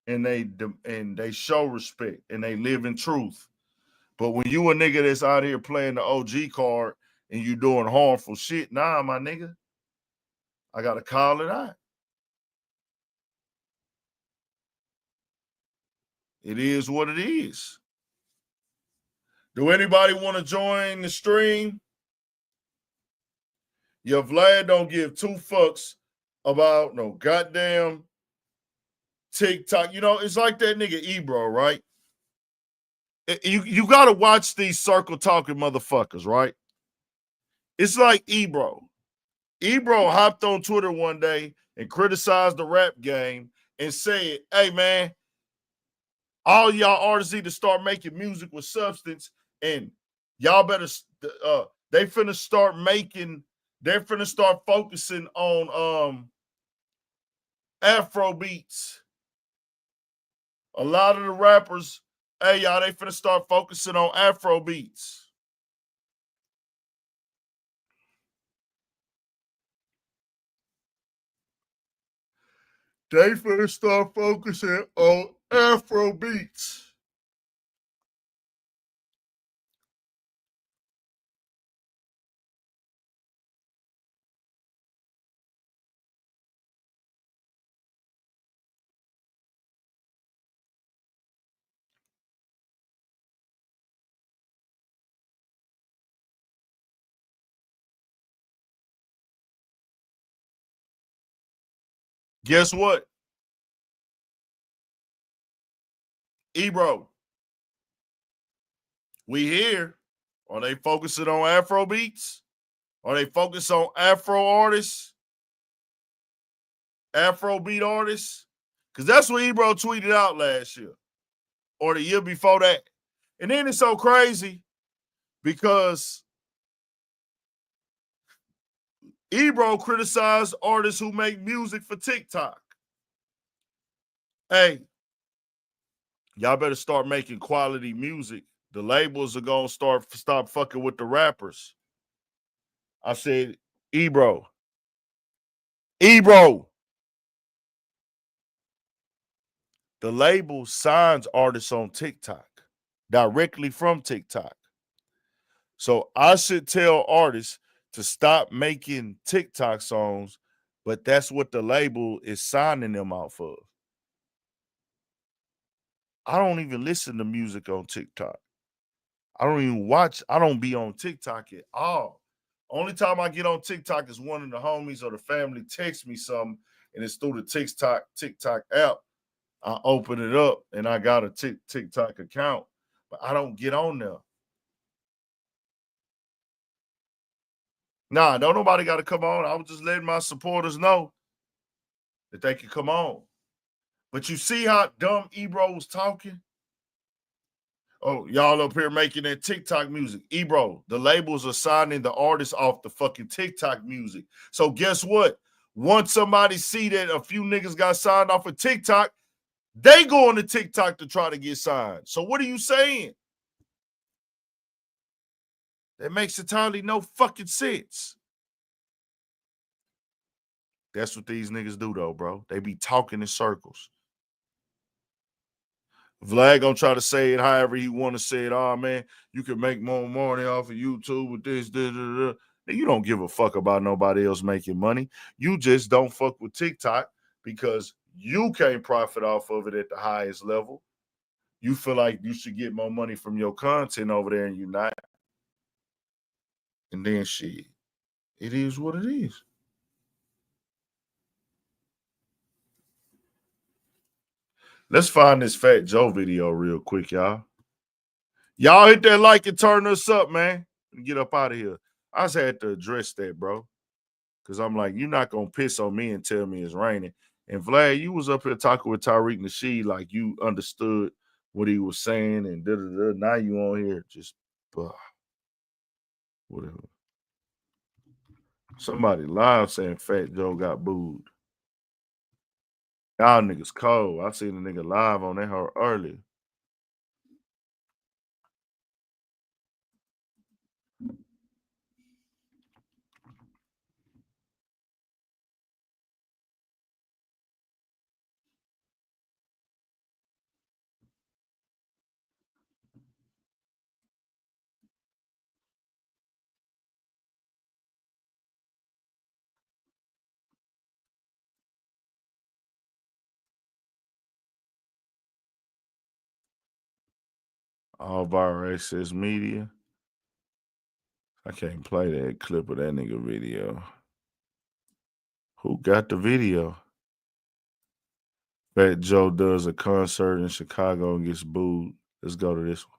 and they show respect and they live in truth. But when you a nigga that's out here playing the OG card and you doing harmful shit, nah, my nigga, I gotta call it out. It is what it is. Do anybody want to join the stream? Your Vlad don't give two fucks about no goddamn TikTok. You know, it's like that nigga Ebro, right? You got to watch these circle talking motherfuckers, right? It's like Ebro. Ebro hopped on Twitter one day and criticized the rap game and said, hey, man, all y'all artists need to start making music with substance, and y'all better, they're finna start focusing on Afro beats. A lot of the rappers, hey, y'all, they finna start focusing on Afro beats. They finna start focusing on Afro beats. Guess what? Ebro, we here. Are they focusing on Afro beats? Are they focused on Afro artists? Afro beat artists? Because that's what Ebro tweeted out last year or the year before that. And then it's so crazy because Ebro criticized artists who make music for TikTok. Hey, y'all better start making quality music. The labels are going to stop fucking with the rappers. I said, Ebro, the label signs artists on TikTok directly from TikTok. So I should tell artists to stop making TikTok songs, but that's what the label is signing them out for. I don't even listen to music on TikTok. I don't even watch. I don't be on TikTok at all. Only time I get on TikTok is one of the homies or the family texts me something, and it's through the TikTok app. I open it up, and I got a TikTok account, but I don't get on there. Nah, don't nobody got to come on. I was just letting my supporters know that they can come on. But you see how dumb Ebro was talking? Oh, y'all up here making that TikTok music. Ebro, the labels are signing the artists off the fucking TikTok music. So guess what? Once somebody see that a few niggas got signed off of TikTok, they go on to TikTok to try to get signed. So what are you saying? That makes entirely no fucking sense. That's what these niggas do though, bro. They be talking in circles. Vlad gonna try to say it however he want to say it. Oh man, you can make more money off of YouTube with this. You don't give a fuck about nobody else making money. You just don't fuck with TikTok because you can't profit off of it at the highest level. You feel like you should get more money from your content over there, and you're not. And then shit, it is what it is. Let's find this Fat Joe video real quick, y'all. Y'all hit that like and turn us up, man. Get up out of here. I just had to address that, bro. Because I'm like, you're not going to piss on me and tell me it's raining. And Vlad, you was up here talking with Tariq Nasheed like you understood what he was saying and da-da-da. Now you on here just, whatever. Somebody live saying Fat Joe got booed. Y'all niggas cold. I seen a nigga live on that her earlier. All of our access media. I can't play that clip of that nigga video. Who got the video? Fat Joe does a concert in Chicago and gets booed. Let's go to this one.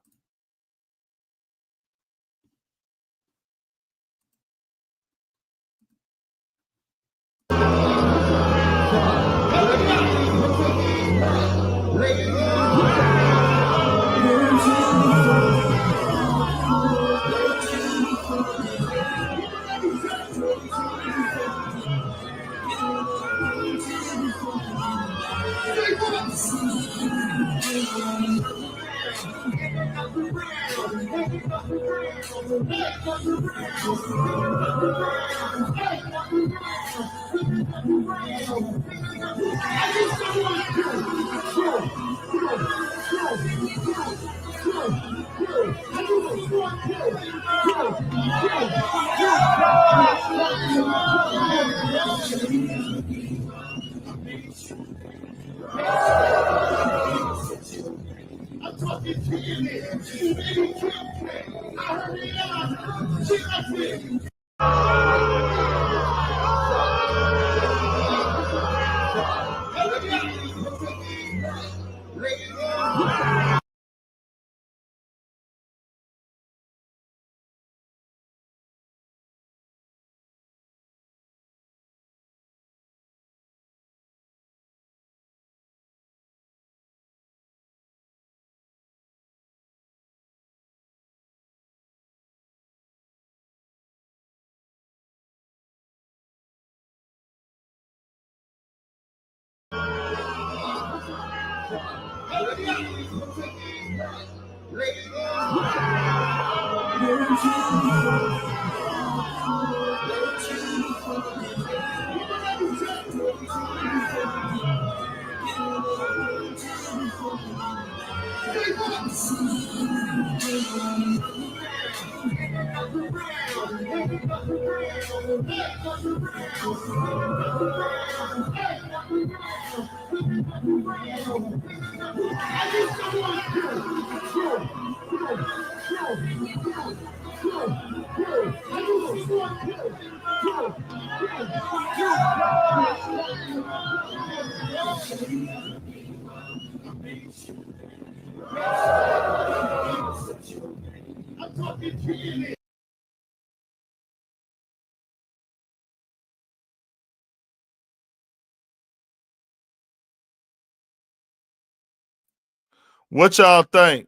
What y'all think?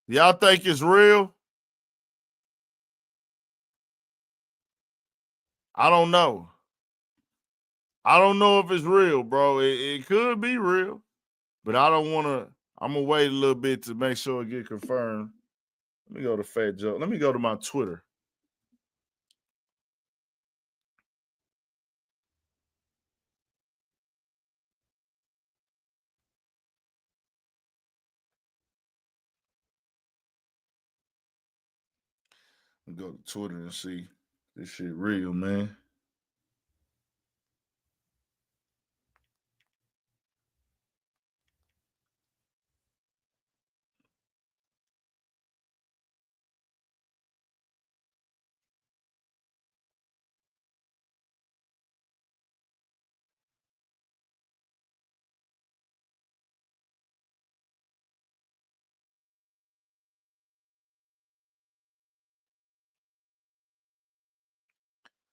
Y'all think it's real? I don't know. I don't know if it's real, bro. It could be real, but I don't want to. I'm going to wait a little bit to make sure it get confirmed. Let me go to Fat Joe. Let me go to my Twitter. Go to Twitter and see this shit real, man.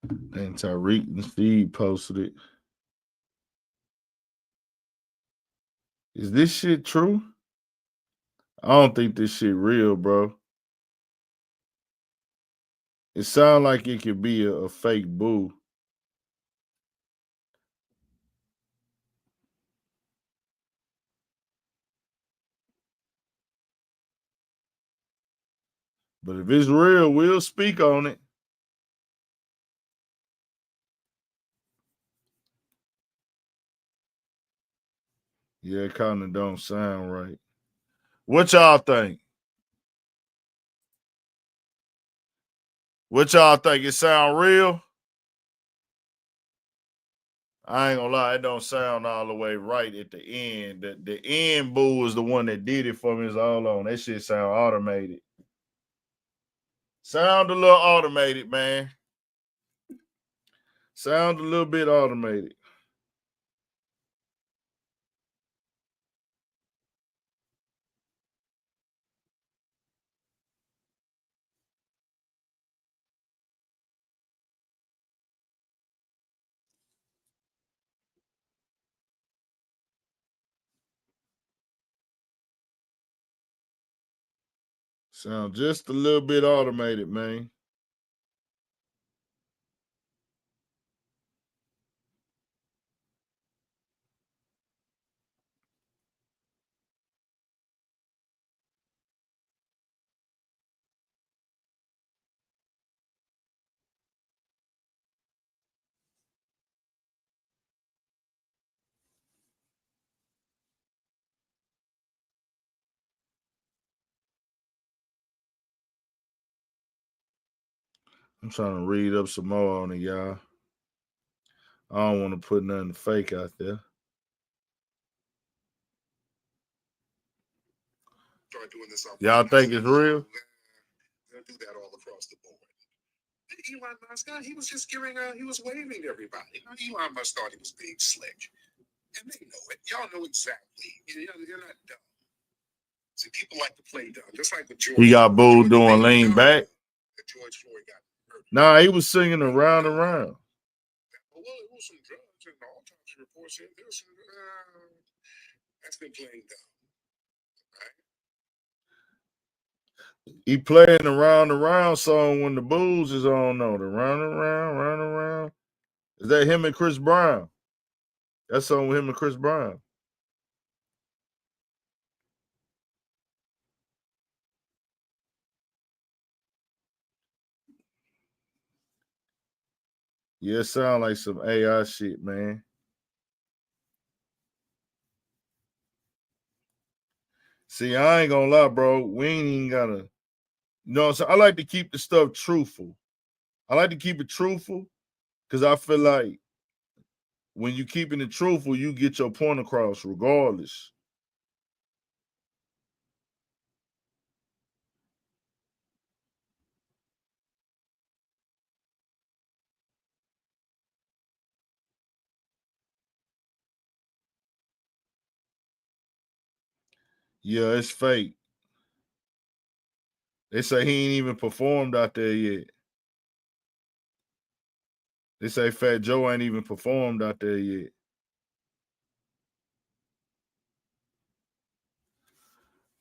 And Tyreek and Steve posted it. Is this shit true? I don't think this shit real, bro. It sounds like it could be a fake boo. But if it's real, we'll speak on it. Yeah, it kind of don't sound right. What y'all think? What y'all think? It sound real? I ain't gonna lie, it don't sound all the way right at the end. The end boo is the one that did it for me. It's all on. That shit sound automated. Sound a little automated, man. Sound a little bit automated. Sound just a little bit automated, man. I'm trying to read up some more on it, y'all. I don't want to put nothing fake out there. Y'all think it's real? They'll do that all across the board. Elon Musk, he was just he was waving to everybody. Elon Musk thought he was being slick. And they know it. Y'all know exactly. You're not dumb. See, people like to play dumb. Just like with George. He got booed doing lean back. George Floyd got murdered. Nah, he was singing around and around. Well, it was some drugs and all types of reports. There was some, that's been playing dumb. Right? He playing the round and round song when the booze is on, though. The round and round, round and round. Is that him and Chris Brown? That song with him and Chris Brown. Yeah, it sound like some AI shit, man. See, I ain't gonna lie, bro. We ain't even gotta, so I like to keep the stuff truthful. I like to keep it truthful because I feel like when you keeping it truthful, you get your point across regardless. Yeah, it's fake. They say he ain't even performed out there yet. They say Fat Joe ain't even performed out there yet.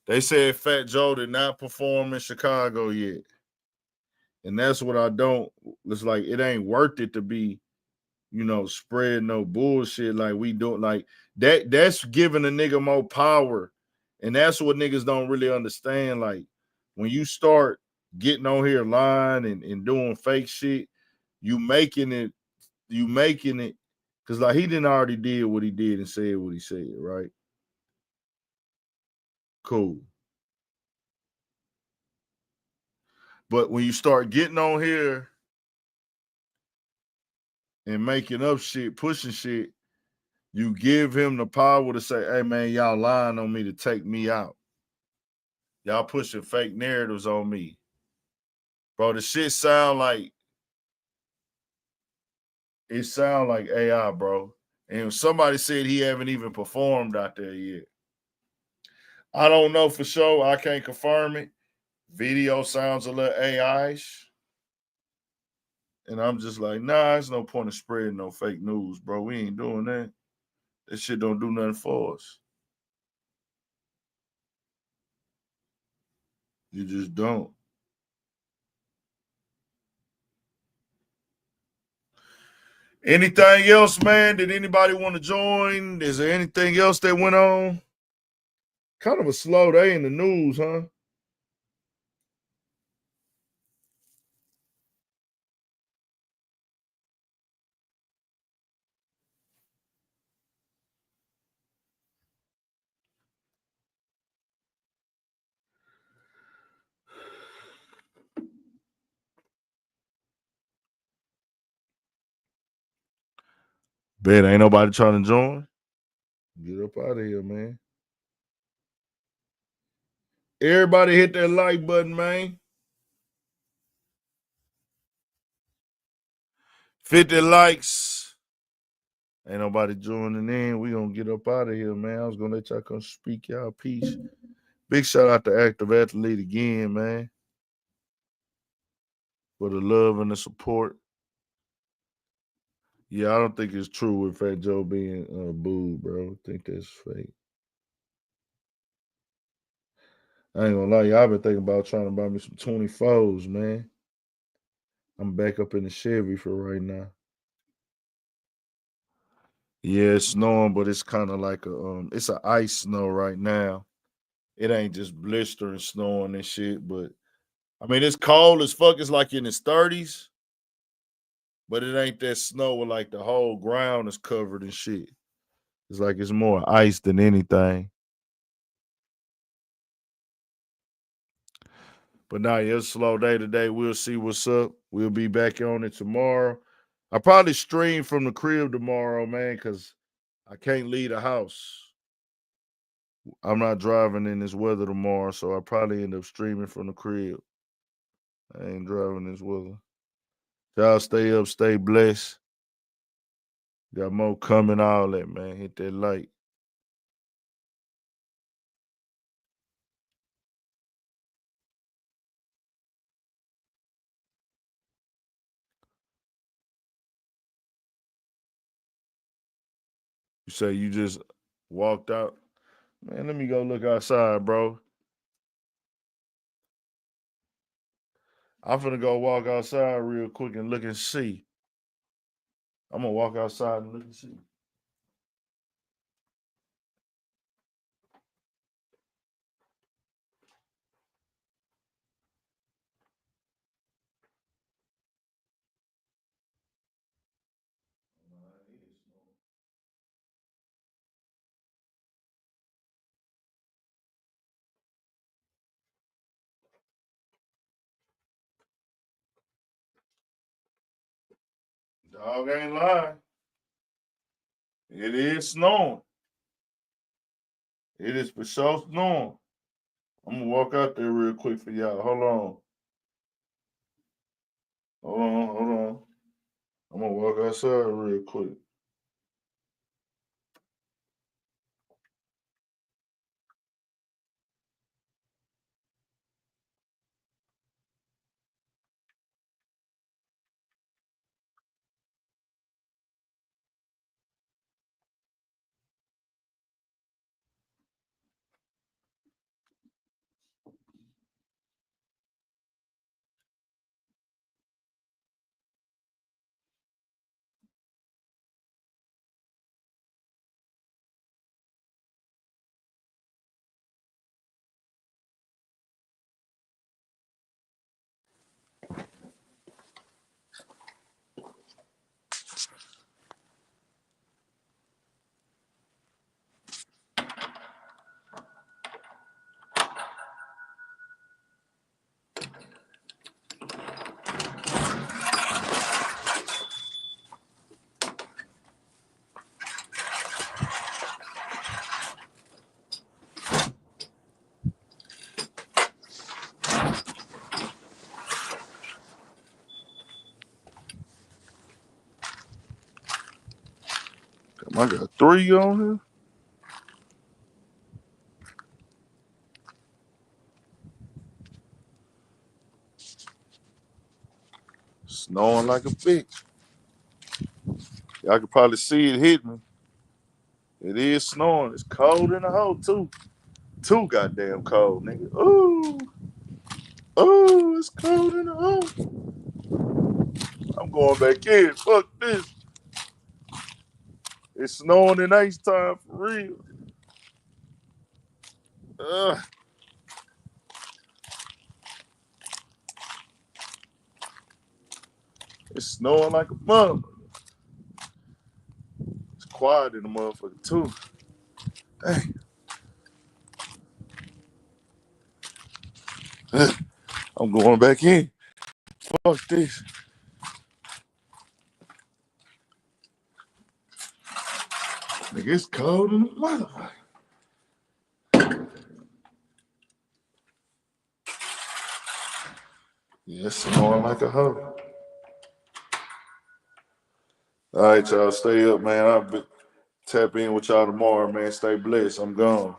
They said Fat Joe did not perform in Chicago yet. And that's what I don't. It's like it ain't worth it to be, spread no bullshit like we do. Like that's giving a nigga more power. And that's what niggas don't really understand. Like when you start getting on here lying and doing fake shit, you making it, because like he didn't already did what he did and said what he said, right? Cool. But when you start getting on here and making up shit, pushing shit, you give him the power to say, hey man, y'all lying on me to take me out. Y'all pushing fake narratives on me. Bro, the shit sound like AI, bro. And somebody said he haven't even performed out there yet. I don't know for sure. I can't confirm it. Video sounds a little AI-ish. And I'm just like, nah, there's no point in spreading no fake news, bro. We ain't doing that. That shit don't do nothing for us. You just don't. Anything else, man? Did anybody want to join? Is there anything else that went on? Kind of a slow day in the news, huh? Bet ain't nobody trying to join. Get up out of here, man. Everybody hit that like button, man. 50 likes. Ain't nobody joining in. We gonna get up out of here, man. I was gonna let y'all come speak y'all piece. Big shout out to Active Athlete again, man. For the love and the support. Yeah, I don't think it's true with Fat Joe being booed, bro. I think that's fake. I ain't gonna lie, y'all. I've been thinking about trying to buy me some 24s, man. I'm back up in the Chevy for right now. Yeah, it's snowing, but it's kind of like it's a ice snow right now. It ain't just blistering snowing and shit, but I mean it's cold as fuck. It's like in its 30s, but it ain't that snow where like the whole ground is covered in shit. It's like it's more ice than anything. But now, yeah, it's a slow day today. We'll see what's up. We'll be back on it tomorrow. I probably stream from the crib tomorrow, man, because I can't leave the house. I'm not driving in this weather tomorrow, so I probably end up streaming from the crib. I ain't driving this weather. Y'all stay up, stay blessed. Got more coming, all that, man. Hit that like. You say you just walked out? Man, let me go look outside, bro. I'm finna go walk outside real quick and look and see. I'm gonna walk outside and look and see. Dog ain't lying. It is snowing. It is for sure snowing. I'm gonna walk out there real quick for y'all. Hold on. Hold on, hold on. I'm gonna walk outside real quick. I got 3 on here. Snowing like a bitch. Y'all can probably see it hit me. It is snowing. It's cold in the hole too. Too goddamn cold, nigga. Ooh. Oh, it's cold in the hole. I'm going back in. Fuck this. It's snowing in ice time for real. Ugh. It's snowing like a mother. It's quiet in the motherfucker too. Dang. I'm going back in. Fuck this. Nigga, it's cold in the motherfucker. Yeah, it's snowing like a hoe. All right, y'all, stay up, man. I'll tap in with y'all tomorrow, man. Stay blessed. I'm gone.